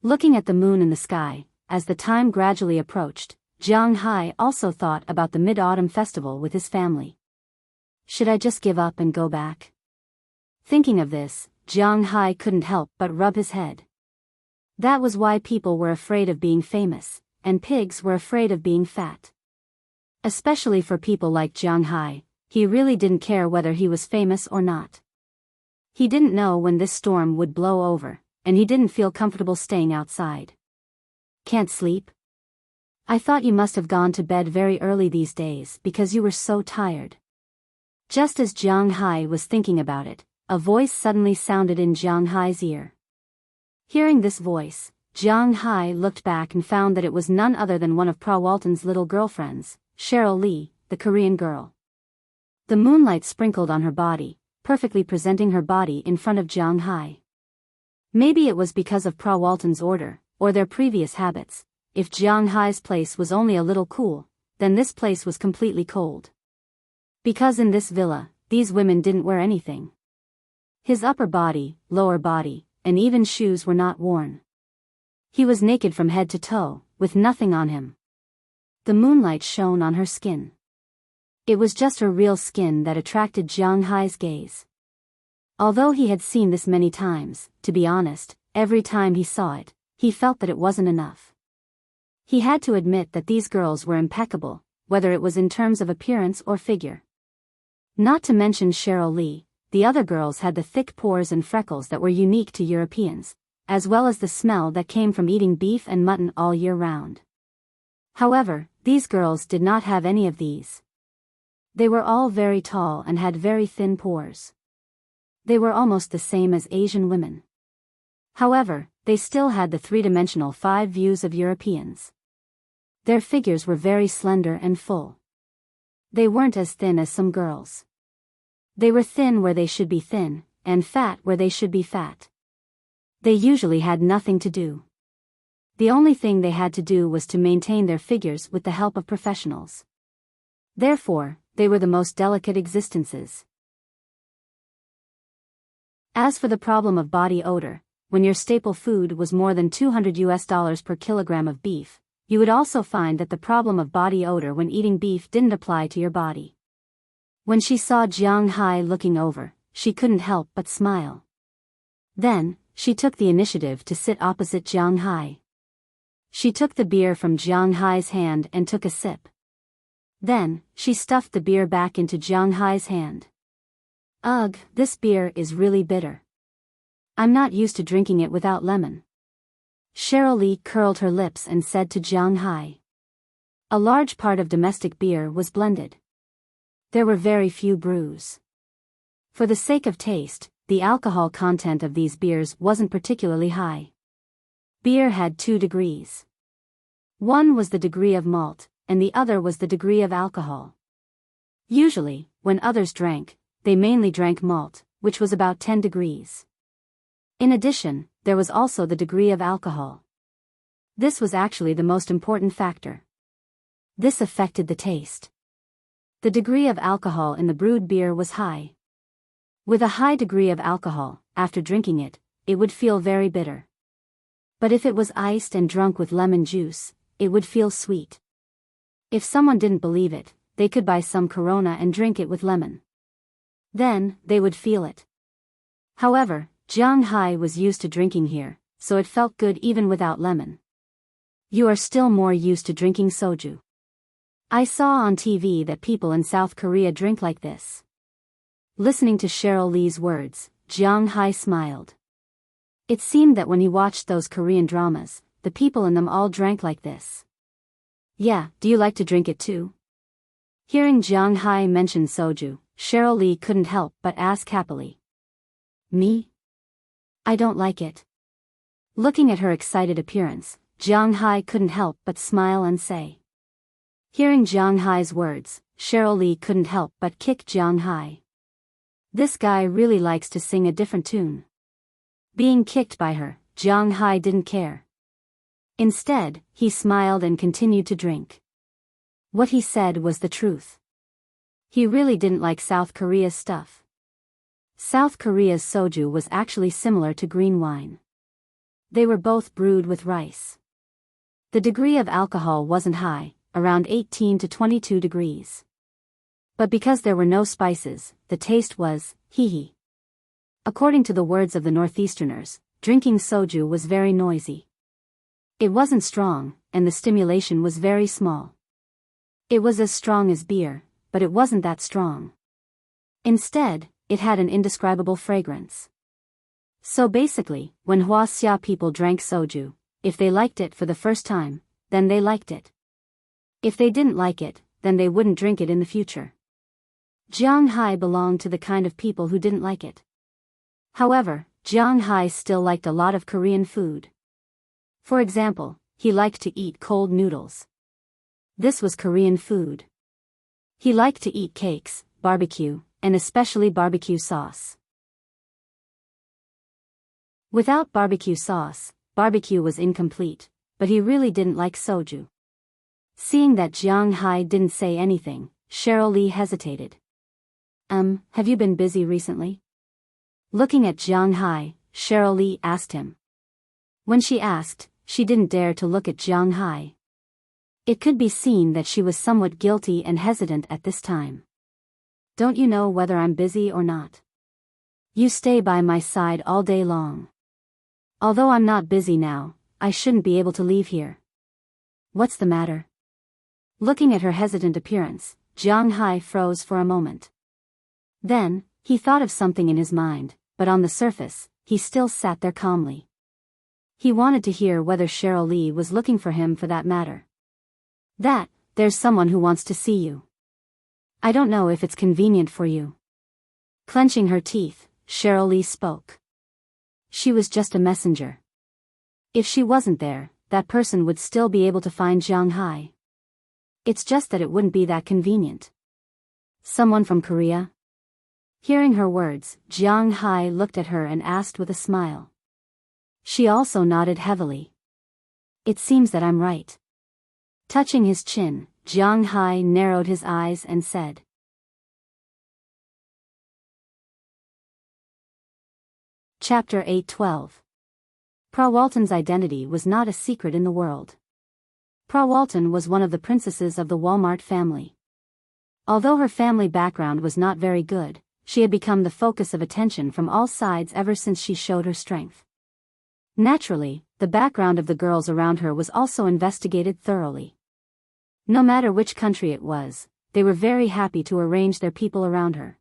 Looking at the moon in the sky, as the time gradually approached, Jiang Hai also thought about the Mid-Autumn Festival with his family. Should I just give up and go back? Thinking of this, Jiang Hai couldn't help but rub his head. That was why people were afraid of being famous, and pigs were afraid of being fat. Especially for people like Jiang Hai, he really didn't care whether he was famous or not. He didn't know when this storm would blow over, and he didn't feel comfortable staying outside. Can't sleep? I thought you must have gone to bed very early these days because you were so tired. Just as Jiang Hai was thinking about it, a voice suddenly sounded in Jiang Hai's ear. Hearing this voice, Jiang Hai looked back and found that it was none other than one of Prawalton's little girlfriends, Cheryl Lee, the Korean girl. The moonlight sprinkled on her body, perfectly presenting her body in front of Jiang Hai. Maybe it was because of Prawalton's order, or their previous habits. If Jiang Hai's place was only a little cool, then this place was completely cold. Because in this villa, these women didn't wear anything. His upper body, lower body, and even shoes were not worn. He was naked from head to toe, with nothing on him. The moonlight shone on her skin. It was just her real skin that attracted Jiang Hai's gaze. Although he had seen this many times, to be honest, every time he saw it, he felt that it wasn't enough. He had to admit that these girls were impeccable, whether it was in terms of appearance or figure. Not to mention Cheryl Lee, the other girls had the thick pores and freckles that were unique to Europeans, as well as the smell that came from eating beef and mutton all year round. However, these girls did not have any of these. They were all very tall and had very thin pores. They were almost the same as Asian women. However, they still had the 3-dimensional 5 views of Europeans. Their figures were very slender and full. They weren't as thin as some girls. They were thin where they should be thin, and fat where they should be fat. They usually had nothing to do. The only thing they had to do was to maintain their figures with the help of professionals. Therefore, they were the most delicate existences. As for the problem of body odor, when your staple food was more than $200 per kilogram of beef, you would also find that the problem of body odor when eating beef didn't apply to your body. When she saw Jiang Hai looking over, she couldn't help but smile. Then, she took the initiative to sit opposite Jiang Hai. She took the beer from Jiang Hai's hand and took a sip. Then, she stuffed the beer back into Jiang Hai's hand. Ugh, this beer is really bitter. I'm not used to drinking it without lemon. Cheryl Lee curled her lips and said to Jiang Hai. A large part of domestic beer was blended. There were very few brews. For the sake of taste, the alcohol content of these beers wasn't particularly high. Beer had 2 degrees. One was the degree of malt, and the other was the degree of alcohol. Usually, when others drank, they mainly drank malt, which was about 10 degrees. In addition, there was also the degree of alcohol. This was actually the most important factor. This affected the taste. The degree of alcohol in the brewed beer was high. With a high degree of alcohol, after drinking it, it would feel very bitter. But if it was iced and drunk with lemon juice, it would feel sweet. If someone didn't believe it, they could buy some Corona and drink it with lemon. Then, they would feel it. However, Jiang Hai was used to drinking here, so it felt good even without lemon. You are still more used to drinking soju. I saw on TV that people in South Korea drink like this. Listening to Cheryl Lee's words, Jiang Hai smiled. It seemed that when he watched those Korean dramas, the people in them all drank like this. Yeah, do you like to drink it too? Hearing Jiang Hai mention soju, Cheryl Lee couldn't help but ask happily. Me? I don't like it. Looking at her excited appearance, Jiang Hai couldn't help but smile and say. Hearing Jiang Hai's words, Cheryl Lee couldn't help but kick Jiang Hai. This guy really likes to sing a different tune. Being kicked by her, Jiang Hai didn't care. Instead, he smiled and continued to drink. What he said was the truth. He really didn't like South Korea's stuff. South Korea's soju was actually similar to green wine. They were both brewed with rice. The degree of alcohol wasn't high, around 18 to 22 degrees. But because there were no spices, the taste was, hee. According to the words of the Northeasterners, drinking soju was very noisy. It wasn't strong, and the stimulation was very small. It was as strong as beer, but it wasn't that strong. Instead, it had an indescribable fragrance. So basically, when Hwaseong people drank soju, if they liked it for the first time, then they liked it. If they didn't like it, then they wouldn't drink it in the future. Jiang Hai belonged to the kind of people who didn't like it. However, Jiang Hai still liked a lot of Korean food. For example, he liked to eat cold noodles. This was Korean food. He liked to eat cakes, barbecue, and especially barbecue sauce. Without barbecue sauce, barbecue was incomplete, but he really didn't like soju. Seeing that Jiang Hai didn't say anything, Cheryl Lee hesitated. Have you been busy recently? Looking at Jiang Hai, Cheryl Lee asked him. When she asked, she didn't dare to look at Jiang Hai. It could be seen that she was somewhat guilty and hesitant at this time. Don't you know whether I'm busy or not? You stay by my side all day long. Although I'm not busy now, I shouldn't be able to leave here. What's the matter? Looking at her hesitant appearance, Jiang Hai froze for a moment. Then, he thought of something in his mind, but on the surface, he still sat there calmly. He wanted to hear whether Cheryl Lee was looking for him for that matter. There's someone who wants to see you. I don't know if it's convenient for you. Clenching her teeth, Cheryl Lee spoke. She was just a messenger. If she wasn't there, that person would still be able to find Jiang Hai. It's just that it wouldn't be that convenient. Someone from Korea? Hearing her words, Jiang Hai looked at her and asked with a smile. She also nodded heavily. It seems that I'm right. Touching his chin, Jiang Hai narrowed his eyes and said. Chapter 8:12. Pra Walton's identity was not a secret in the world. Pra Walton was one of the princesses of the Walmart family. Although her family background was not very good, she had become the focus of attention from all sides ever since she showed her strength. Naturally, the background of the girls around her was also investigated thoroughly. No matter which country it was, they were very happy to arrange their people around her.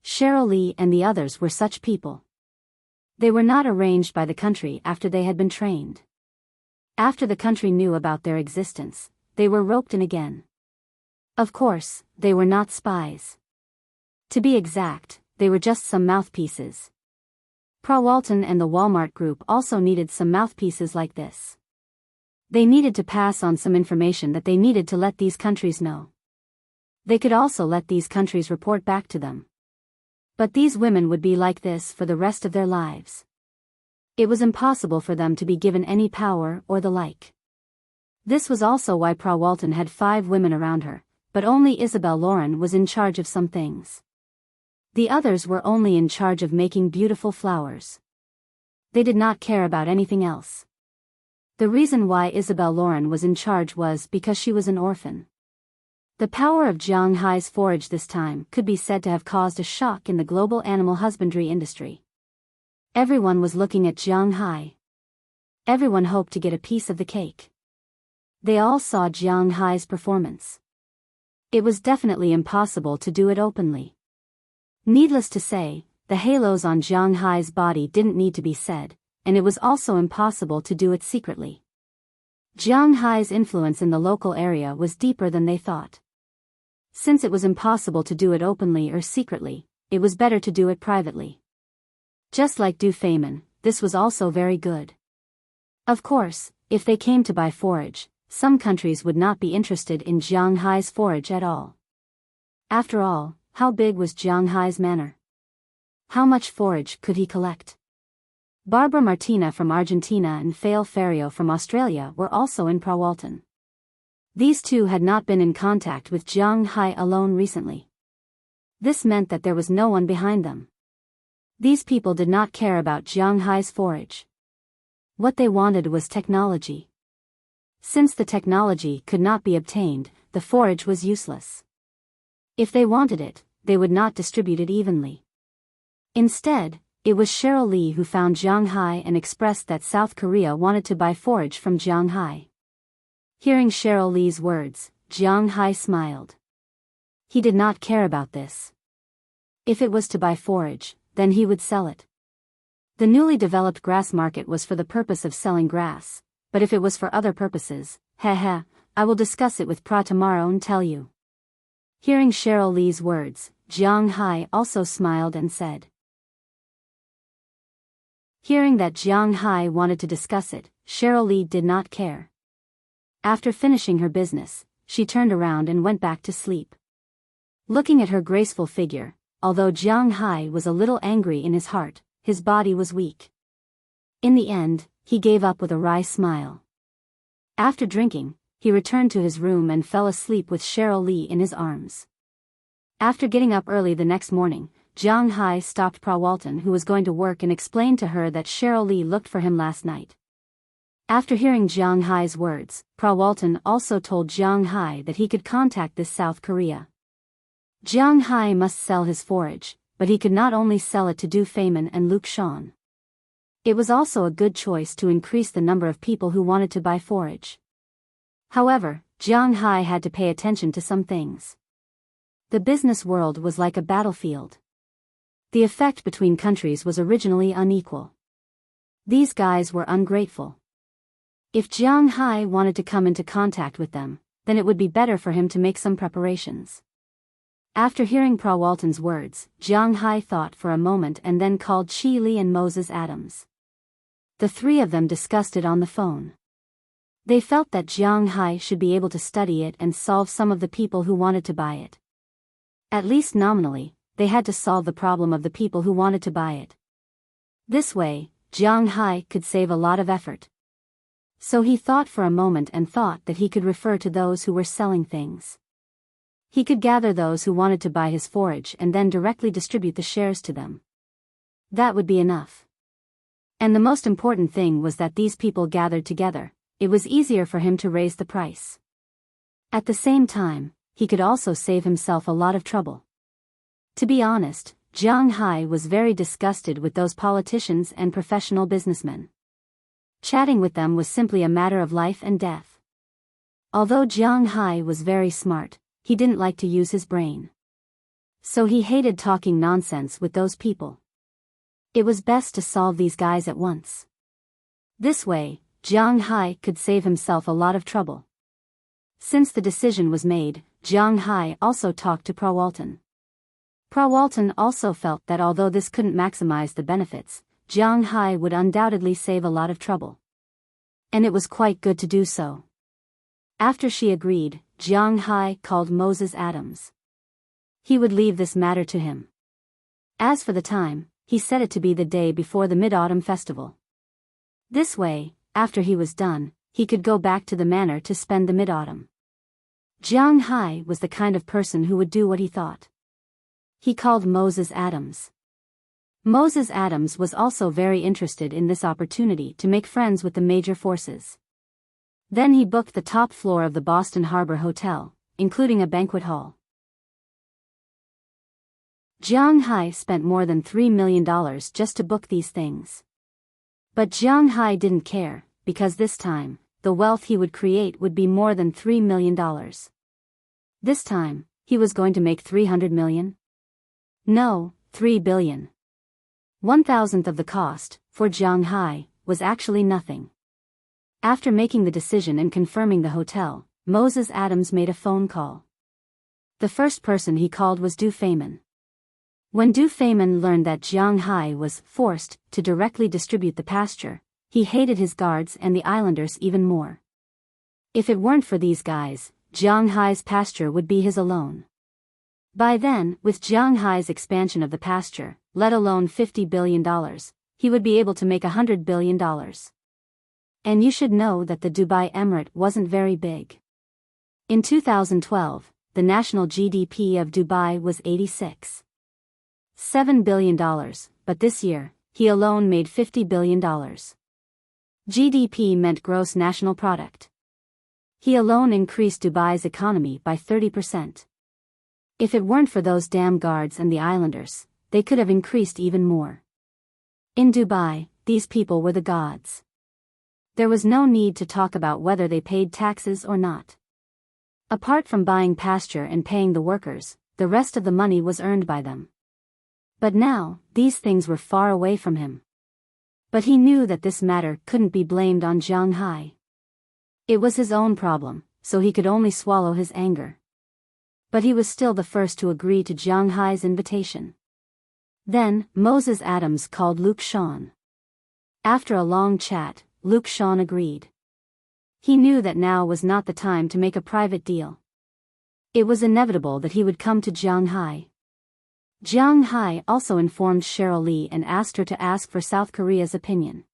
Cheryl Lee and the others were such people. They were not arranged by the country after they had been trained. After the country knew about their existence, they were roped in again. Of course, they were not spies. To be exact, they were just some mouthpieces. Walton and the Walmart Group also needed some mouthpieces like this. They needed to pass on some information that they needed to let these countries know. They could also let these countries report back to them. But these women would be like this for the rest of their lives. It was impossible for them to be given any power or the like. This was also why Walton had 5 women around her, but only Isabel Lauren was in charge of some things. The others were only in charge of making beautiful flowers. They did not care about anything else. The reason why Isabel Lauren was in charge was because she was an orphan. The power of Jiang Hai's forage this time could be said to have caused a shock in the global animal husbandry industry. Everyone was looking at Jiang Hai. Everyone hoped to get a piece of the cake. They all saw Jiang Hai's performance. It was definitely impossible to do it openly. Needless to say, the halos on Jiang Hai's body didn't need to be said, and it was also impossible to do it secretly. Jiang Hai's influence in the local area was deeper than they thought. Since it was impossible to do it openly or secretly, it was better to do it privately. Just like Du Feynman, this was also very good. Of course, if they came to buy forage, some countries would not be interested in Jiang Hai's forage at all. After all, how big was Jiang Hai's manor? How much forage could he collect? Barbara Martina from Argentina and Fael Ferrio from Australia were also in Walton. These two had not been in contact with Jiang Hai alone recently. This meant that there was no one behind them. These people did not care about Jiang Hai's forage. What they wanted was technology. Since the technology could not be obtained, the forage was useless. If they wanted it, they would not distribute it evenly. Instead, it was Cheryl Lee who found Jiang Hai and expressed that South Korea wanted to buy forage from Jiang Hai. Hearing Cheryl Lee's words, Jiang Hai smiled. He did not care about this. If it was to buy forage, then he would sell it. The newly developed grass market was for the purpose of selling grass, but if it was for other purposes, I will discuss it with Pra tomorrow and tell you. Hearing Cheryl Lee's words, Jiang Hai also smiled and said. Hearing that Jiang Hai wanted to discuss it, Cheryl Lee did not care. After finishing her business, she turned around and went back to sleep. Looking at her graceful figure, although Jiang Hai was a little angry in his heart, his body was weak. In the end, he gave up with a wry smile. After drinking, he returned to his room and fell asleep with Cheryl Lee in his arms. After getting up early the next morning, Jiang Hai stopped Walton, who was going to work, and explained to her that Cheryl Lee looked for him last night. After hearing Jiang Hai's words, Walton also told Jiang Hai that he could contact this South Korea. Jiang Hai must sell his forage, but he could not only sell it to Du Feynman and Luke Sean. It was also a good choice to increase the number of people who wanted to buy forage. However, Jiang Hai had to pay attention to some things. The business world was like a battlefield. The effect between countries was originally unequal. These guys were ungrateful. If Jiang Hai wanted to come into contact with them, then it would be better for him to make some preparations. After hearing Walton's words, Jiang Hai thought for a moment and then called Chi Li and Moses Adams. The three of them discussed it on the phone. They felt that Jiang Hai should be able to study it and solve some of the people who wanted to buy it. At least nominally, they had to solve the problem of the people who wanted to buy it. This way, Jiang Hai could save a lot of effort. So he thought for a moment and thought that he could refer to those who were selling things. He could gather those who wanted to buy his forage and then directly distribute the shares to them. That would be enough. And the most important thing was that these people gathered together, it was easier for him to raise the price. At the same time, he could also save himself a lot of trouble. To be honest, Jiang Hai was very disgusted with those politicians and professional businessmen. Chatting with them was simply a matter of life and death. Although Jiang Hai was very smart, he didn't like to use his brain. So he hated talking nonsense with those people. It was best to solve these guys at once. This way, Jiang Hai could save himself a lot of trouble. Since the decision was made, Jiang Hai also talked to Prawalton. Prawalton also felt that although this couldn't maximize the benefits, Jiang Hai would undoubtedly save a lot of trouble. And it was quite good to do so. After she agreed, Jiang Hai called Moses Adams. He would leave this matter to him. As for the time, he set it to be the day before the Mid-Autumn Festival. This way, after he was done, he could go back to the manor to spend the mid-autumn. Jiang Hai was the kind of person who would do what he thought. He called Moses Adams. Moses Adams was also very interested in this opportunity to make friends with the major forces. Then he booked the top floor of the Boston Harbor Hotel, including a banquet hall. Jiang Hai spent more than $3 million just to book these things. But Jiang Hai didn't care, because this time, the wealth he would create would be more than $3 million. This time, he was going to make 300 million? No, 3 billion. 1/1000th of the cost, for Jiang Hai, was actually nothing. After making the decision and confirming the hotel, Moses Adams made a phone call. The first person he called was Du Feynman. When Du Feynman learned that Jiang Hai was forced to directly distribute the pasture, he hated his guards and the islanders even more. If it weren't for these guys, Jiang Hai's pasture would be his alone. By then, with Jiang Hai's expansion of the pasture, let alone $50 billion, he would be able to make $100 billion. And you should know that the Dubai Emirate wasn't very big. In 2012, the national GDP of Dubai was $86.7 billion, but this year, he alone made $50 billion. GDP meant gross national product. He alone increased Dubai's economy by 30%. If it weren't for those damn guards and the islanders, they could have increased even more. In Dubai, these people were the gods. There was no need to talk about whether they paid taxes or not. Apart from buying pasture and paying the workers, the rest of the money was earned by them. But now, these things were far away from him. But he knew that this matter couldn't be blamed on Jiang Hai. It was his own problem, so he could only swallow his anger. But he was still the first to agree to Jiang Hai's invitation. Then, Moses Adams called Luke Shawn. After a long chat, Luke Shawn agreed. He knew that now was not the time to make a private deal. It was inevitable that he would come to Jiang Hai. Jiang Hai also informed Cheryl Lee and asked her to ask for South Korea's opinion.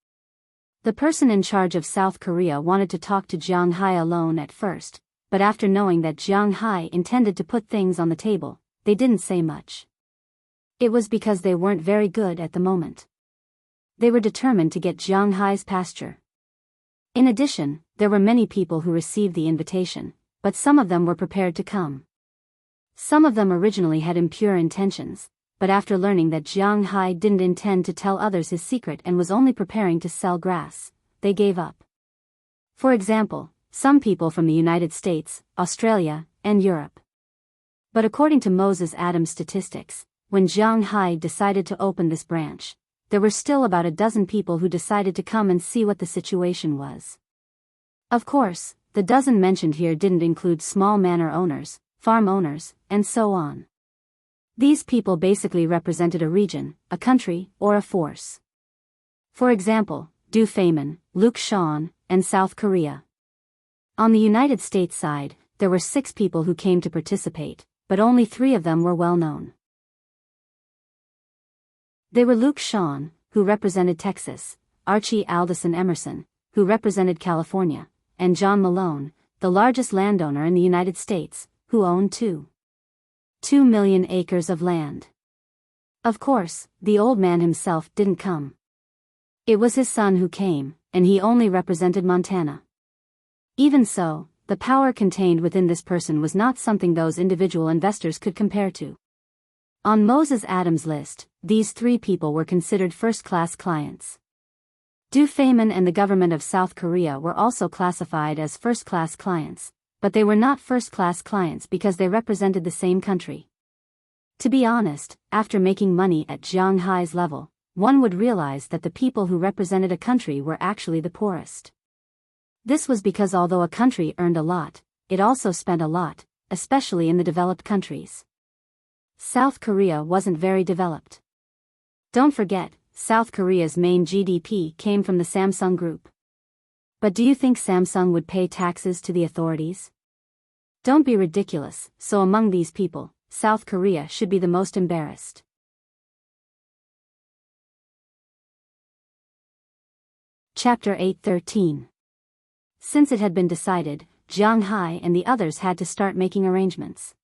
The person in charge of South Korea wanted to talk to Jiang Hai alone at first, but after knowing that Jiang Hai intended to put things on the table, they didn't say much. It was because they weren't very good at the moment. They were determined to get Jiang Hai's pasture. In addition, there were many people who received the invitation, but some of them were prepared to come. Some of them originally had impure intentions, but after learning that Jiang Hai didn't intend to tell others his secret and was only preparing to sell grass, they gave up. For example, some people from the United States, Australia, and Europe. But according to Moses Adams' statistics, when Jiang Hai decided to open this branch, there were still about a dozen people who decided to come and see what the situation was. Of course, the dozen mentioned here didn't include small manor owners, farm owners, and so on. These people basically represented a region, a country, or a force. For example, Du Feynman, Luke Shawn, and South Korea. On the United States side, there were 6 people who came to participate, but only 3 of them were well known. They were Luke Shawn, who represented Texas, Archie Alderson Emerson, who represented California, and John Malone, the largest landowner in the United States, who owned 2 million acres of land. Of course, the old man himself didn't come. It was his son who came, and he only represented Montana. Even so, the power contained within this person was not something those individual investors could compare to. On Moses Adams' list, these 3 people were considered first-class clients. Du Feynman and the government of South Korea were also classified as first-class clients, but they were not first-class clients because they represented the same country. To be honest, after making money at Jiang Hai's level, one would realize that the people who represented a country were actually the poorest. This was because although a country earned a lot, it also spent a lot, especially in the developed countries. South Korea wasn't very developed. Don't forget, South Korea's main GDP came from the Samsung Group. But do you think Samsung would pay taxes to the authorities? Don't be ridiculous, so among these people, South Korea should be the most embarrassed. Chapter 8:13. Since it had been decided, Jiang Hai and the others had to start making arrangements.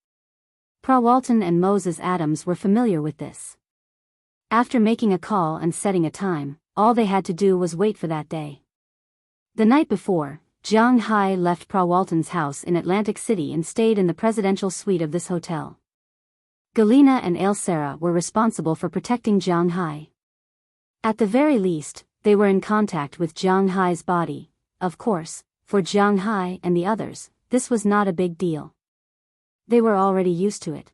Walton and Moses Adams were familiar with this. After making a call and setting a time, all they had to do was wait for that day. The night before, Jiang Hai left Walton's house in Atlantic City and stayed in the presidential suite of this hotel. Galina and Ailsara were responsible for protecting Jiang Hai. At the very least, they were in contact with Jiang Hai's body. Of course, for Jiang Hai and the others, this was not a big deal. They were already used to it.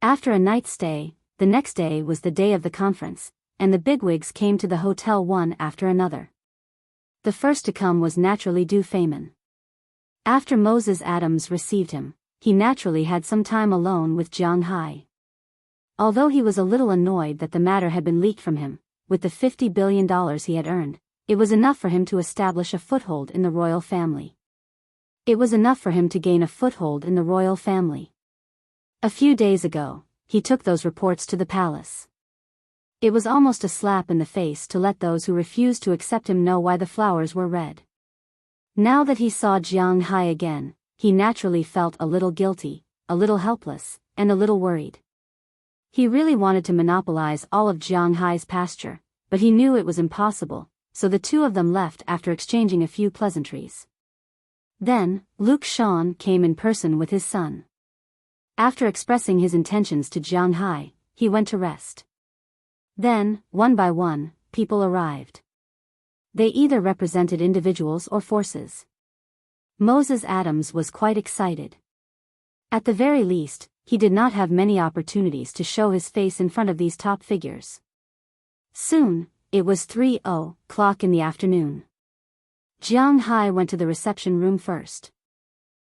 After a night's stay, the next day was the day of the conference, and the bigwigs came to the hotel one after another. The first to come was naturally Du Feynman. After Moses Adams received him, he naturally had some time alone with Jiang Hai. Although he was a little annoyed that the matter had been leaked from him, with the $50 billion he had earned, it was enough for him to establish a foothold in the royal family. It was enough for him to gain a foothold in the royal family. A few days ago, he took those reports to the palace. It was almost a slap in the face to let those who refused to accept him know why the flowers were red. Now that he saw Jiang Hai again, he naturally felt a little guilty, a little helpless, and a little worried. He really wanted to monopolize all of Jiang Hai's pasture, but he knew it was impossible, so the two of them left after exchanging a few pleasantries. Then, Luke Sean came in person with his son. After expressing his intentions to Jiang Hai, he went to rest. Then, one by one, people arrived. They either represented individuals or forces. Moses Adams was quite excited. At the very least, he did not have many opportunities to show his face in front of these top figures. Soon, it was 3:00 in the afternoon. Jiang Hai went to the reception room first.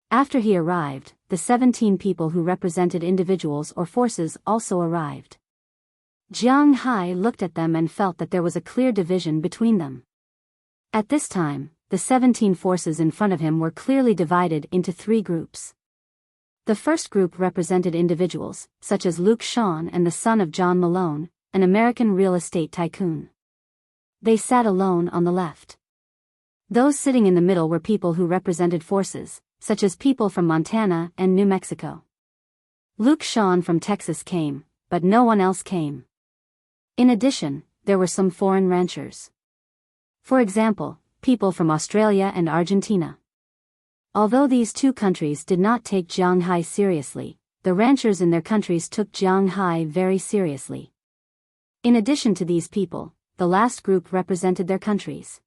After he arrived, the 17 people who represented individuals or forces also arrived. Jiang Hai looked at them and felt that there was a clear division between them. At this time, the 17 forces in front of him were clearly divided into 3 groups. The first group represented individuals, such as Luke Sean and the son of John Malone, an American real estate tycoon. They sat alone on the left. Those sitting in the middle were people who represented forces, such as people from Montana and New Mexico. Luke Sean from Texas came, but no one else came. In addition, there were some foreign ranchers. For example, people from Australia and Argentina. Although these two countries did not take Jiang Hai seriously, the ranchers in their countries took Jiang Hai very seriously. In addition to these people, the last group represented their countries.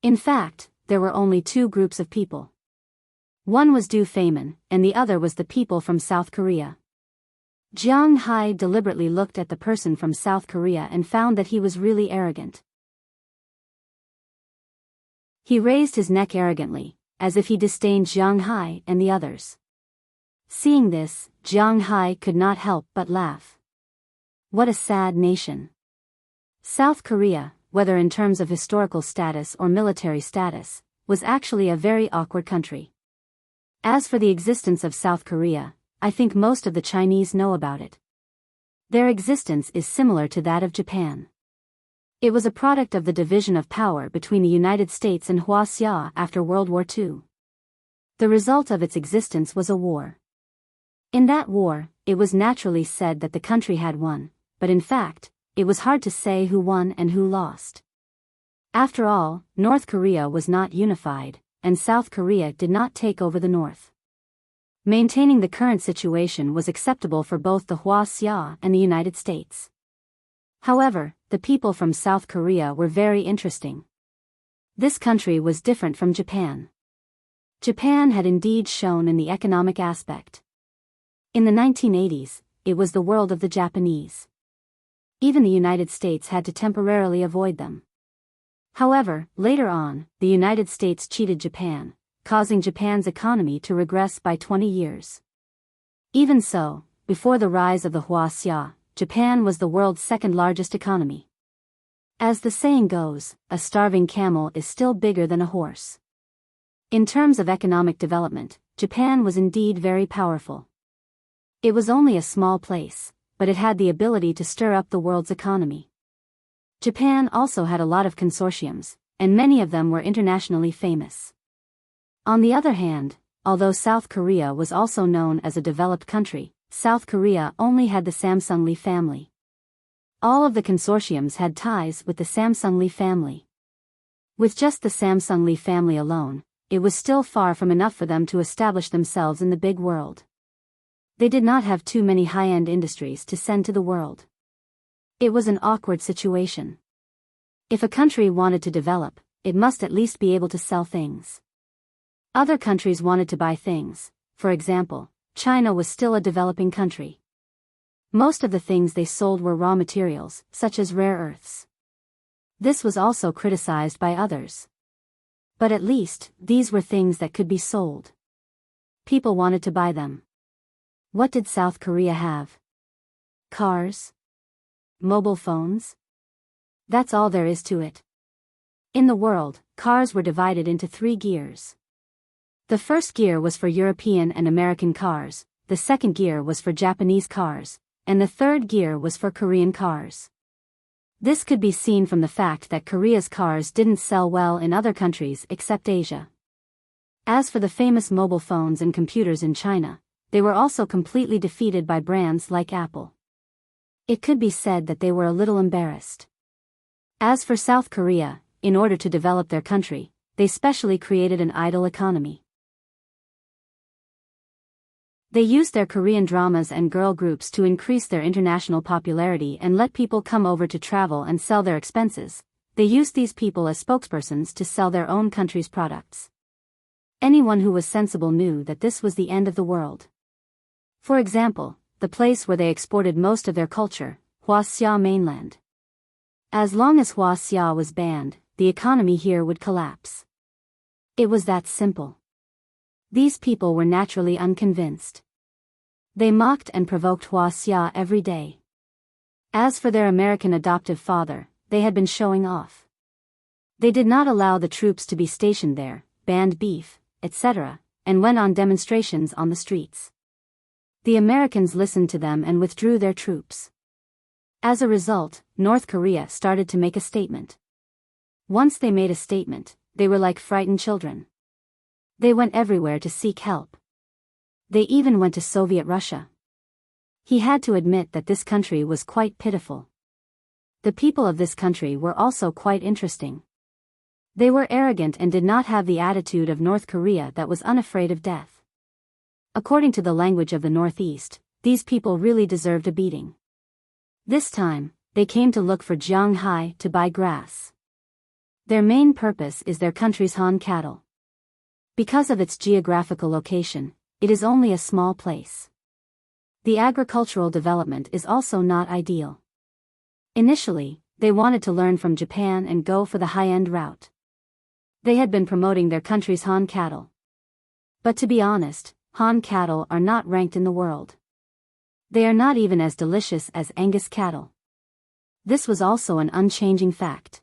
In fact, there were only 2 groups of people. One was Du Feynman, and the other was the people from South Korea. Jiang Hai deliberately looked at the person from South Korea and found that he was really arrogant. He raised his neck arrogantly, as if he disdained Jiang Hai and the others. Seeing this, Jiang Hai could not help but laugh. What a sad nation. South Korea, whether in terms of historical status or military status, was actually a very awkward country. As for the existence of South Korea, I think most of the Chinese know about it. Their existence is similar to that of Japan. It was a product of the division of power between the United States and Huaxia after World War II. The result of its existence was a war. In that war, it was naturally said that the country had won, but in fact, it was hard to say who won and who lost. After all, North Korea was not unified, and South Korea did not take over the North. Maintaining the current situation was acceptable for both the Huaxia and the United States. However, the people from South Korea were very interesting. This country was different from Japan. Japan had indeed shown in the economic aspect. In the 1980s, it was the world of the Japanese. Even the United States had to temporarily avoid them. However, later on, the United States cheated Japan, causing Japan's economy to regress by 20 years. Even so, before the rise of the Huaxia, Japan was the world's second-largest economy. As the saying goes, a starving camel is still bigger than a horse. In terms of economic development, Japan was indeed very powerful. It was only a small place, but it had the ability to stir up the world's economy. Japan also had a lot of consortiums, and many of them were internationally famous. On the other hand, although South Korea was also known as a developed country, South Korea only had the Samsung-Lee family. All of the consortiums had ties with the Samsung-Lee family. With just the Samsung-Lee family alone, it was still far from enough for them to establish themselves in the big world. They did not have too many high-end industries to send to the world. It was an awkward situation. If a country wanted to develop, it must at least be able to sell things. Other countries wanted to buy things. For example, China was still a developing country. Most of the things they sold were raw materials, such as rare earths. This was also criticized by others. But at least, these were things that could be sold. People wanted to buy them. What did South Korea have? Cars? Mobile phones? That's all there is to it. In the world, cars were divided into 3 gears. The first gear was for European and American cars, the second gear was for Japanese cars, and the third gear was for Korean cars. This could be seen from the fact that Korea's cars didn't sell well in other countries except Asia. As for the famous mobile phones and computers in China, they were also completely defeated by brands like Apple. It could be said that they were a little embarrassed. As for South Korea, in order to develop their country, they specially created an idol economy. They used their Korean dramas and girl groups to increase their international popularity and let people come over to travel and sell their expenses. They used these people as spokespersons to sell their own country's products. Anyone who was sensible knew that this was the end of the world. For example, the place where they exported most of their culture, Huaxia mainland. As long as Huaxia was banned, the economy here would collapse. It was that simple. These people were naturally unconvinced. They mocked and provoked Huaxia every day. As for their American adoptive father, they had been showing off. They did not allow the troops to be stationed there, banned beef, etc., and went on demonstrations on the streets. The Americans listened to them and withdrew their troops. As a result, North Korea started to make a statement. Once they made a statement, they were like frightened children. They went everywhere to seek help. They even went to Soviet Russia. He had to admit that this country was quite pitiful. The people of this country were also quite interesting. They were arrogant and did not have the attitude of North Korea that was unafraid of death. According to the language of the Northeast, these people really deserved a beating. This time, they came to look for Jianghai to buy grass. Their main purpose is their country's Han cattle. Because of its geographical location, it is only a small place. The agricultural development is also not ideal. Initially, they wanted to learn from Japan and go for the high-end route. They had been promoting their country's Han cattle. But to be honest, Han cattle are not ranked in the world. They are not even as delicious as Angus cattle. This was also an unchanging fact.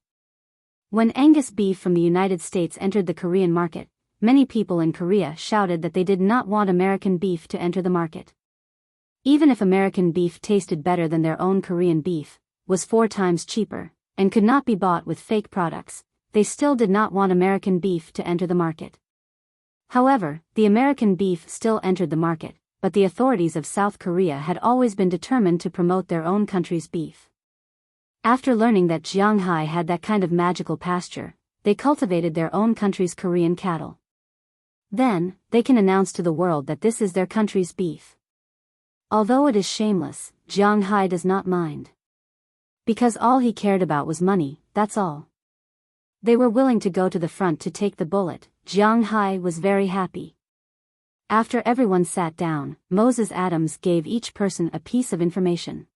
When Angus beef from the United States entered the Korean market, many people in Korea shouted that they did not want American beef to enter the market. Even if American beef tasted better than their own Korean beef, was 4 times cheaper, and could not be bought with fake products, they still did not want American beef to enter the market. However, the American beef still entered the market, but the authorities of South Korea had always been determined to promote their own country's beef. After learning that Jianghai had that kind of magical pasture, they cultivated their own country's Korean cattle. Then, they can announce to the world that this is their country's beef. Although it is shameless, Jianghai does not mind. Because all he cared about was money, that's all. They were willing to go to the front to take the bullet. Jianghai was very happy. After everyone sat down, Moses Adams gave each person a piece of information.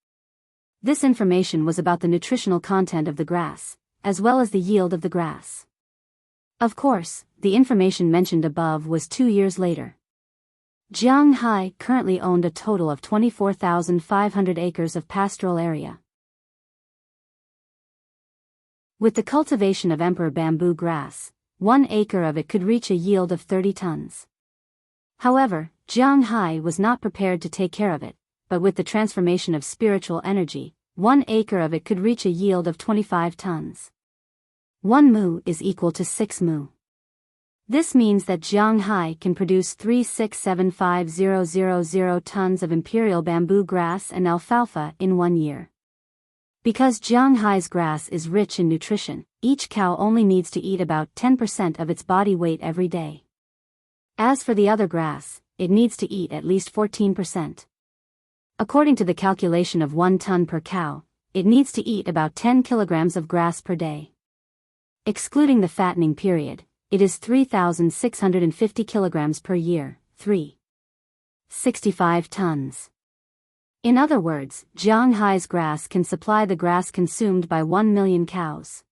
This information was about the nutritional content of the grass, as well as the yield of the grass. Of course, the information mentioned above was 2 years later. Jiang Hai currently owned a total of 24,500 acres of pastoral area. With the cultivation of emperor bamboo grass, 1 acre of it could reach a yield of 30 tons. However, Jiang Hai was not prepared to take care of it, but with the transformation of spiritual energy, 1 acre of it could reach a yield of 25 tons. 1 mu is equal to 6 mu. This means that Jiang Hai can produce 3675000 tons of imperial bamboo grass and alfalfa in 1 year. Because Jiang Hai's grass is rich in nutrition, each cow only needs to eat about 10% of its body weight every day. As for the other grass, it needs to eat at least 14%. According to the calculation of 1 ton per cow, it needs to eat about 10 kilograms of grass per day. Excluding the fattening period, it is 3,650 kilograms per year, 365 tons. In other words, Jiang Hai's grass can supply the grass consumed by 1 million cows.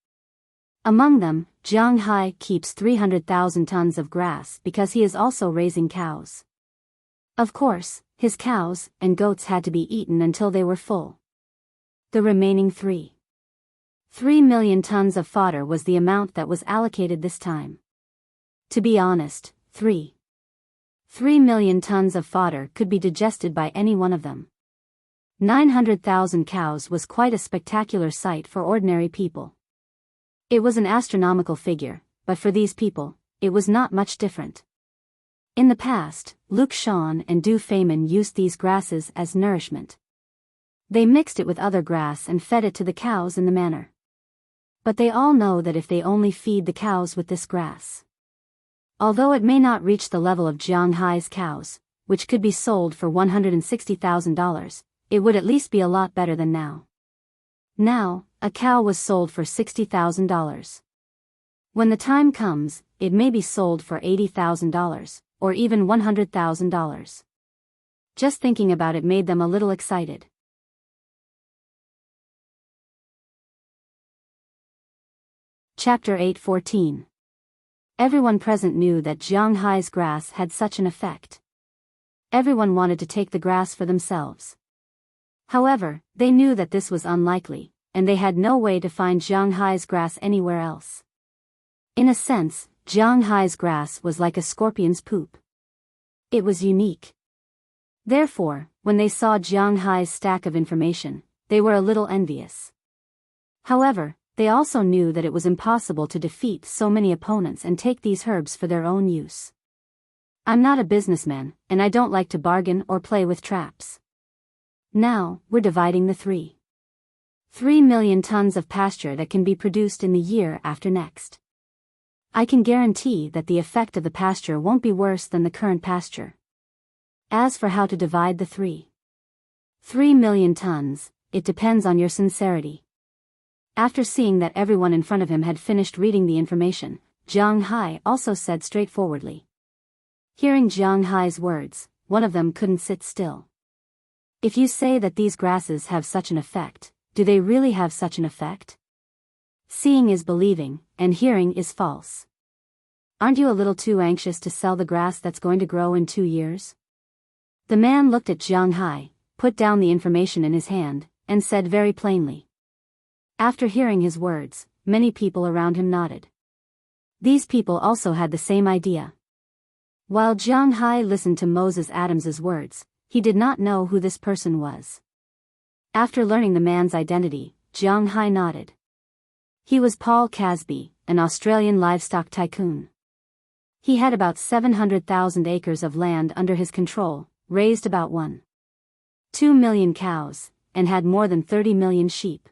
Among them, Jiang Hai keeps 300,000 tons of grass because he is also raising cows. Of course, his cows and goats had to be eaten until they were full. The remaining 3 million tons of fodder was the amount that was allocated this time. To be honest, 3 million tons of fodder could be digested by any one of them. 900,000 cows was quite a spectacular sight for ordinary people. It was an astronomical figure, but for these people, it was not much different. In the past, Luke Shan and Du Feimin used these grasses as nourishment. They mixed it with other grass and fed it to the cows in the manner. But they all know that if they only feed the cows with this grass, although it may not reach the level of Jiang Hai's cows, which could be sold for $160,000, it would at least be a lot better than now. Now, a cow was sold for $60,000. When the time comes, it may be sold for $80,000, or even $100,000. Just thinking about it made them a little excited. Chapter 8:14. Everyone present knew that Jiang Hai's grass had such an effect. Everyone wanted to take the grass for themselves. However, they knew that this was unlikely, and they had no way to find Jiang Hai's grass anywhere else. In a sense, Jiang Hai's grass was like a scorpion's poop. It was unique. Therefore, when they saw Jiang Hai's stack of information, they were a little envious. However, they also knew that it was impossible to defeat so many opponents and take these herbs for their own use. I'm not a businessman, and I don't like to bargain or play with traps. Now, we're dividing the 3 million tons of pasture that can be produced in the year after next. I can guarantee that the effect of the pasture won't be worse than the current pasture. As for how to divide the 3 million tons, it depends on your sincerity. After seeing that everyone in front of him had finished reading the information, Jiang Hai also said straightforwardly. Hearing Jiang Hai's words, one of them couldn't sit still. If you say that these grasses have such an effect, do they really have such an effect? Seeing is believing, and hearing is false. Aren't you a little too anxious to sell the grass that's going to grow in 2 years? The man looked at Jiang Hai, put down the information in his hand, and said very plainly. After hearing his words, many people around him nodded. These people also had the same idea. While Jiang Hai listened to Moses Adams's words, he did not know who this person was. After learning the man's identity, Jiang Hai nodded. He was Paul Casby, an Australian livestock tycoon. He had about 700,000 acres of land under his control, raised about 1.2 million cows, and had more than 30 million sheep.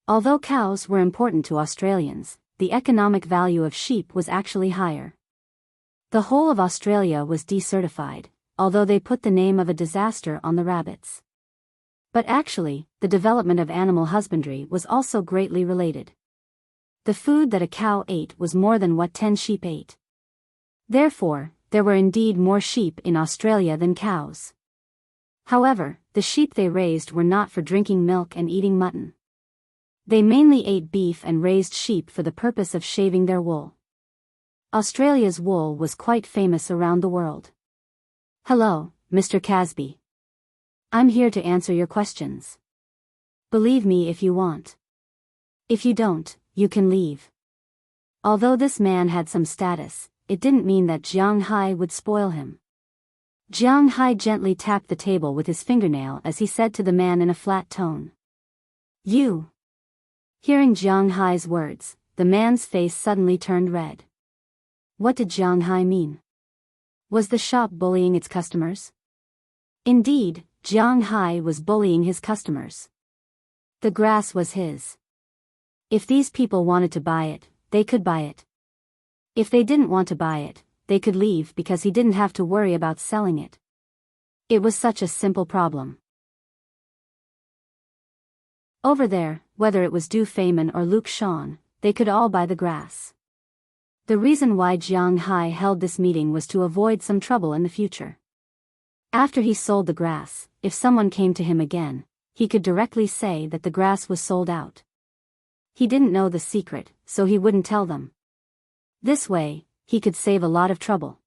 Although cows were important to Australians, the economic value of sheep was actually higher. The whole of Australia was desertified, although they put the name of a disaster on the rabbits. But actually, the development of animal husbandry was also greatly related. The food that a cow ate was more than what 10 sheep ate. Therefore, there were indeed more sheep in Australia than cows. However, the sheep they raised were not for drinking milk and eating mutton. They mainly ate beef and raised sheep for the purpose of shaving their wool. Australia's wool was quite famous around the world. Hello, Mr. Casby. I'm here to answer your questions. Believe me if you want. If you don't, you can leave. Although this man had some status, it didn't mean that Jiang Hai would spoil him. Jiang Hai gently tapped the table with his fingernail as he said to the man in a flat tone. You. Hearing Jiang Hai's words, the man's face suddenly turned red. What did Jiang Hai mean? Was the shop bullying its customers? Indeed, Jiang Hai was bullying his customers. The grass was his. If these people wanted to buy it, they could buy it. If they didn't want to buy it, they could leave because he didn't have to worry about selling it. It was such a simple problem. Over there, whether it was Du Feynman or Luke Shawn, they could all buy the grass. The reason why Jiang Hai held this meeting was to avoid some trouble in the future. After he sold the grass, if someone came to him again, he could directly say that the grass was sold out. He didn't know the secret, so he wouldn't tell them. This way, he could save a lot of trouble.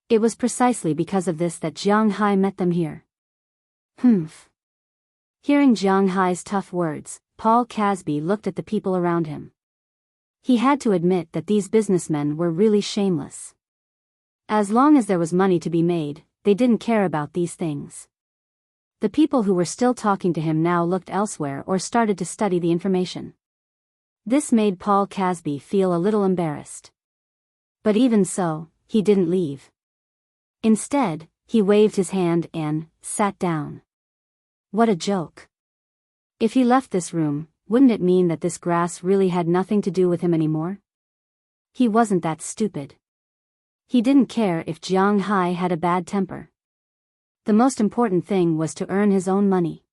It was precisely because of this that Jiang Hai met them here. Humph. Hearing Jiang Hai's tough words, Paul Casby looked at the people around him. He had to admit that these businessmen were really shameless. As long as there was money to be made, they didn't care about these things. The people who were still talking to him now looked elsewhere or started to study the information. This made Paul Casby feel a little embarrassed. But even so, he didn't leave. Instead, he waved his hand and sat down. What a joke. If he left this room, wouldn't it mean that this grass really had nothing to do with him anymore? He wasn't that stupid. He didn't care if Jiang Hai had a bad temper. The most important thing was to earn his own money.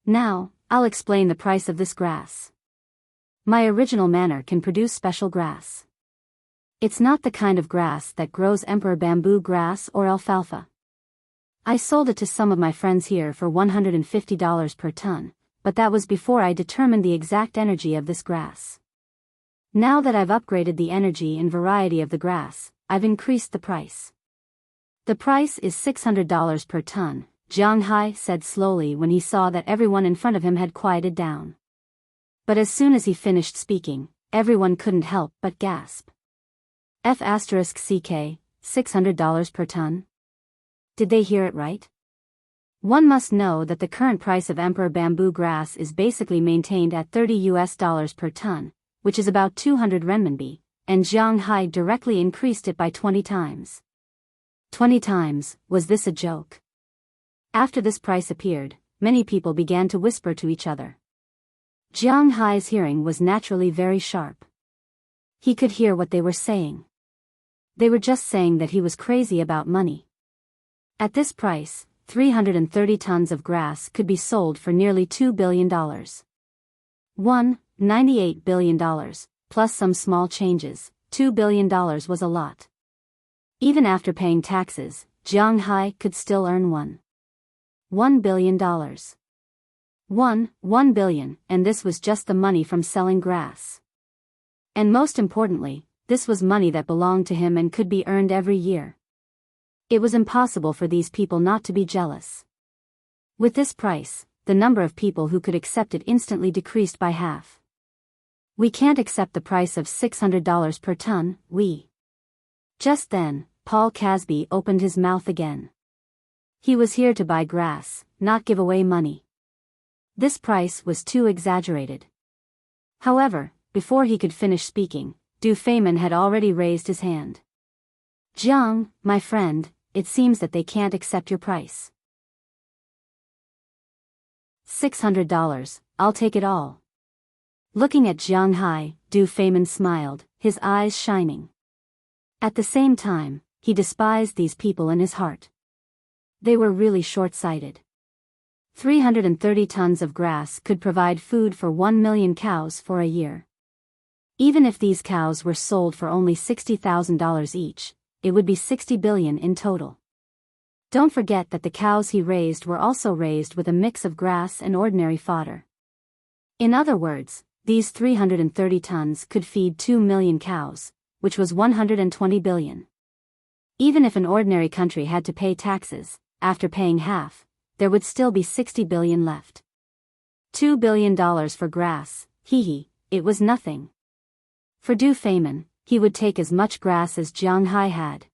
Now, I'll explain the price of this grass. My original manor can produce special grass. It's not the kind of grass that grows emperor bamboo grass or alfalfa. I sold it to some of my friends here for $150 per ton, but that was before I determined the exact energy of this grass. Now that I've upgraded the energy and variety of the grass, I've increased the price. The price is $600 per ton, Jiang Hai said slowly when he saw that everyone in front of him had quieted down. But as soon as he finished speaking, everyone couldn't help but gasp. F***CK, $600 per ton? Did they hear it right? One must know that the current price of emperor bamboo grass is basically maintained at $30 per ton, which is about 200 renminbi, and Jiang Hai directly increased it by 20 times. 20 times, was this a joke? After this price appeared, many people began to whisper to each other. Jiang Hai's hearing was naturally very sharp. He could hear what they were saying. They were just saying that he was crazy about money. At this price, 330 tons of grass could be sold for nearly $2 billion. $98 billion, plus some small changes, $2 billion was a lot. Even after paying taxes, Jiang Hai could still earn $1 billion. $1 billion, and this was just the money from selling grass. And most importantly, this was money that belonged to him and could be earned every year. It was impossible for these people not to be jealous. With this price, the number of people who could accept it instantly decreased by half. We can't accept the price of $600 per ton, we. Just then, Paul Casby opened his mouth again. He was here to buy grass, not give away money. This price was too exaggerated. However, before he could finish speaking, Du Feynman had already raised his hand. Jiang, my friend, it seems that they can't accept your price. $600, I'll take it all. Looking at Jiang Hai, Du Feynman smiled, his eyes shining. At the same time, he despised these people in his heart. They were really short-sighted. 330 tons of grass could provide food for 1 million cows for a year. Even if these cows were sold for only $60,000 each, it would be $60 billion in total. Don't forget that the cows he raised were also raised with a mix of grass and ordinary fodder. In other words, these 330 tons could feed 2 million cows, which was 120 billion. Even if an ordinary country had to pay taxes, after paying half, there would still be 60 billion left. $2 billion for grass, it was nothing. For Du Feynman, he would take as much grass as Jiang Hai had.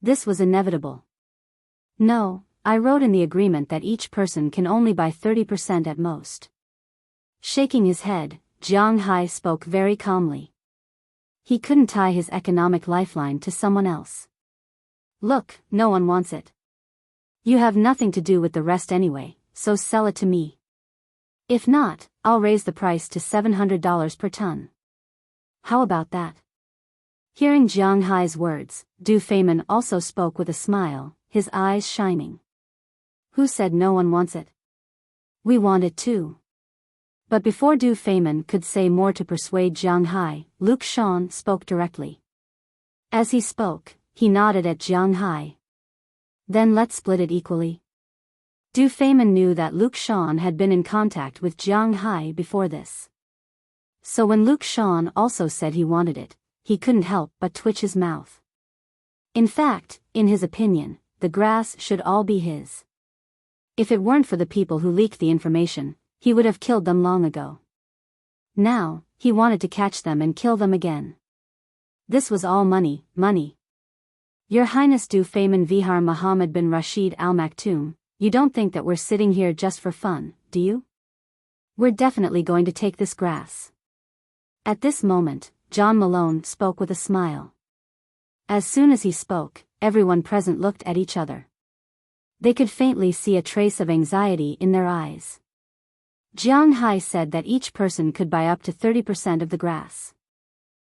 This was inevitable. No, I wrote in the agreement that each person can only buy 30% at most. Shaking his head, Jiang Hai spoke very calmly. He couldn't tie his economic lifeline to someone else. Look, no one wants it. You have nothing to do with the rest anyway, so sell it to me. If not, I'll raise the price to $700 per ton. How about that? Hearing Jiang Hai's words, Du Feynman also spoke with a smile, his eyes shining. Who said no one wants it? We want it too. But before Du Feynman could say more to persuade Jiang Hai, Luke Shan spoke directly. As he spoke, he nodded at Jiang Hai. Then let's split it equally. Du Feynman knew that Luke Shan had been in contact with Jiang Hai before this. So when Luke Shan also said he wanted it, he couldn't help but twitch his mouth. In fact, in his opinion, the grass should all be his. If it weren't for the people who leaked the information, he would have killed them long ago. Now, he wanted to catch them and kill them again. This was all money, money. Your Highness Du Feynman Vihar Muhammad bin Rashid Al Maktoum, you don't think that we're sitting here just for fun, do you? We're definitely going to take this grass. At this moment, John Malone spoke with a smile. As soon as he spoke, everyone present looked at each other. They could faintly see a trace of anxiety in their eyes. Jiang Hai said that each person could buy up to 30% of the grass.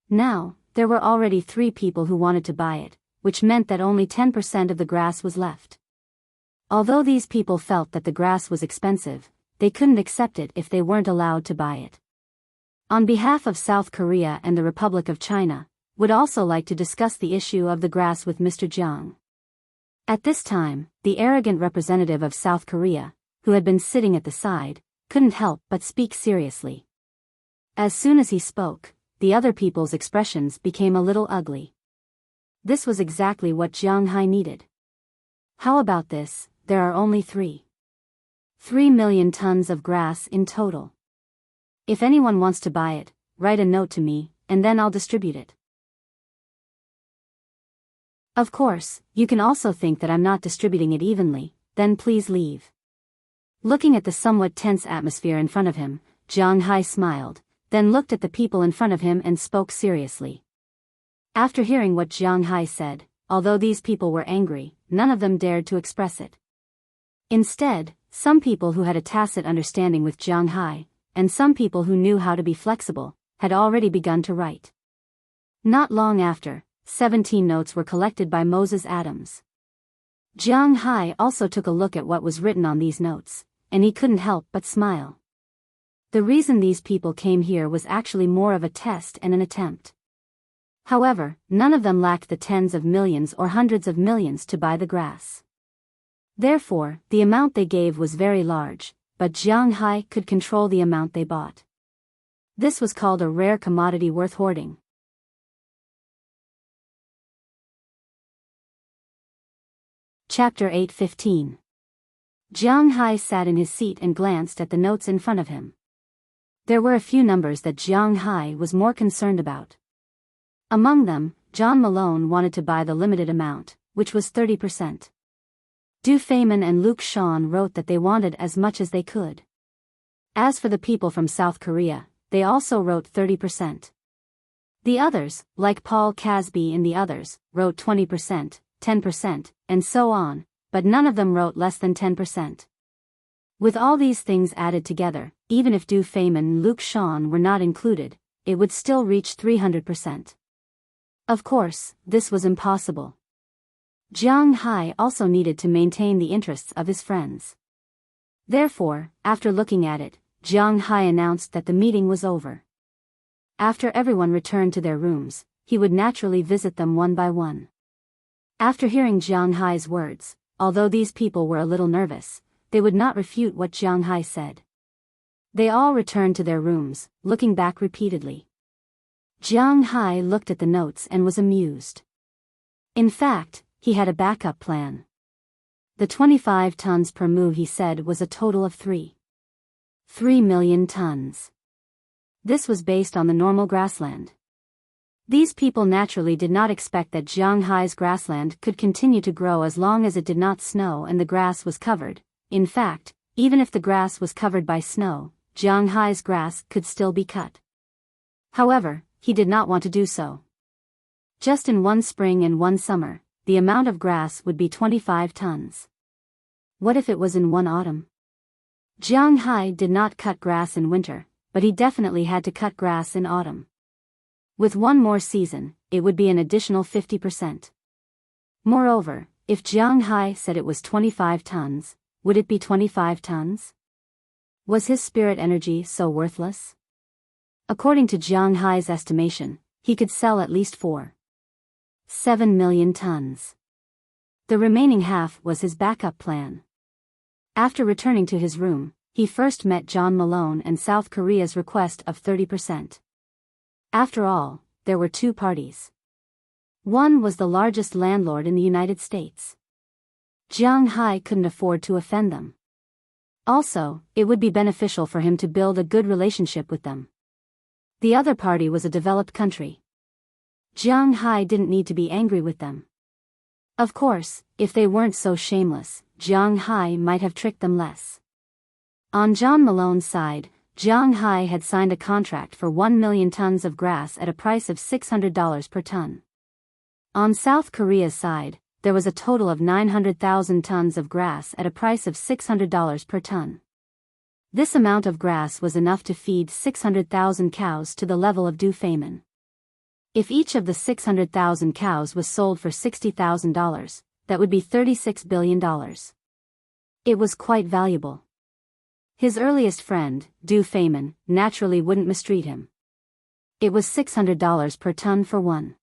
Now, there were already 3 people who wanted to buy it, which meant that only 10% of the grass was left. Although these people felt that the grass was expensive, they couldn't accept it if they weren't allowed to buy it. On behalf of South Korea and the Republic of China, would also like to discuss the issue of the grass with Mr. Jiang. At this time, the arrogant representative of South Korea, who had been sitting at the side, couldn't help but speak seriously. As soon as he spoke, the other people's expressions became a little ugly. This was exactly what Jiang Hai needed. How about this? There are only 3 million tons of grass in total. If anyone wants to buy it, write a note to me, and then I'll distribute it. Of course, you can also think that I'm not distributing it evenly, then please leave. Looking at the somewhat tense atmosphere in front of him, Jiang Hai smiled, then looked at the people in front of him and spoke seriously. After hearing what Jiang Hai said, although these people were angry, none of them dared to express it. Instead, some people who had a tacit understanding with Jiang Hai, and some people who knew how to be flexible, had already begun to write. Not long after, 17 notes were collected by Moses Adams. Jiang Hai also took a look at what was written on these notes, and he couldn't help but smile. The reason these people came here was actually more of a test and an attempt. However, none of them lacked the tens of millions or hundreds of millions to buy the grass. Therefore, the amount they gave was very large, but Jiang Hai could control the amount they bought. This was called a rare commodity worth hoarding. Chapter 8:15. Jiang Hai sat in his seat and glanced at the notes in front of him. There were a few numbers that Jiang Hai was more concerned about. Among them, John Malone wanted to buy the limited amount, which was 30%. Du Feynman and Luke Shan wrote that they wanted as much as they could. As for the people from South Korea, they also wrote 30%. The others, like Paul Casby and the others, wrote 20%, 10%, and so on, but none of them wrote less than 10%. With all these things added together, even if Du Feynman and Luke Shan were not included, it would still reach 300%. Of course, this was impossible. Jiang Hai also needed to maintain the interests of his friends. Therefore, after looking at it, Jiang Hai announced that the meeting was over. After everyone returned to their rooms, he would naturally visit them one by one. After hearing Jiang Hai's words, although these people were a little nervous, they would not refute what Jiang Hai said. They all returned to their rooms, looking back repeatedly. Jiang Hai looked at the notes and was amused. In fact, he had a backup plan. The 25 tons per mu he said was a total of 3 million tons. This was based on the normal grassland. These people naturally did not expect that Jiang Hai's grassland could continue to grow as long as it did not snow and the grass was covered. In fact, even if the grass was covered by snow, Jiang Hai's grass could still be cut. However, he did not want to do so. Just in one spring and one summer, the amount of grass would be 25 tons. What if it was in one autumn? Jiang Hai did not cut grass in winter, but he definitely had to cut grass in autumn. With one more season, it would be an additional 50%. Moreover, if Jiang Hai said it was 25 tons, would it be 25 tons? Was his spirit energy so worthless? According to Jiang Hai's estimation, he could sell at least 7 million tons. The remaining half was his backup plan. After returning to his room, he first met John Malone and South Korea's request of 30%. After all, there were two parties. One was the largest landlord in the United States. Jiang Hai couldn't afford to offend them. Also, it would be beneficial for him to build a good relationship with them. The other party was a developed country. Jiang Hai didn't need to be angry with them. Of course, if they weren't so shameless, Jiang Hai might have tricked them less. On John Malone's side, Jiang Hai had signed a contract for 1 million tons of grass at a price of $600 per ton. On South Korea's side, there was a total of 900,000 tons of grass at a price of $600 per ton. This amount of grass was enough to feed 600,000 cows to the level of Du Feynman. If each of the 600,000 cows was sold for $60,000, that would be $36 billion. It was quite valuable. His earliest friend, Du Feynman, naturally wouldn't mistreat him. It was $600 per ton for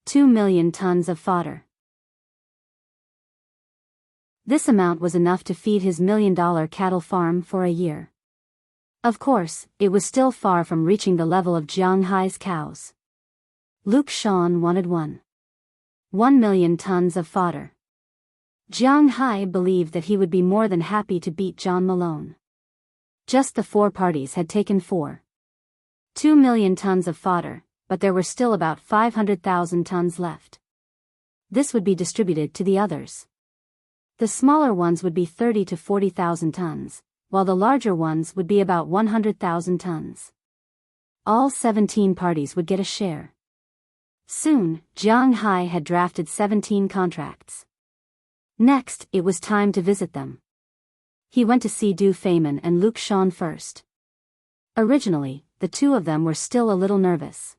2 million tons of fodder. This amount was enough to feed his $1 million cattle farm for a year. Of course, it was still far from reaching the level of Jiang Hai's cows. Luke Sean wanted 1 million tons of fodder. Jiang Hai believed that he would be more than happy to beat John Malone. Just the four parties had taken 2 million tons of fodder, but there were still about 500,000 tons left. This would be distributed to the others. The smaller ones would be 30 to 40,000 tons, while the larger ones would be about 100,000 tons. All 17 parties would get a share. Soon, Jiang Hai had drafted 17 contracts. Next, it was time to visit them. He went to see Du Feynman and Luke Sean first. Originally, the two of them were still a little nervous.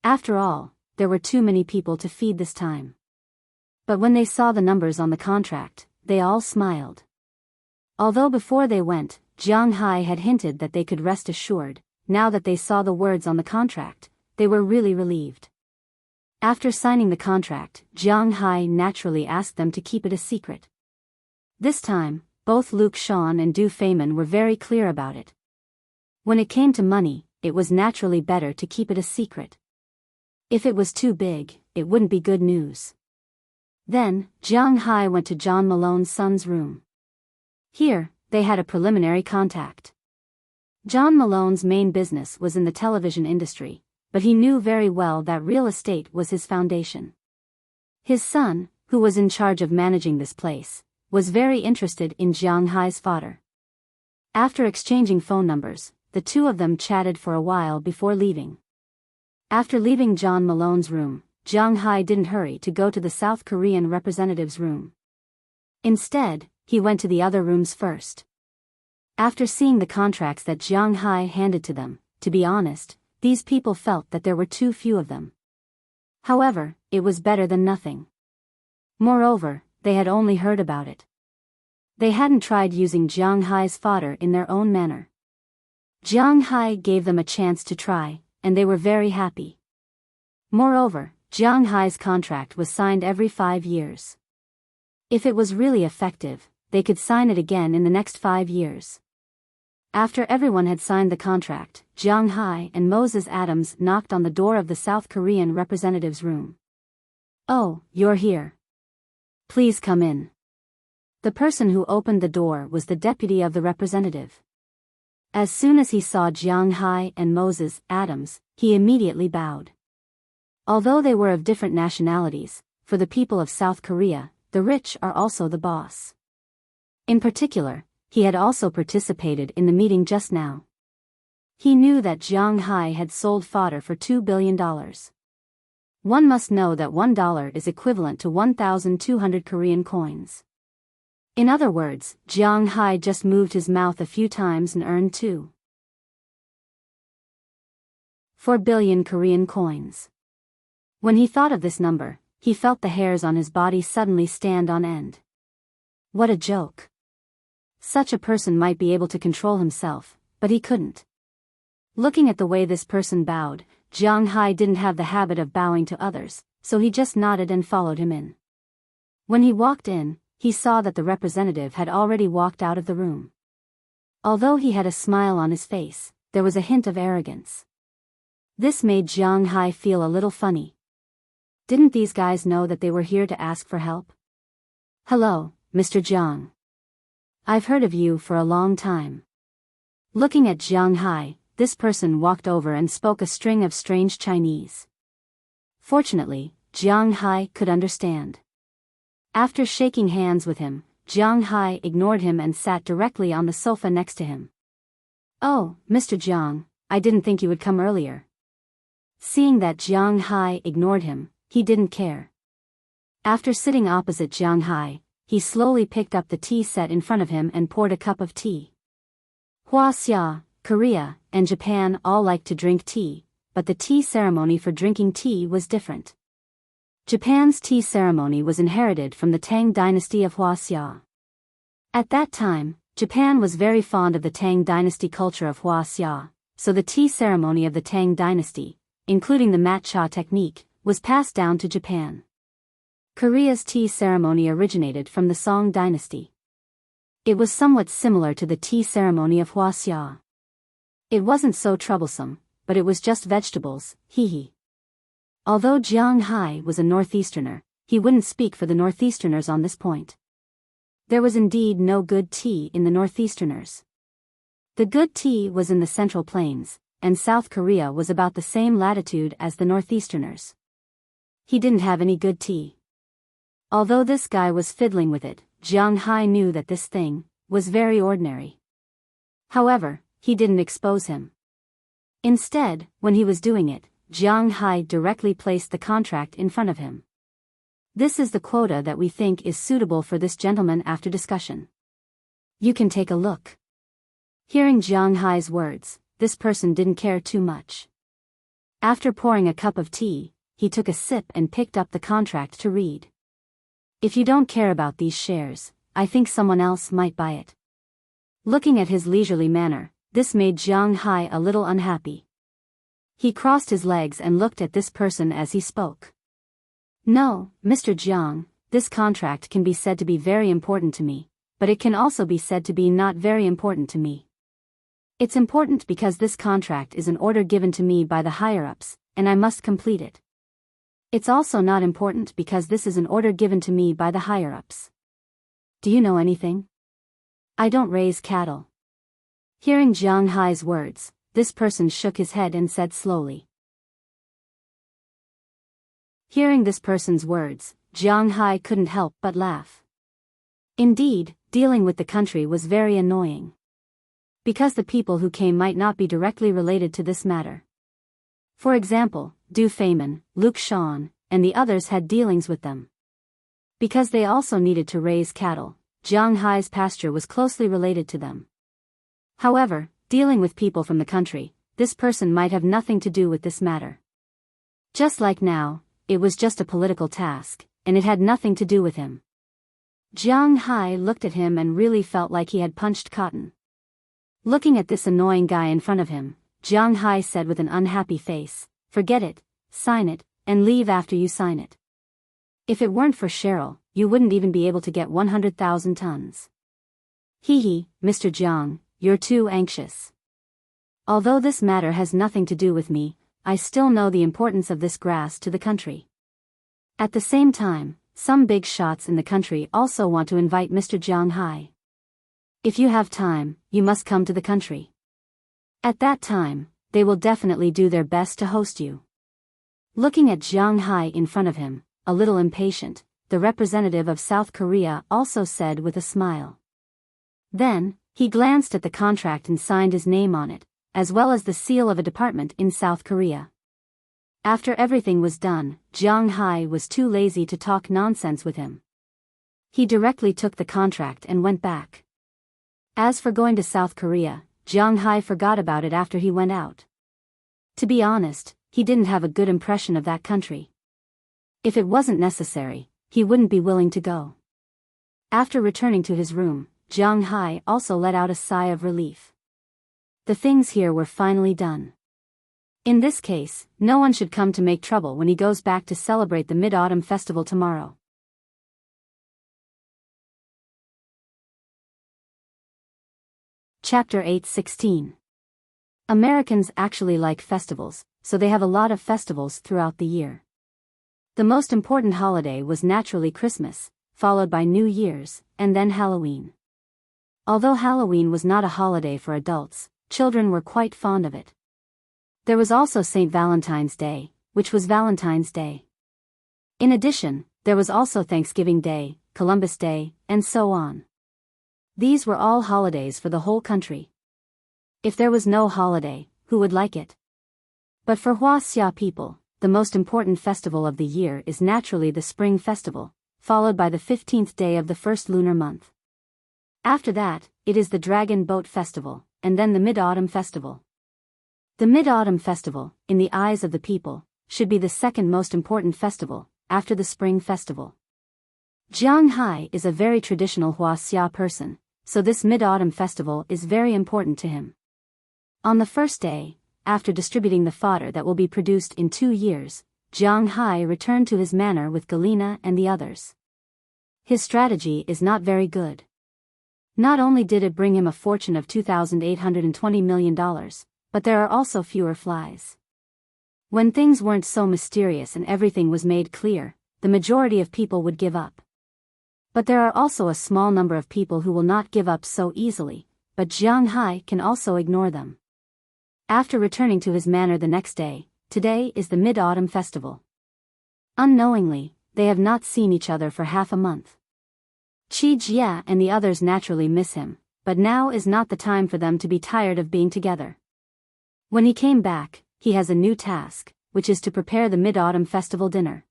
After all, there were too many people to feed this time. But when they saw the numbers on the contract, they all smiled. Although before they went, Jiang Hai had hinted that they could rest assured, now that they saw the words on the contract, they were really relieved. After signing the contract, Jiang Hai naturally asked them to keep it a secret. This time, both Luke Sean and Du Feynman were very clear about it. When it came to money, it was naturally better to keep it a secret. If it was too big, it wouldn't be good news. Then, Jiang Hai went to John Malone's son's room. Here, they had a preliminary contact. John Malone's main business was in the television industry, but he knew very well that real estate was his foundation. His son, who was in charge of managing this place, was very interested in Jiang Hai's fodder. After exchanging phone numbers, the two of them chatted for a while before leaving. After leaving John Malone's room, Jiang Hai didn't hurry to go to the South Korean representative's room. Instead, he went to the other rooms first. After seeing the contracts that Jiang Hai handed to them, to be honest, these people felt that there were too few of them. However, it was better than nothing. Moreover, they had only heard about it. They hadn't tried using Jiang Hai's fodder in their own manner. Jiang Hai gave them a chance to try, and they were very happy. Moreover, Jiang Hai's contract was signed every 5 years. If it was really effective, they could sign it again in the next 5 years. After everyone had signed the contract, Jiang Hai and Moses Adams knocked on the door of the South Korean representative's room. "Oh, you're here. Please come in." The person who opened the door was the deputy of the representative. As soon as he saw Jiang Hai and Moses Adams, he immediately bowed. Although they were of different nationalities, for the people of South Korea, the rich are also the boss. In particular, he had also participated in the meeting just now. He knew that Jiang Hai had sold fodder for $2 billion. One must know that $1 is equivalent to 1,200 Korean coins. In other words, Jiang Hai just moved his mouth a few times and earned 2.4 billion Korean coins. When he thought of this number, he felt the hairs on his body suddenly stand on end. What a joke. Such a person might be able to control himself, but he couldn't. Looking at the way this person bowed, Jiang Hai didn't have the habit of bowing to others, so he just nodded and followed him in. When he walked in, he saw that the representative had already walked out of the room. Although he had a smile on his face, there was a hint of arrogance. This made Jiang Hai feel a little funny. Didn't these guys know that they were here to ask for help? "Hello, Mr. Jiang. I've heard of you for a long time." Looking at Jiang Hai, this person walked over and spoke a string of strange Chinese. Fortunately, Jiang Hai could understand. After shaking hands with him, Jiang Hai ignored him and sat directly on the sofa next to him. "Oh, Mr. Jiang, I didn't think you would come earlier." Seeing that Jiang Hai ignored him, he didn't care. After sitting opposite Jiang Hai, he slowly picked up the tea set in front of him and poured a cup of tea. Hwaseong, Korea, and Japan all like to drink tea, but the tea ceremony for drinking tea was different. Japan's tea ceremony was inherited from the Tang dynasty of Hwaseong. At that time, Japan was very fond of the Tang dynasty culture of Hwaseong, so the tea ceremony of the Tang dynasty, including the matcha technique, was passed down to Japan. Korea's tea ceremony originated from the Song dynasty. It was somewhat similar to the tea ceremony of Hwaseong. It wasn't so troublesome, but it was just vegetables, hee. Although Jiang Hai was a northeasterner, he wouldn't speak for the northeasterners on this point. There was indeed no good tea in the northeasterners. The good tea was in the Central Plains, and South Korea was about the same latitude as the northeasterners. He didn't have any good tea. Although this guy was fiddling with it, Jiang Hai knew that this thing was very ordinary. However, he didn't expose him. Instead, when he was doing it, Jiang Hai directly placed the contract in front of him. "This is the quota that we think is suitable for this gentleman after discussion. You can take a look." Hearing Jiang Hai's words, this person didn't care too much. After pouring a cup of tea, he took a sip and picked up the contract to read. "If you don't care about these shares, I think someone else might buy it." Looking at his leisurely manner, this made Jiang Hai a little unhappy. He crossed his legs and looked at this person as he spoke. "No, Mr. Jiang, this contract can be said to be very important to me, but it can also be said to be not very important to me. It's important because this contract is an order given to me by the higher-ups, and I must complete it. It's also not important because this is an order given to me by the higher-ups. Do you know anything? I don't raise cattle." Hearing Jiang Hai's words, this person shook his head and said slowly. Hearing this person's words, Jiang Hai couldn't help but laugh. Indeed, dealing with the country was very annoying. Because the people who came might not be directly related to this matter. For example, Du Feynman, Luke Shawn, and the others had dealings with them. Because they also needed to raise cattle, Jiang Hai's pasture was closely related to them. However, dealing with people from the country, this person might have nothing to do with this matter. Just like now, it was just a political task, and it had nothing to do with him. Jiang Hai looked at him and really felt like he had punched cotton. Looking at this annoying guy in front of him, Jiang Hai said with an unhappy face, "Forget it, sign it, and leave after you sign it. If it weren't for Cheryl, you wouldn't even be able to get 100,000 tons. Hee, Mr. Jiang, you're too anxious. Although this matter has nothing to do with me, I still know the importance of this grass to the country. At the same time, some big shots in the country also want to invite Mr. Jiang Hai. If you have time, you must come to the country. At that time, they will definitely do their best to host you. Looking at Jiang Hai in front of him, a little impatient, the representative of South Korea also said with a smile. Then, he glanced at the contract and signed his name on it, as well as the seal of a department in South Korea. After everything was done, Jiang Hai was too lazy to talk nonsense with him. He directly took the contract and went back. As for going to South Korea, Jiang Hai forgot about it after he went out. To be honest, he didn't have a good impression of that country. If it wasn't necessary, he wouldn't be willing to go. After returning to his room, Jiang Hai also let out a sigh of relief. The things here were finally done. In this case, no one should come to make trouble when he goes back to celebrate the Mid-Autumn Festival tomorrow. Chapter 8:16. Americans actually like festivals, so they have a lot of festivals throughout the year. The most important holiday was naturally Christmas, followed by New Year's, and then Halloween. Although Halloween was not a holiday for adults, children were quite fond of it. There was also St. Valentine's Day, which was Valentine's Day. In addition, there was also Thanksgiving Day, Columbus Day, and so on. These were all holidays for the whole country. If there was no holiday, who would like it? But for Huaxia people, the most important festival of the year is naturally the Spring Festival, followed by the 15th day of the first lunar month. After that, it is the Dragon Boat Festival, and then the Mid-Autumn Festival. The Mid-Autumn Festival, in the eyes of the people, should be the second most important festival, after the Spring Festival. Jiang Hai is a very traditional Huaxia person, so this Mid-Autumn Festival is very important to him. On the first day, after distributing the fodder that will be produced in 2 years, Jiang Hai returned to his manor with Galina and the others. His strategy is not very good. Not only did it bring him a fortune of $2,820 million, but there are also fewer flies. When things weren't so mysterious and everything was made clear, the majority of people would give up. But there are also a small number of people who will not give up so easily, but Jiang Hai can also ignore them. After returning to his manor the next day, today is the Mid-Autumn Festival. Unknowingly, they have not seen each other for half a month. Qi Jia and the others naturally miss him, but now is not the time for them to be tired of being together. When he came back, he has a new task, which is to prepare the Mid-Autumn Festival dinner.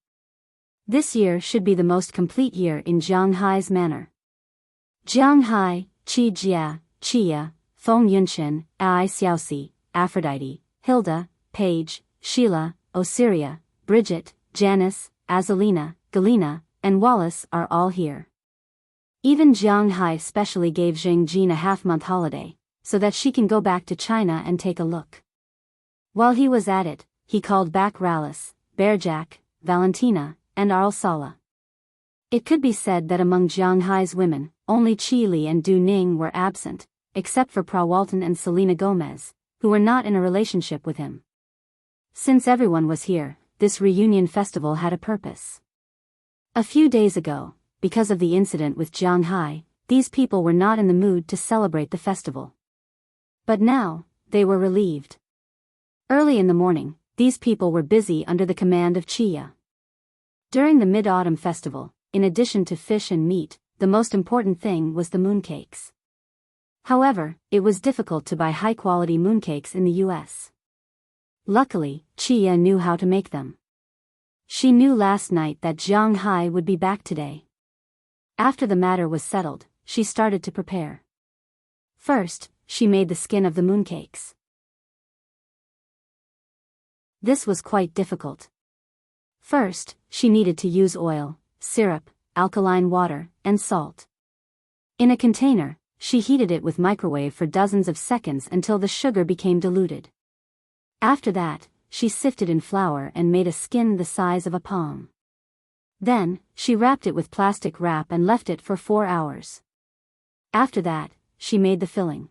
This year should be the most complete year in Jiang Hai's manor. Jiang Hai, Qi Jia, Qia, Feng Yunchen, Ai Xiaoxi, Aphrodite, Hilda, Paige, Sheila, Osiria, Bridget, Janice, Azalina, Galina, and Wallace are all here. Even Jiang Hai specially gave Zheng Jin a half-month holiday, so that she can go back to China and take a look. While he was at it, he called back Rallis, Bearjack, Valentina, and Arlsala. It could be said that among Jiang Hai's women, only Qi Li and Du Ning were absent, except for Pra Walton and Selena Gomez, who were not in a relationship with him. Since everyone was here, this reunion festival had a purpose. A few days ago, because of the incident with Jiang Hai, these people were not in the mood to celebrate the festival. But now, they were relieved. Early in the morning, these people were busy under the command of Chia. During the Mid-Autumn Festival, in addition to fish and meat, the most important thing was the mooncakes. However, it was difficult to buy high-quality mooncakes in the US. Luckily, Chia knew how to make them. She knew last night that Jiang Hai would be back today. After the matter was settled, she started to prepare. First, she made the skin of the mooncakes. This was quite difficult. First, she needed to use oil, syrup, alkaline water, and salt. In a container, she heated it with microwave for dozens of seconds until the sugar became diluted. After that, she sifted in flour and made a skin the size of a palm. Then, she wrapped it with plastic wrap and left it for 4 hours. After that, she made the filling.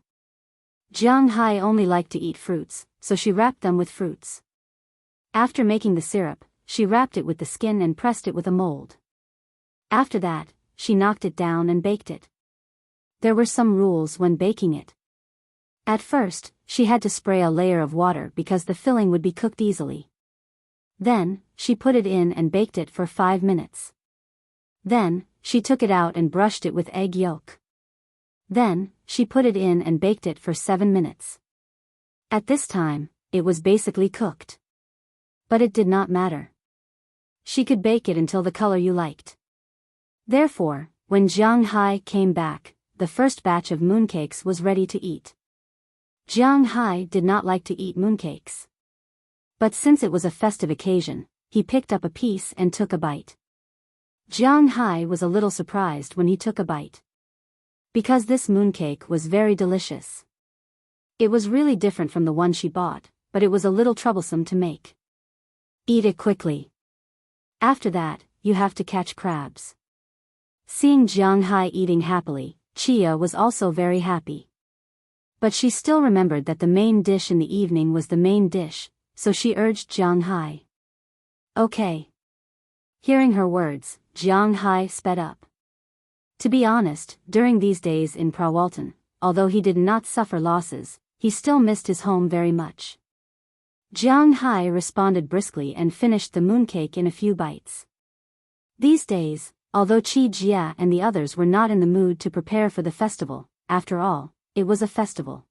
Jiang Hai only liked to eat fruits, so she wrapped them with fruits. After making the syrup, she wrapped it with the skin and pressed it with a mold. After that, she knocked it down and baked it. There were some rules when baking it. At first, she had to spray a layer of water because the filling would be cooked easily. Then, she put it in and baked it for 5 minutes. Then, she took it out and brushed it with egg yolk. Then, she put it in and baked it for 7 minutes. At this time, it was basically cooked. But it did not matter. She could bake it until the color you liked. Therefore, when Jiang Hai came back, the first batch of mooncakes was ready to eat. Jiang Hai did not like to eat mooncakes. But since it was a festive occasion, he picked up a piece and took a bite. Jiang Hai was a little surprised when he took a bite. Because this mooncake was very delicious. It was really different from the one she bought, but it was a little troublesome to make. Eat it quickly. After that, you have to catch crabs. Seeing Jiang Hai eating happily, Chia was also very happy. But she still remembered that the main dish in the evening was the main dish, so she urged Jiang Hai. Okay. Hearing her words, Jiang Hai sped up. To be honest, during these days in Prawalton, although he did not suffer losses, he still missed his home very much. Jiang Hai responded briskly and finished the mooncake in a few bites. These days, although Qi Jia and the others were not in the mood to prepare for the festival, after all, it was a festival.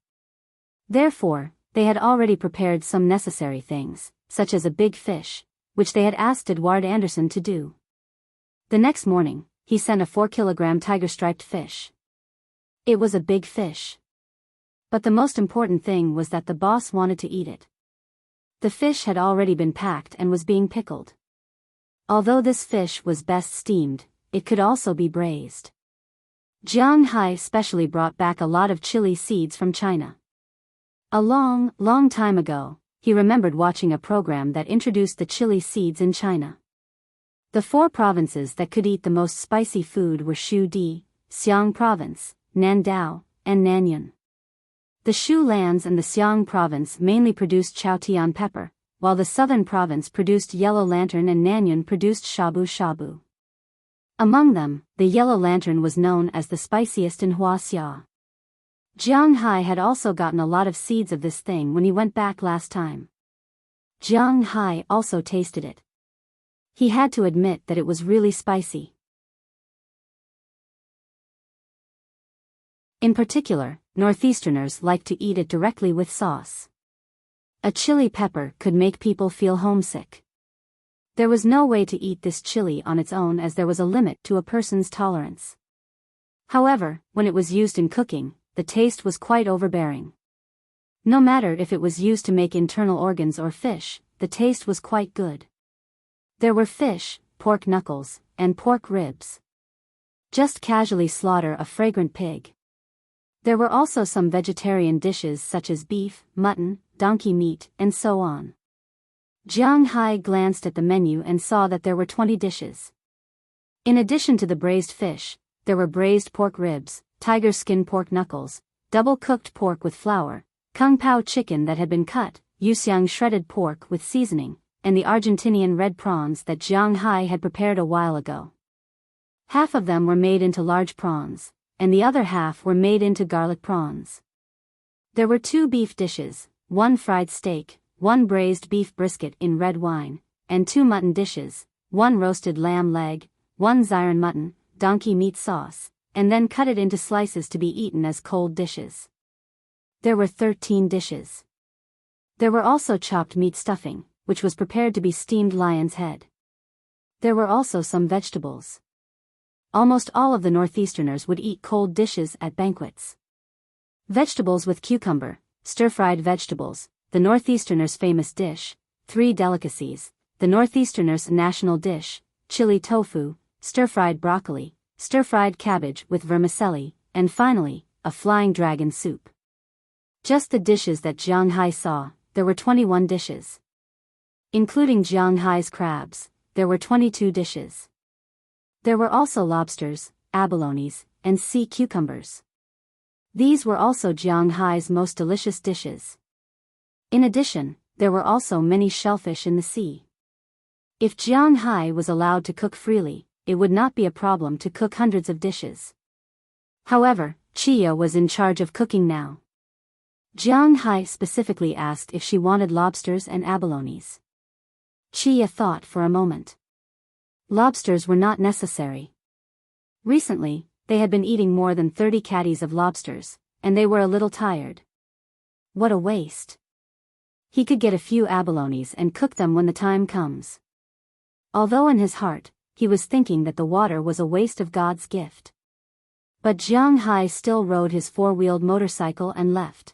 Therefore, they had already prepared some necessary things, such as a big fish, which they had asked Edward Anderson to do. The next morning, he sent a 4-kilogram tiger-striped fish. It was a big fish. But the most important thing was that the boss wanted to eat it. The fish had already been packed and was being pickled. Although this fish was best steamed, it could also be braised. Jiang Hai specially brought back a lot of chili seeds from China. A long, long time ago, he remembered watching a program that introduced the chili seeds in China. The 4 provinces that could eat the most spicy food were Shu Di, Xiang Province, Nandao, and Nanyuan. The Shu lands and the Xiang Province mainly produced Chaotian pepper, while the southern province produced yellow lantern and Nanyuan produced shabu shabu. Among them, the yellow lantern was known as the spiciest in Huaxia. Jiang Hai had also gotten a lot of seeds of this thing when he went back last time. Jiang Hai also tasted it. He had to admit that it was really spicy. In particular, Northeasterners like to eat it directly with sauce. A chili pepper could make people feel homesick. There was no way to eat this chili on its own as there was a limit to a person's tolerance. However, when it was used in cooking, the taste was quite overbearing. No matter if it was used to make internal organs or fish, the taste was quite good. There were fish, pork knuckles, and pork ribs. Just casually slaughter a fragrant pig. There were also some vegetarian dishes such as beef, mutton, donkey meat, and so on. Jiang Hai glanced at the menu and saw that there were 20 dishes. In addition to the braised fish, there were braised pork ribs, tiger skin pork knuckles, double-cooked pork with flour, kung pao chicken that had been cut, yuxiang shredded pork with seasoning, and the Argentinian red prawns that Jiang Hai had prepared a while ago. Half of them were made into large prawns, and the other half were made into garlic prawns. There were 2 beef dishes, 1 fried steak, 1 braised beef brisket in red wine, and 2 mutton dishes, 1 roasted lamb leg, 1 Xiran mutton, donkey meat sauce, and then cut it into slices to be eaten as cold dishes. There were 13 dishes. There were also chopped meat stuffing, which was prepared to be steamed lion's head. There were also some vegetables. Almost all of the Northeasterners would eat cold dishes at banquets. Vegetables with cucumber, stir-fried vegetables, the Northeasterners' famous dish, 3 delicacies, the Northeasterners' national dish, chili tofu, stir-fried broccoli, stir-fried cabbage with vermicelli, and finally, a flying dragon soup. Just the dishes that Jiang Hai saw, there were 21 dishes. Including Jiang Hai's crabs, there were 22 dishes. There were also lobsters, abalones, and sea cucumbers. These were also Jiang Hai's most delicious dishes. In addition, there were also many shellfish in the sea. If Jiang Hai was allowed to cook freely, it would not be a problem to cook hundreds of dishes. However, Chia was in charge of cooking now. Jiang Hai specifically asked if she wanted lobsters and abalones. Chia thought for a moment. Lobsters were not necessary. Recently, they had been eating more than 30 caddies of lobsters, and they were a little tired. What a waste. He could get a few abalones and cook them when the time comes. Although in his heart, he was thinking that the water was a waste of God's gift. But Jiang Hai still rode his four-wheeled motorcycle and left.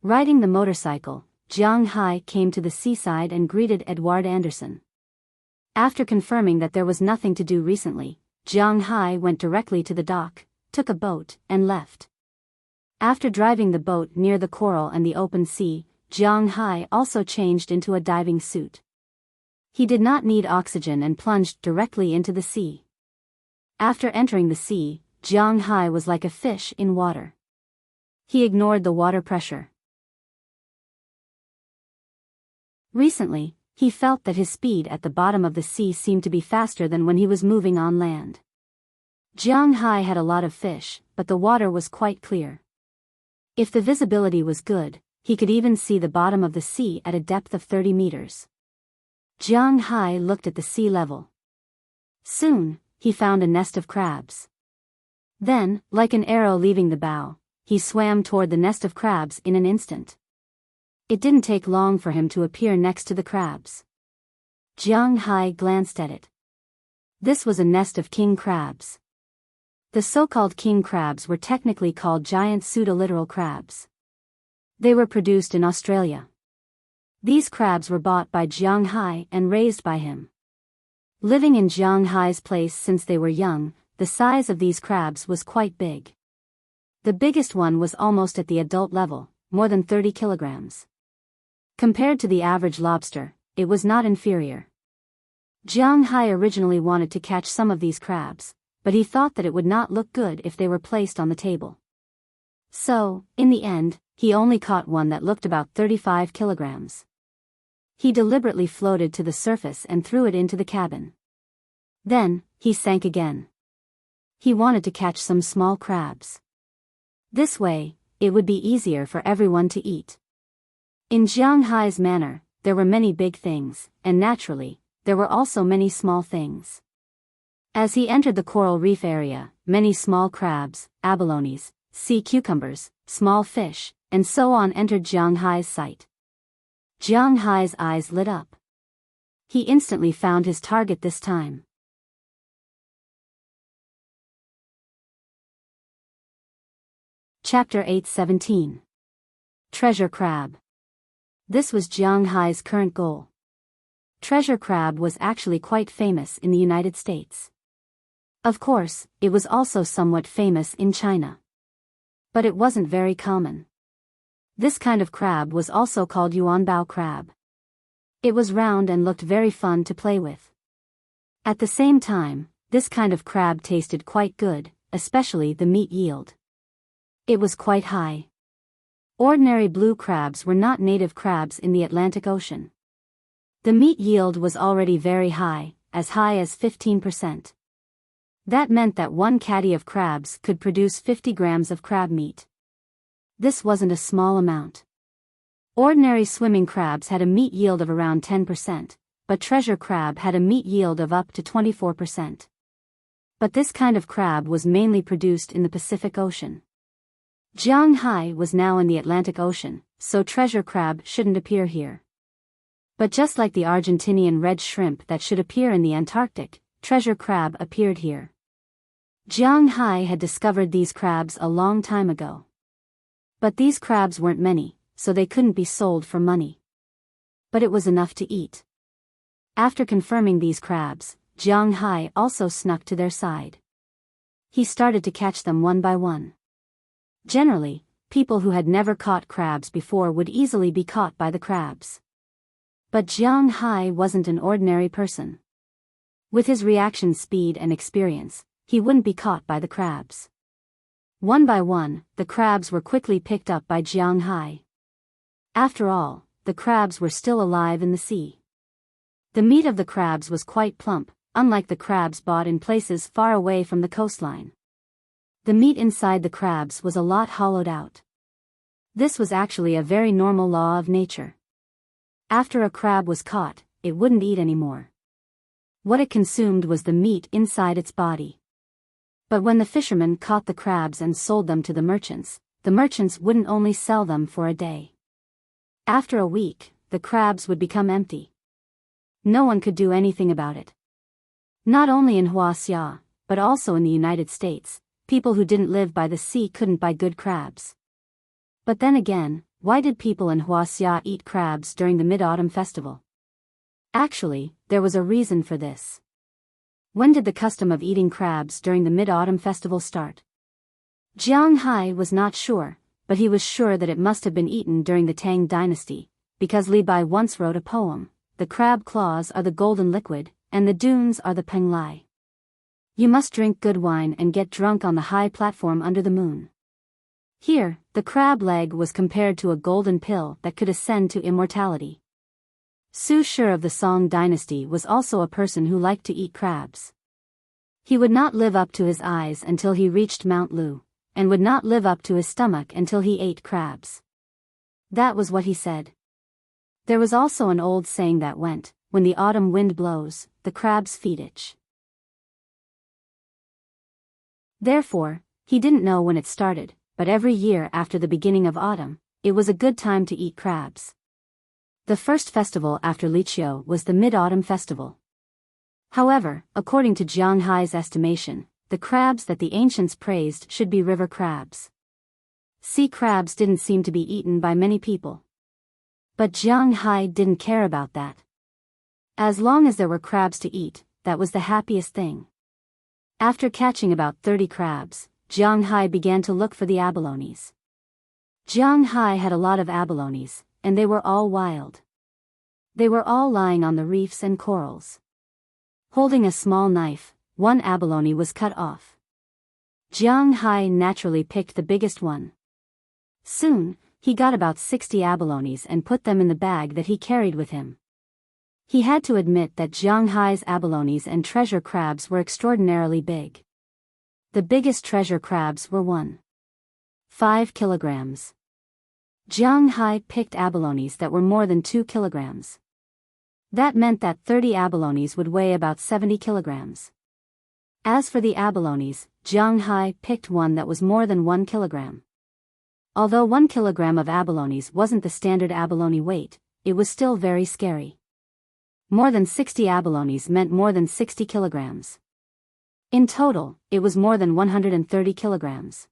Riding the motorcycle, Jiang Hai came to the seaside and greeted Edward Anderson. After confirming that there was nothing to do recently, Jiang Hai went directly to the dock, took a boat, and left. After driving the boat near the coral and the open sea, Jiang Hai also changed into a diving suit. He did not need oxygen and plunged directly into the sea. After entering the sea, Jiang Hai was like a fish in water. He ignored the water pressure. Recently, he felt that his speed at the bottom of the sea seemed to be faster than when he was moving on land. Jiang Hai had a lot of fish, but the water was quite clear. If the visibility was good, he could even see the bottom of the sea at a depth of 30 meters. Jiang Hai looked at the sea level. Soon, he found a nest of crabs. Then, like an arrow leaving the bow, he swam toward the nest of crabs in an instant. It didn't take long for him to appear next to the crabs. Jiang Hai glanced at it. This was a nest of king crabs. The so-called king crabs were technically called giant pseudolittoral crabs. They were produced in Australia. These crabs were bought by Jiang Hai and raised by him. Living in Jiang Hai's place since they were young, the size of these crabs was quite big. The biggest one was almost at the adult level, more than 30 kilograms. Compared to the average lobster, it was not inferior. Jiang Hai originally wanted to catch some of these crabs, but he thought that it would not look good if they were placed on the table. So, in the end, he only caught one that looked about 35 kilograms. He deliberately floated to the surface and threw it into the cabin. Then, he sank again. He wanted to catch some small crabs. This way, it would be easier for everyone to eat. In Jiang Hai's manner, there were many big things, and naturally, there were also many small things. As he entered the coral reef area, many small crabs, abalones, sea cucumbers, small fish, and so on entered Jiang Hai's sight. Jiang Hai's eyes lit up. He instantly found his target this time. Chapter 8:17. Treasure Crab. This was Jiang Hai's current goal. Treasure crab was actually quite famous in the United States. Of course, it was also somewhat famous in China. But it wasn't very common. This kind of crab was also called yuanbao crab. It was round and looked very fun to play with. At the same time, this kind of crab tasted quite good, especially the meat yield. It was quite high. Ordinary blue crabs were not native crabs in the Atlantic Ocean. The meat yield was already very high as 15%. That meant that one caddy of crabs could produce 50 grams of crab meat. This wasn't a small amount. Ordinary swimming crabs had a meat yield of around 10%, but treasure crab had a meat yield of up to 24%. But this kind of crab was mainly produced in the Pacific Ocean. Jiang Hai was now in the Atlantic Ocean, so treasure crab shouldn't appear here. But just like the Argentinian red shrimp that should appear in the Antarctic, treasure crab appeared here. Jiang Hai had discovered these crabs a long time ago. But these crabs weren't many, so they couldn't be sold for money. But it was enough to eat. After confirming these crabs, Jiang Hai also snuck to their side. He started to catch them one by one. Generally, people who had never caught crabs before would easily be caught by the crabs. But Jiang Hai wasn't an ordinary person. With his reaction speed and experience, he wouldn't be caught by the crabs. One by one, the crabs were quickly picked up by Jiang Hai. After all, the crabs were still alive in the sea. The meat of the crabs was quite plump, unlike the crabs bought in places far away from the coastline. The meat inside the crabs was a lot hollowed out. This was actually a very normal law of nature. After a crab was caught, it wouldn't eat anymore. What it consumed was the meat inside its body. But when the fishermen caught the crabs and sold them to the merchants wouldn't only sell them for a day. After a week, the crabs would become empty. No one could do anything about it. Not only in Huaxia, but also in the United States, people who didn't live by the sea couldn't buy good crabs. But then again, why did people in Huaxia eat crabs during the Mid-Autumn Festival? Actually, there was a reason for this. When did the custom of eating crabs during the Mid-Autumn Festival start? Jiang Hai was not sure, but he was sure that it must have been eaten during the Tang dynasty, because Li Bai once wrote a poem, "The crab claws are the golden liquid, and the dunes are the peng lai. You must drink good wine and get drunk on the high platform under the moon." Here, the crab leg was compared to a golden pill that could ascend to immortality. Su Shi of the Song dynasty was also a person who liked to eat crabs. He would not live up to his eyes until he reached Mount Lu, and would not live up to his stomach until he ate crabs. That was what he said. There was also an old saying that went, "When the autumn wind blows, the crab's feet itch." Therefore, he didn't know when it started, but every year after the beginning of autumn, it was a good time to eat crabs. The first festival after Liqiu was the Mid-Autumn Festival. However, according to Jiang Hai's estimation, the crabs that the ancients praised should be river crabs. Sea crabs didn't seem to be eaten by many people. But Jiang Hai didn't care about that. As long as there were crabs to eat, that was the happiest thing. After catching about 30 crabs, Jiang Hai began to look for the abalones. Jiang Hai had a lot of abalones, and they were all wild. They were all lying on the reefs and corals. Holding a small knife, one abalone was cut off. Jiang Hai naturally picked the biggest one. Soon, he got about 60 abalones and put them in the bag that he carried with him. He had to admit that Jiang Hai's abalones and treasure crabs were extraordinarily big. The biggest treasure crabs were 1.5 kilograms. Jiang Hai picked abalones that were more than 2 kilograms. That meant that 30 abalones would weigh about 70 kilograms. As for the abalones, Jiang Hai picked one that was more than 1 kilogram. Although 1 kilogram of abalones wasn't the standard abalone weight, it was still very scary. More than 60 abalones meant more than 60 kilograms. In total, it was more than 130 kilograms.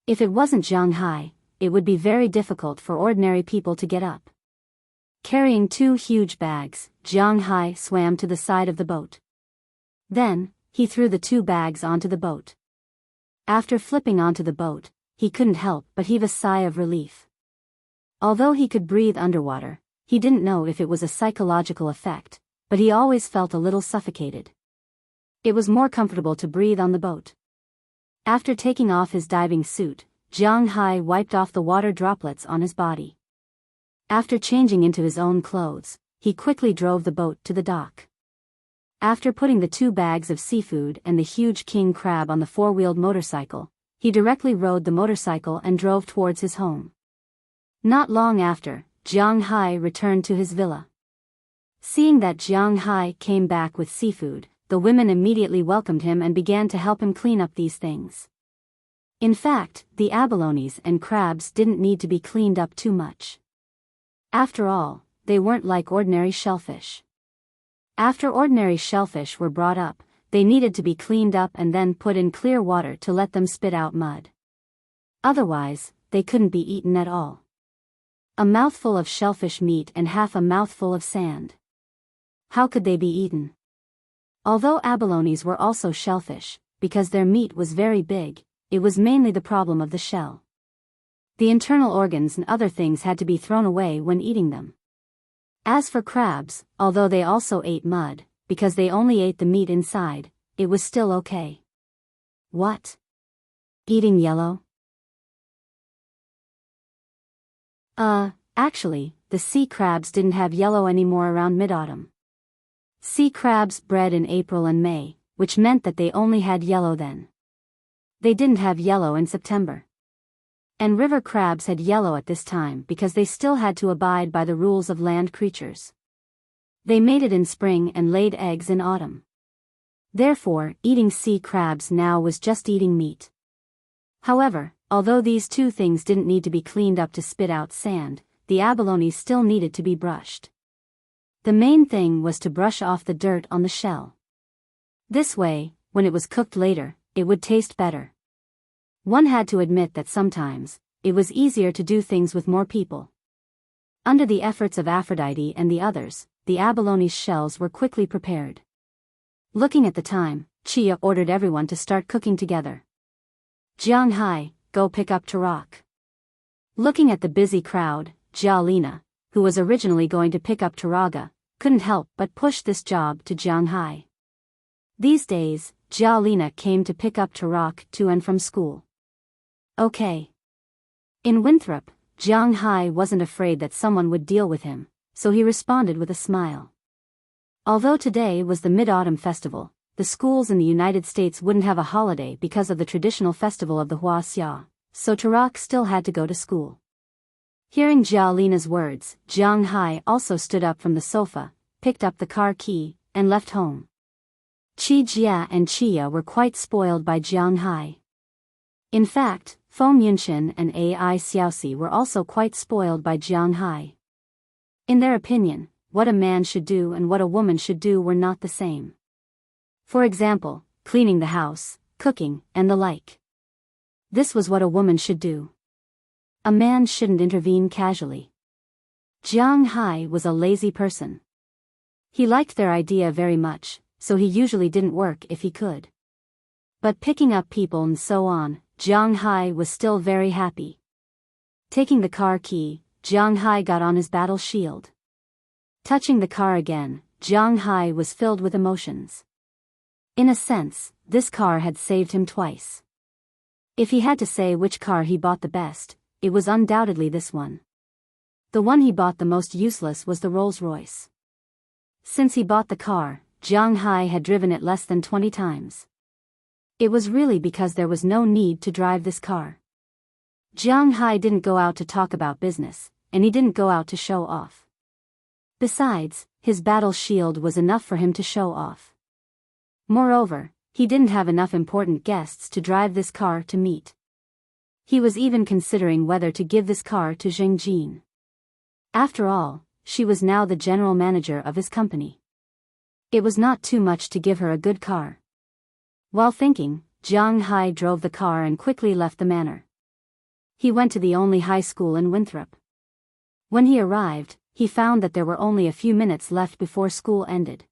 If it wasn't Jiang Hai, it would be very difficult for ordinary people to get up. Carrying 2 huge bags, Jiang Hai swam to the side of the boat. Then, he threw the 2 bags onto the boat. After flipping onto the boat, he couldn't help but heave a sigh of relief. Although he could breathe underwater, he didn't know if it was a psychological effect, but he always felt a little suffocated. It was more comfortable to breathe on the boat. After taking off his diving suit, Jiang Hai wiped off the water droplets on his body. After changing into his own clothes, he quickly drove the boat to the dock. After putting the 2 bags of seafood and the huge king crab on the 4-wheeled motorcycle, he directly rode the motorcycle and drove towards his home. Not long after, Jiang Hai returned to his villa. Seeing that Jiang Hai came back with seafood, the women immediately welcomed him and began to help him clean up these things. In fact, the abalones and crabs didn't need to be cleaned up too much. After all, they weren't like ordinary shellfish. After ordinary shellfish were brought up, they needed to be cleaned up and then put in clear water to let them spit out mud. Otherwise, they couldn't be eaten at all. A mouthful of shellfish meat and half a mouthful of sand. How could they be eaten? Although abalones were also shellfish, because their meat was very big, it was mainly the problem of the shell. The internal organs and other things had to be thrown away when eating them. As for crabs, although they also ate mud, because they only ate the meat inside, it was still okay. What? Eating yellow? Actually, the sea crabs didn't have yellow anymore around mid-autumn. Sea crabs bred in April and May, which meant that they only had yellow then. They didn't have yellow in September. And river crabs had yellow at this time because they still had to abide by the rules of land creatures. They mated in spring and laid eggs in autumn. Therefore, eating sea crabs now was just eating meat. However, although these two things didn't need to be cleaned up to spit out sand, the abalone still needed to be brushed. The main thing was to brush off the dirt on the shell. This way, when it was cooked later, it would taste better. One had to admit that sometimes, it was easier to do things with more people. Under the efforts of Aphrodite and the others, the abalone's shells were quickly prepared. Looking at the time, Chia ordered everyone to start cooking together. Jiang Hai, go pick up Tarak. Looking at the busy crowd, Jia Lina, who was originally going to pick up Taraga, couldn't help but push this job to Jiang Hai. These days, Jia Lina came to pick up Tarak to and from school. Okay. In Winthrop, Jiang Hai wasn't afraid that someone would deal with him, so he responded with a smile. Although today was the Mid-Autumn Festival, the schools in the United States wouldn't have a holiday because of the traditional festival of the Hua Xia, so Tarak still had to go to school. Hearing Jia Lina's words, Jiang Hai also stood up from the sofa, picked up the car key, and left home. Qi Jia and Chia were quite spoiled by Jiang Hai. In fact, Feng Yunshin and Ai Xiaoxi were also quite spoiled by Jiang Hai. In their opinion, what a man should do and what a woman should do were not the same. For example, cleaning the house, cooking, and the like. This was what a woman should do. A man shouldn't intervene casually. Jiang Hai was a lazy person. He liked their idea very much, so he usually didn't work if he could. But picking up people and so on, Jiang Hai was still very happy. Taking the car key, Jiang Hai got on his battle shield. Touching the car again, Jiang Hai was filled with emotions. In a sense, this car had saved him twice. If he had to say which car he bought the best, it was undoubtedly this one. The one he bought the most useless was the Rolls-Royce. Since he bought the car, Jiang Hai had driven it less than 20 times. It was really because there was no need to drive this car. Jiang Hai didn't go out to talk about business, and he didn't go out to show off. Besides, his battle shield was enough for him to show off. Moreover, he didn't have enough important guests to drive this car to meet. He was even considering whether to give this car to Zheng Jin. After all, she was now the general manager of his company. It was not too much to give her a good car. While thinking, Jiang Hai drove the car and quickly left the manor. He went to the only high school in Winthrop. When he arrived, he found that there were only a few minutes left before school ended.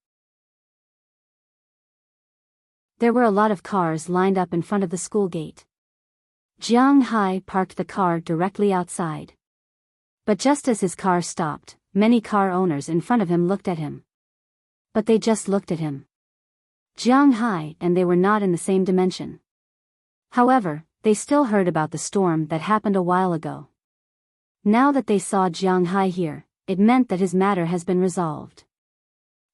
There were a lot of cars lined up in front of the school gate. Jiang Hai parked the car directly outside. But just as his car stopped, many car owners in front of him looked at him. But they just looked at him. Jiang Hai and they were not in the same dimension. However, they still heard about the storm that happened a while ago. Now that they saw Jiang Hai here, it meant that his matter has been resolved.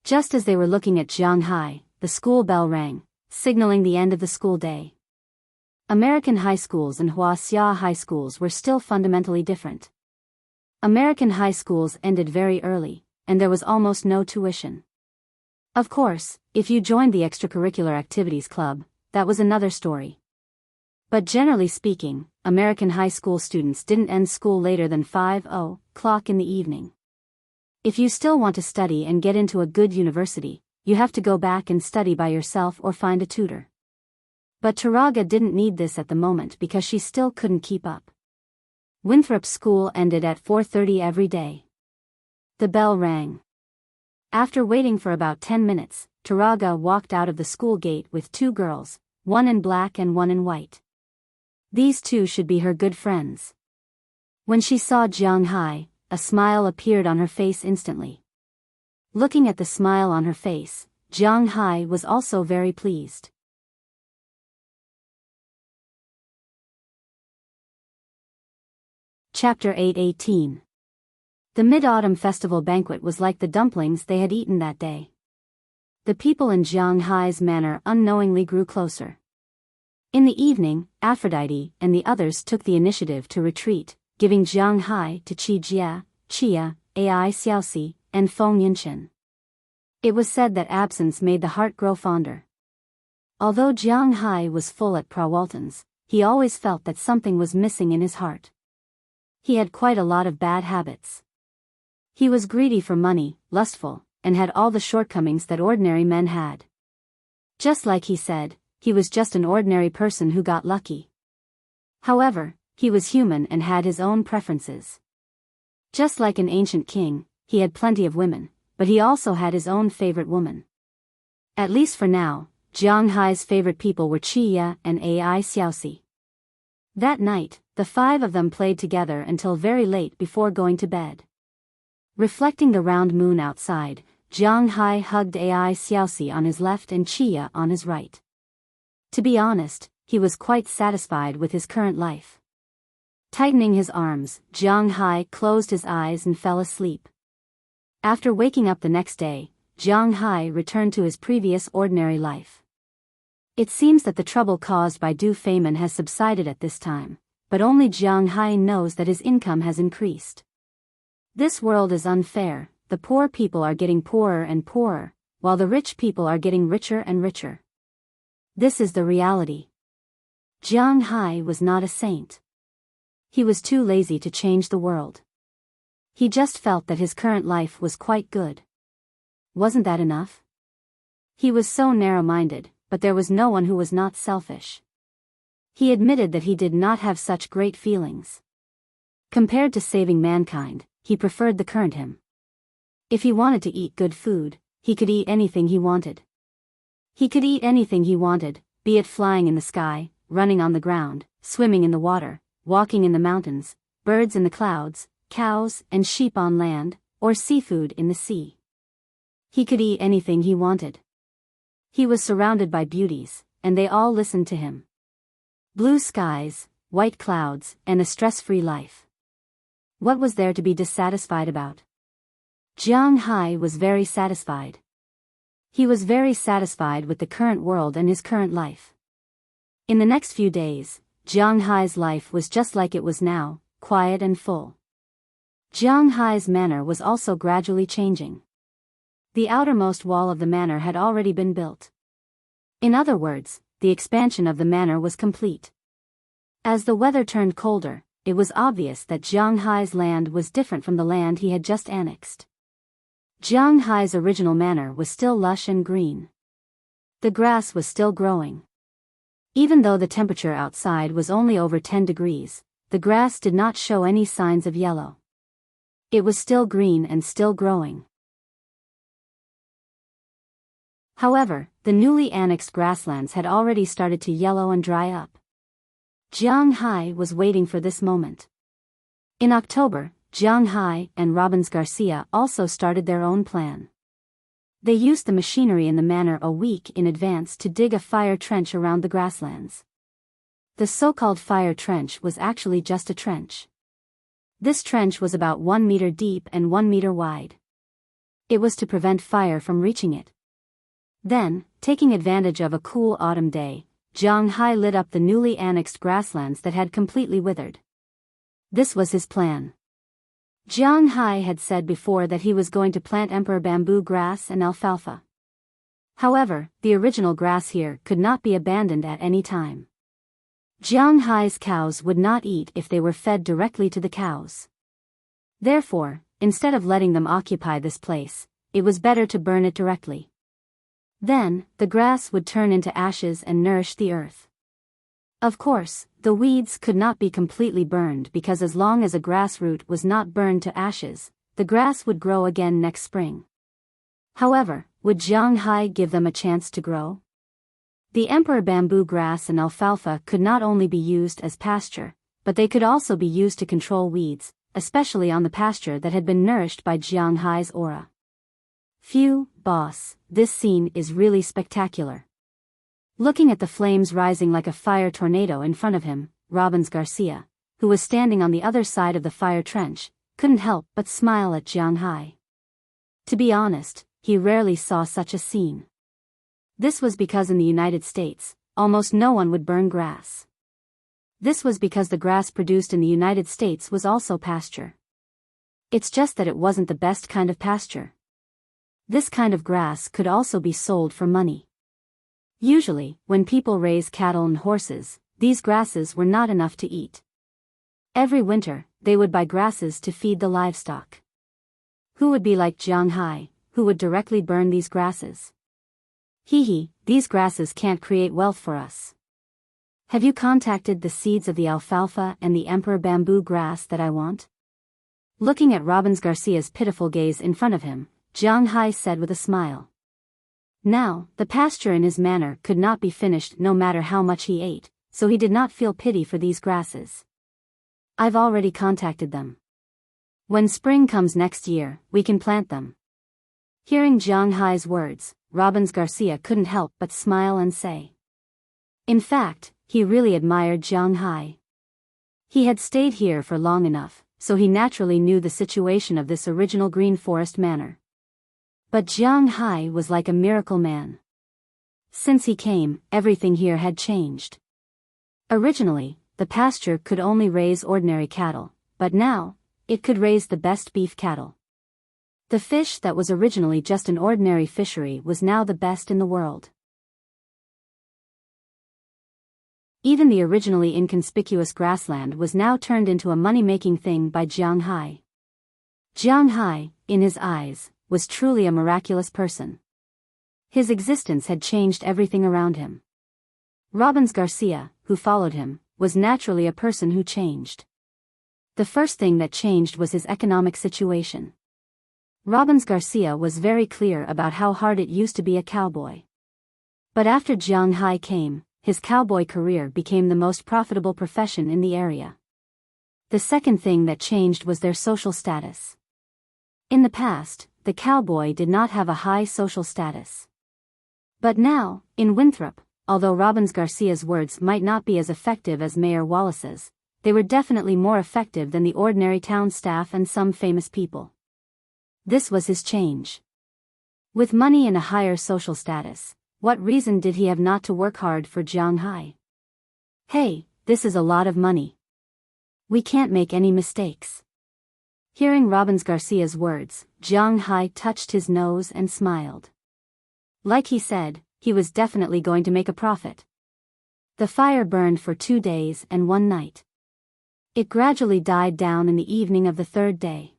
Just as they were looking at Jiang Hai, the school bell rang, signaling the end of the school day. American high schools and Hua Xia high schools were still fundamentally different. American high schools ended very early, and there was almost no tuition. Of course, if you joined the extracurricular activities club, that was another story. But generally speaking, American high school students didn't end school later than 5:00 in the evening. If you still want to study and get into a good university, you have to go back and study by yourself or find a tutor. But Taraga didn't need this at the moment because she still couldn't keep up. Winthrop school ended at 4:30 every day. The bell rang. After waiting for about 10 minutes, Taraga walked out of the school gate with two girls, one in black and one in white. These two should be her good friends. When she saw Jiang Hai, a smile appeared on her face instantly. Looking at the smile on her face, Jiang Hai was also very pleased. Chapter 8:18. The Mid-Autumn Festival banquet was like the dumplings they had eaten that day. The people in Jiang Hai's manor unknowingly grew closer. In the evening, Aphrodite and the others took the initiative to retreat, giving Jiang Hai to Qi Jia, Chia, Ai Xiaoxi, and Feng Yinchen. It was said that absence made the heart grow fonder. Although Jiang Hai was full at Prawalton's, he always felt that something was missing in his heart. He had quite a lot of bad habits. He was greedy for money, lustful, and had all the shortcomings that ordinary men had. Just like he said, he was just an ordinary person who got lucky. However, he was human and had his own preferences. Just like an ancient king, he had plenty of women, but he also had his own favorite woman. At least for now, Jiang Hai's favorite people were Chia and Ai Xiaoxi. That night, the five of them played together until very late before going to bed. Reflecting the round moon outside, Jiang Hai hugged Ai Xiaoxi on his left and Chia on his right. To be honest, he was quite satisfied with his current life. Tightening his arms, Jiang Hai closed his eyes and fell asleep. After waking up the next day, Jiang Hai returned to his previous ordinary life. It seems that the trouble caused by Du Feimin has subsided at this time, but only Jiang Hai knows that his income has increased. This world is unfair. The poor people are getting poorer and poorer, while the rich people are getting richer and richer. This is the reality. Jiang Hai was not a saint. He was too lazy to change the world. He just felt that his current life was quite good. Wasn't that enough? He was so narrow-minded, but there was no one who was not selfish. He admitted that he did not have such great feelings. Compared to saving mankind, he preferred the current him. If he wanted to eat good food, he could eat anything he wanted. He could eat anything he wanted, be it flying in the sky, running on the ground, swimming in the water, walking in the mountains, birds in the clouds, cows and sheep on land, or seafood in the sea. He could eat anything he wanted. He was surrounded by beauties, and they all listened to him. Blue skies, white clouds, and a stress-free life. What was there to be dissatisfied about? Jiang Hai was very satisfied. He was very satisfied with the current world and his current life. In the next few days, Jiang Hai's life was just like it was now, quiet and full. Jiang Hai's manor was also gradually changing. The outermost wall of the manor had already been built. In other words, the expansion of the manor was complete. As the weather turned colder, it was obvious that Jiang Hai's land was different from the land he had just annexed. Jiang Hai's original manor was still lush and green. The grass was still growing. Even though the temperature outside was only over 10 degrees, the grass did not show any signs of yellow. It was still green and still growing. However, the newly annexed grasslands had already started to yellow and dry up. Jiang Hai was waiting for this moment. In October, Jiang Hai and Robbins Garcia also started their own plan. They used the machinery in the manor a week in advance to dig a fire trench around the grasslands. The so-called fire trench was actually just a trench. This trench was about 1 meter deep and 1 meter wide. It was to prevent fire from reaching it. Then, taking advantage of a cool autumn day, Jiang Hai lit up the newly annexed grasslands that had completely withered. This was his plan. Jiang Hai had said before that he was going to plant emperor bamboo grass and alfalfa. However, the original grass here could not be abandoned at any time. Jiang Hai's cows would not eat if they were fed directly to the cows. Therefore, instead of letting them occupy this place, it was better to burn it directly. Then, the grass would turn into ashes and nourish the earth. Of course, the weeds could not be completely burned because as long as a grass root was not burned to ashes, the grass would grow again next spring. However, would Jiang Hai give them a chance to grow? The emperor bamboo grass and alfalfa could not only be used as pasture, but they could also be used to control weeds, especially on the pasture that had been nourished by Jiang Hai's aura. Phew, boss, this scene is really spectacular. Looking at the flames rising like a fire tornado in front of him, Robbins Garcia, who was standing on the other side of the fire trench, couldn't help but smile at Jiang Hai. To be honest, he rarely saw such a scene. This was because in the United States, almost no one would burn grass. This was because the grass produced in the United States was also pasture. It's just that it wasn't the best kind of pasture. This kind of grass could also be sold for money. Usually, when people raise cattle and horses, these grasses were not enough to eat. Every winter, they would buy grasses to feed the livestock. Who would be like Jiang Hai, who would directly burn these grasses? These grasses can't create wealth for us. Have you contacted the seeds of the alfalfa and the emperor bamboo grass that I want? Looking at Robbins Garcia's pitiful gaze in front of him, Jiang Hai said with a smile. Now, the pasture in his manor could not be finished no matter how much he ate, so he did not feel pity for these grasses. I've already contacted them. When spring comes next year, we can plant them. Hearing Jiang Hai's words, Robbins Garcia couldn't help but smile and say. In fact, he really admired Jiang Hai. He had stayed here for long enough, so he naturally knew the situation of this original green forest manor. But Jiang Hai was like a miracle man. Since he came, everything here had changed. Originally, the pasture could only raise ordinary cattle, but now, it could raise the best beef cattle. The fish that was originally just an ordinary fishery was now the best in the world. Even the originally inconspicuous grassland was now turned into a money-making thing by Jiang Hai. Jiang Hai, in his eyes, was truly a miraculous person. His existence had changed everything around him. Robbins Garcia, who followed him, was naturally a person who changed. The first thing that changed was his economic situation. Robbins Garcia was very clear about how hard it used to be a cowboy. But after Jiang Hai came, his cowboy career became the most profitable profession in the area. The second thing that changed was their social status. In the past, the cowboy did not have a high social status. But now, in Winthrop, although Robbins Garcia's words might not be as effective as Mayor Wallace's, they were definitely more effective than the ordinary town staff and some famous people. This was his change. With money and a higher social status, what reason did he have not to work hard for Jiang Hai? Hey, this is a lot of money. We can't make any mistakes. Hearing Robbins Garcia's words, Jiang Hai touched his nose and smiled. Like he said, he was definitely going to make a profit. The fire burned for 2 days and 1 night. It gradually died down in the evening of the 3rd day.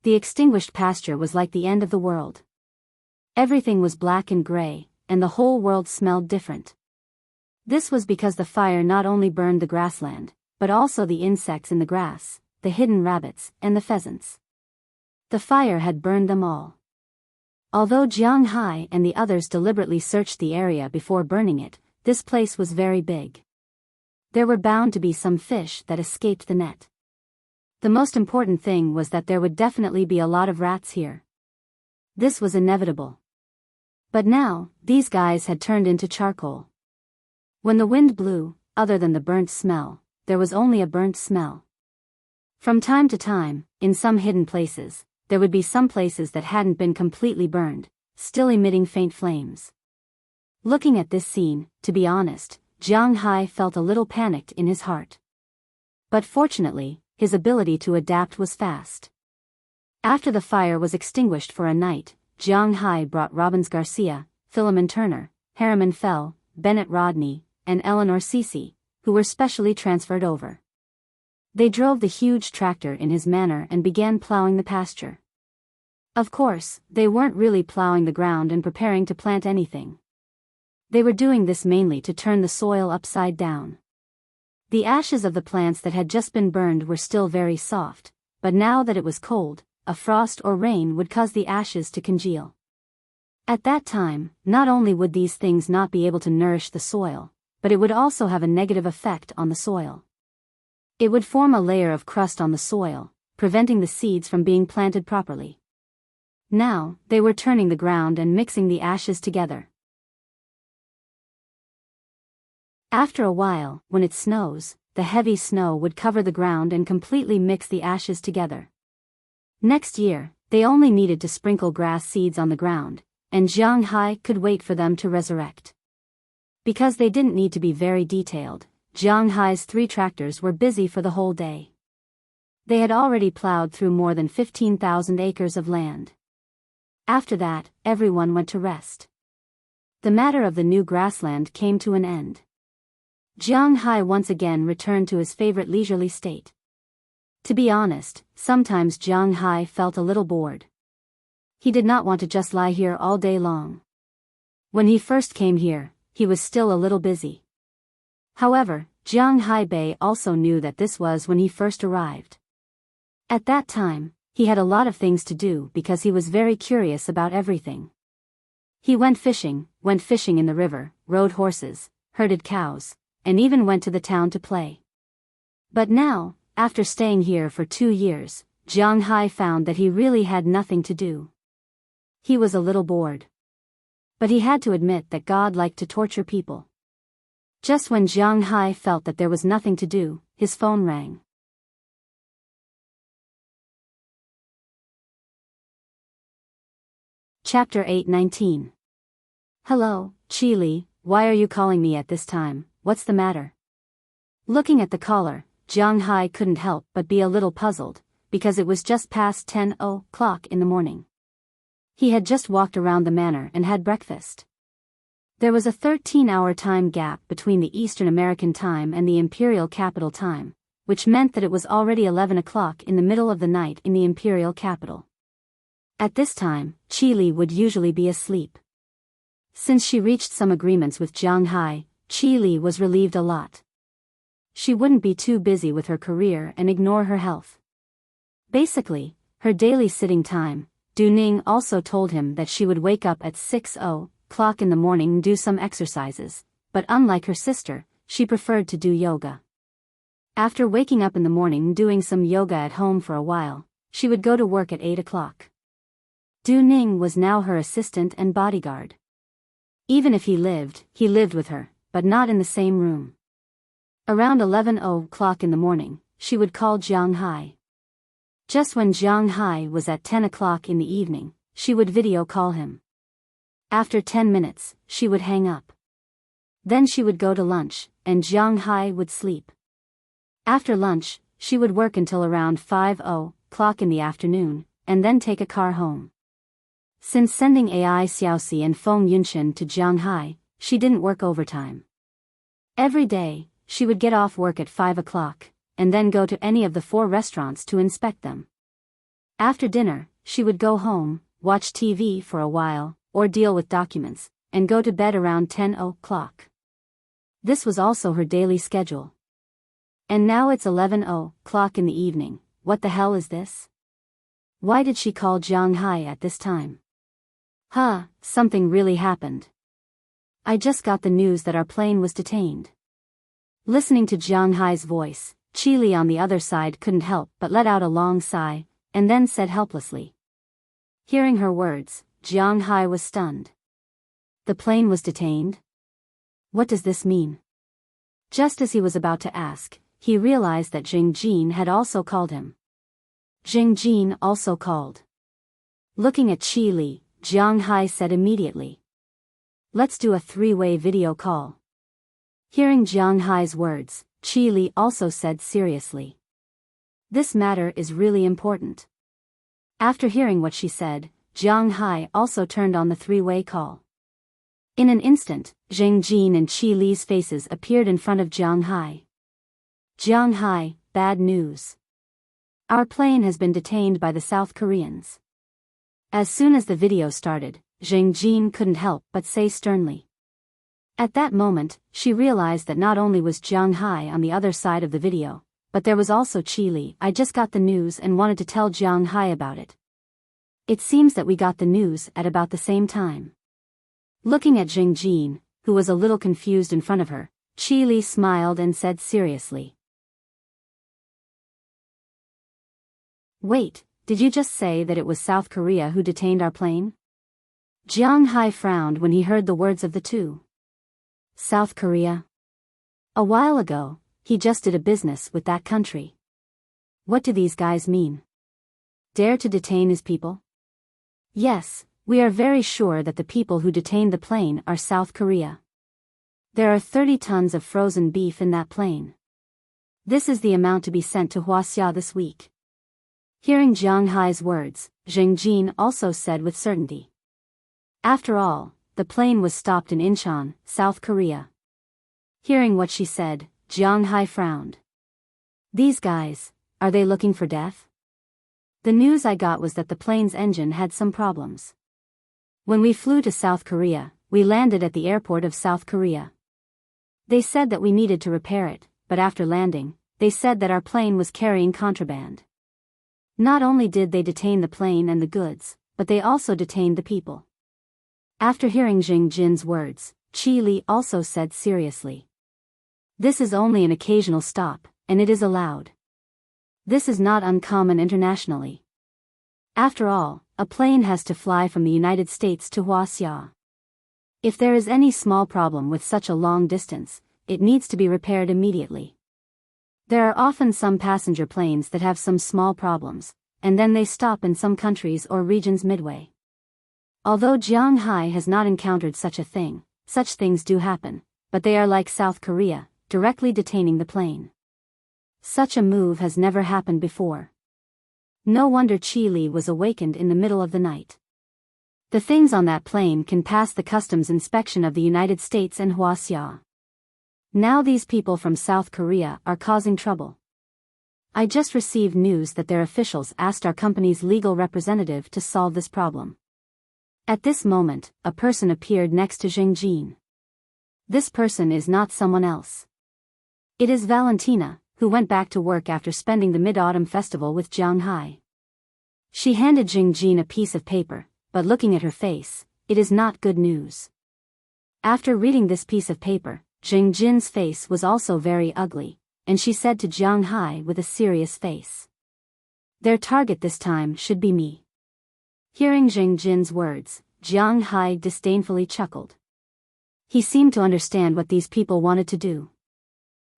The extinguished pasture was like the end of the world. Everything was black and gray, and the whole world smelled different. This was because the fire not only burned the grassland, but also the insects in the grass, the hidden rabbits, and the pheasants. The fire had burned them all. Although Jiang Hai and the others deliberately searched the area before burning it, this place was very big. There were bound to be some fish that escaped the net. The most important thing was that there would definitely be a lot of rats here. This was inevitable. But now, these guys had turned into charcoal. When the wind blew, other than the burnt smell, there was only a burnt smell. From time to time, in some hidden places, there would be some places that hadn't been completely burned, still emitting faint flames. Looking at this scene, to be honest, Jiang Hai felt a little panicked in his heart. But fortunately, his ability to adapt was fast. After the fire was extinguished for a night, Jiang Hai brought Robbins Garcia, Philemon Turner, Harriman Fell, Bennett Rodney, and Eleanor Cece, who were specially transferred over. They drove the huge tractor in his manor and began plowing the pasture. Of course, they weren't really plowing the ground and preparing to plant anything. They were doing this mainly to turn the soil upside down. The ashes of the plants that had just been burned were still very soft, but now that it was cold, a frost or rain would cause the ashes to congeal. At that time, not only would these things not be able to nourish the soil, but it would also have a negative effect on the soil. It would form a layer of crust on the soil, preventing the seeds from being planted properly. Now, they were turning the ground and mixing the ashes together. After a while, when it snows, the heavy snow would cover the ground and completely mix the ashes together. Next year, they only needed to sprinkle grass seeds on the ground, and Jiang Hai could wait for them to resurrect. Because they didn't need to be very detailed, Jiang Hai's 3 tractors were busy for the whole day. They had already plowed through more than 15,000 acres of land. After that, everyone went to rest. The matter of the new grassland came to an end. Jiang Hai once again returned to his favorite leisurely state. To be honest, sometimes Jiang Hai felt a little bored. He did not want to just lie here all day long. When he first came here, he was still a little busy. However, Jiang Hai Bei also knew that this was when he first arrived. At that time, he had a lot of things to do because he was very curious about everything. He went fishing in the river, rode horses, herded cows, and even went to the town to play. But now, after staying here for 2 years, Jiang Hai found that he really had nothing to do. He was a little bored. But he had to admit that God liked to torture people. Just when Jiang Hai felt that there was nothing to do, his phone rang. Chapter 8:19. Hello, Chili, why are you calling me at this time, what's the matter? Looking at the caller, Jiang Hai couldn't help but be a little puzzled, because it was just past 10 o'clock in the morning. He had just walked around the manor and had breakfast. There was a 13-hour time gap between the Eastern American time and the Imperial Capital time, which meant that it was already 11 o'clock in the middle of the night in the Imperial Capital. At this time, Chili would usually be asleep. Since she reached some agreements with Jiang Hai, Chili was relieved a lot. She wouldn't be too busy with her career and ignore her health. Basically, her daily sitting time, Du Ning also told him that she would wake up at 6 o'clock in the morning and do some exercises, but unlike her sister, she preferred to do yoga. After waking up in the morning and doing some yoga at home for a while, she would go to work at 8 o'clock. Du Ning was now her assistant and bodyguard. Even if he lived with her, but not in the same room. Around 11 o'clock in the morning, she would call Jiang Hai. Just when Jiang Hai was at 10 o'clock in the evening, she would video call him. After 10 minutes, she would hang up. Then she would go to lunch, and Jiang Hai would sleep. After lunch, she would work until around 5 o'clock in the afternoon, and then take a car home. Since sending Ai Xiaoxi and Feng Yunchen to Jiang Hai, she didn't work overtime. Every day, she would get off work at 5 o'clock, and then go to any of the 4 restaurants to inspect them. After dinner, she would go home, watch TV for a while, or deal with documents, and go to bed around 10 o'clock. This was also her daily schedule. And now it's 11 o'clock in the evening, what the hell is this? Why did she call Jiang Hai at this time? Something really happened. I just got the news that our plane was detained. Listening to Jiang Hai's voice, Chili on the other side couldn't help but let out a long sigh, and then said helplessly. Hearing her words, Jiang Hai was stunned. The plane was detained? What does this mean? Just as he was about to ask, he realized that Jing Jin had also called him. Jing Jin also called. Looking at Chili, Jiang Hai said immediately. Let's do a 3-way video call. Hearing Jiang Hai's words, Chili also said seriously. This matter is really important. After hearing what she said, Jiang Hai also turned on the 3-way call. In an instant, Jing Jin and Chi Li's faces appeared in front of Jiang Hai. Jiang Hai, bad news. Our plane has been detained by the South Koreans. As soon as the video started, Jing Jin couldn't help but say sternly. At that moment, she realized that not only was Jiang Hai on the other side of the video, but there was also Chi Li. I just got the news and wanted to tell Jiang Hai about it. It seems that we got the news at about the same time. Looking at Jing Jin, who was a little confused in front of her, Chi Li smiled and said seriously. Wait, Did you just say that it was South Korea who detained our plane? Jiang Hai frowned when he heard the words of the two. South Korea? A while ago, he just did a business with that country. What do these guys mean? Dare to detain his people? Yes, we are very sure that the people who detained the plane are South Korea. There are 30 tons of frozen beef in that plane. This is the amount to be sent to Huaxia this week. Hearing Jiang Hai's words, Zheng Jin also said with certainty. After all, the plane was stopped in Incheon, South Korea. Hearing what she said, Jiang Hai frowned. These guys, are they looking for death? The news I got was that the plane's engine had some problems. When we flew to South Korea, we landed at the airport of South Korea. They said that we needed to repair it, but after landing, they said that our plane was carrying contraband. Not only did they detain the plane and the goods, but they also detained the people. After hearing Zheng Jin's words, Qi Li also said seriously. This is only an occasional stop, and it is allowed. This is not uncommon internationally. After all, a plane has to fly from the United States to Huaxia. If there is any small problem with such a long distance, it needs to be repaired immediately. There are often some passenger planes that have some small problems, and then they stop in some countries or regions midway. Although Jiang Hai has not encountered such a thing, such things do happen, but they are like South Korea, directly detaining the plane. Such a move has never happened before. No wonder Qi Li was awakened in the middle of the night. The things on that plane can pass the customs inspection of the United States and Huaxia. Now these people from South Korea are causing trouble. I just received news that their officials asked our company's legal representative to solve this problem. At this moment, a person appeared next to Zheng Jin. This person is not someone else. It is Valentina, who went back to work after spending the Mid-Autumn Festival with Jiang Hai. She handed Zheng Jin a piece of paper, but looking at her face, it is not good news. After reading this piece of paper, Zheng Jin's face was also very ugly, and she said to Jiang Hai with a serious face. Their target this time should be me. Hearing Zheng Jin's words, Jiang Hai disdainfully chuckled. He seemed to understand what these people wanted to do.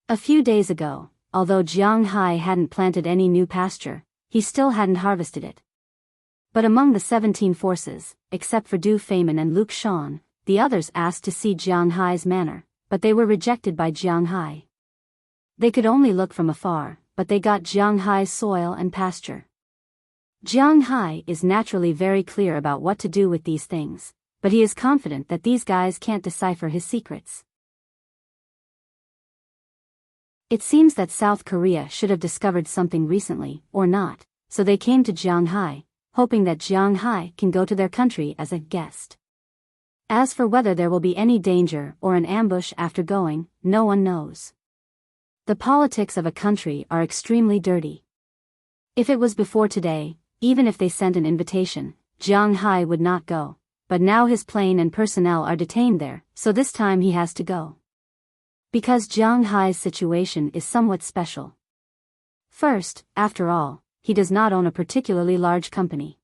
A few days ago, although Jiang Hai hadn't planted any new pasture, he still hadn't harvested it. But among the 17 forces, except for Du Feimin and Luke Shan, the others asked to see Jiang Hai's manor, but they were rejected by Jiang Hai. They could only look from afar, but they got Jiang Hai's soil and pasture. Jiang Hai is naturally very clear about what to do with these things, but he is confident that these guys can't decipher his secrets. It seems that South Korea should have discovered something recently, or not, so they came to Jiang Hai, hoping that Jiang Hai can go to their country as a guest. As for whether there will be any danger or an ambush after going, no one knows. The politics of a country are extremely dirty. If it was before today, even if they sent an invitation, Jiang Hai would not go, but now his plane and personnel are detained there, so this time he has to go. Because Jiang Hai's situation is somewhat special. First, after all, he does not own a particularly large company.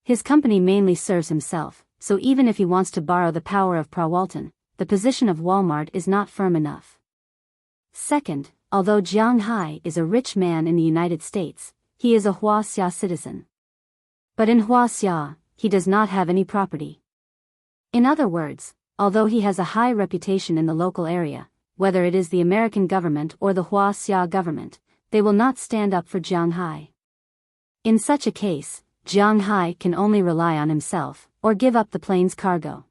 His company mainly serves himself, so even if he wants to borrow the power of Prawalton, the position of Walmart is not firm enough. Second, although Jiang Hai is a rich man in the United States, he is a Huaxia citizen. But in Huaxia, he does not have any property. In other words, although he has a high reputation in the local area, whether it is the American government or the Huaxia government, they will not stand up for Jiang Hai. In such a case, Jiang Hai can only rely on himself, or give up the plane's cargo.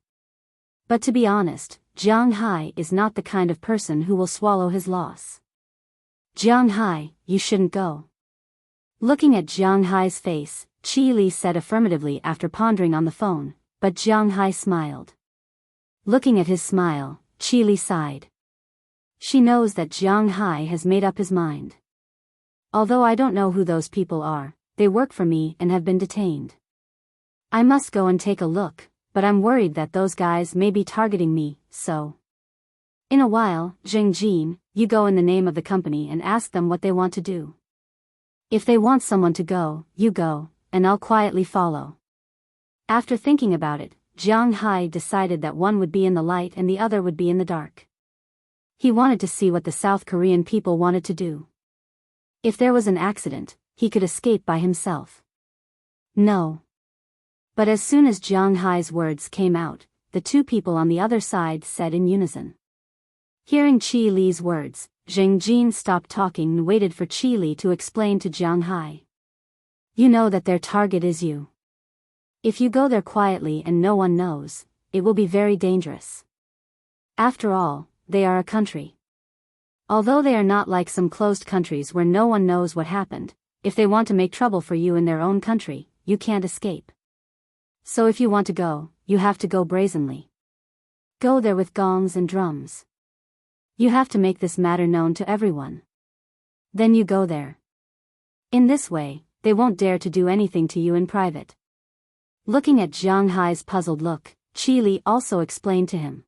But to be honest, Jiang Hai is not the kind of person who will swallow his loss. Jiang Hai, you shouldn't go. Looking at Jiang Hai's face, Qi Li said affirmatively after pondering on the phone, but Jiang Hai smiled. Looking at his smile, Qi Li sighed. She knows that Jiang Hai has made up his mind. Although I don't know who those people are, they work for me and have been detained. I must go and take a look, but I'm worried that those guys may be targeting me, so. In a while, Zheng Jin, you go in the name of the company and ask them what they want to do. If they want someone to go, you go, and I'll quietly follow. After thinking about it, Jiang Hai decided that one would be in the light and the other would be in the dark. He wanted to see what the South Korean people wanted to do. If there was an accident, he could escape by himself. No. But as soon as Jiang Hai's words came out, the two people on the other side said in unison. Hearing Qi Li's words, Zheng Jin stopped talking and waited for Qi Li to explain to Jiang Hai. You know that their target is you. If you go there quietly and no one knows, it will be very dangerous. After all, they are a country. Although they are not like some closed countries where no one knows what happened, if they want to make trouble for you in their own country, you can't escape. So if you want to go, you have to go brazenly. Go there with gongs and drums. You have to make this matter known to everyone. Then you go there. In this way, they won't dare to do anything to you in private. Looking at Jiang Hai's puzzled look, Qi Li also explained to him.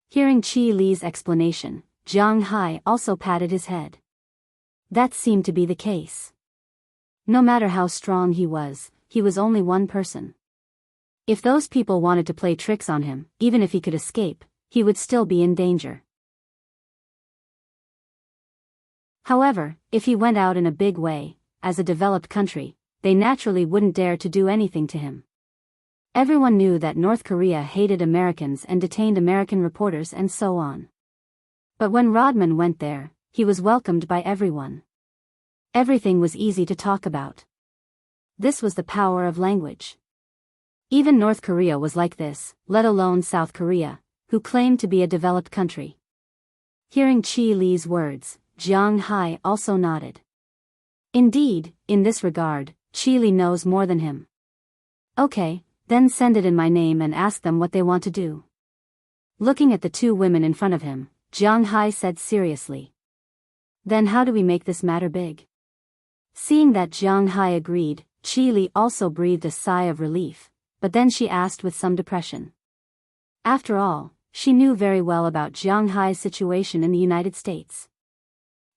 Hearing Qi Li's explanation, Jiang Hai also patted his head. That seemed to be the case. No matter how strong he was only one person. If those people wanted to play tricks on him, even if he could escape, he would still be in danger. However, if he went out in a big way, as a developed country, they naturally wouldn't dare to do anything to him. Everyone knew that North Korea hated Americans and detained American reporters and so on. But when Rodman went there, he was welcomed by everyone. Everything was easy to talk about. This was the power of language. Even North Korea was like this, let alone South Korea, who claimed to be a developed country. Hearing Qi Li's words, Jiang Hai also nodded. Indeed, in this regard, Qi Li knows more than him. Okay, then send it in my name and ask them what they want to do. Looking at the two women in front of him, Jiang Hai said seriously. Then how do we make this matter big? Seeing that Jiang Hai agreed, Qi Li also breathed a sigh of relief, but then she asked with some depression. After all, she knew very well about Jiang Hai's situation in the United States.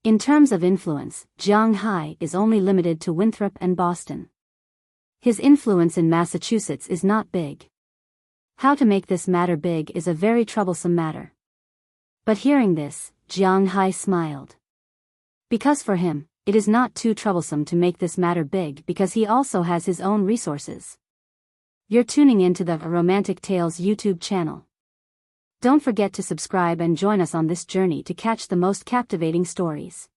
In terms of influence, Jiang Hai is only limited to Winthrop and Boston. His influence in Massachusetts is not big. How to make this matter big is a very troublesome matter. But hearing this, Jiang Hai smiled. Because for him, it is not too troublesome to make this matter big because he also has his own resources. You're tuning into the Romantic Tales YouTube channel. Don't forget to subscribe and join us on this journey to catch the most captivating stories.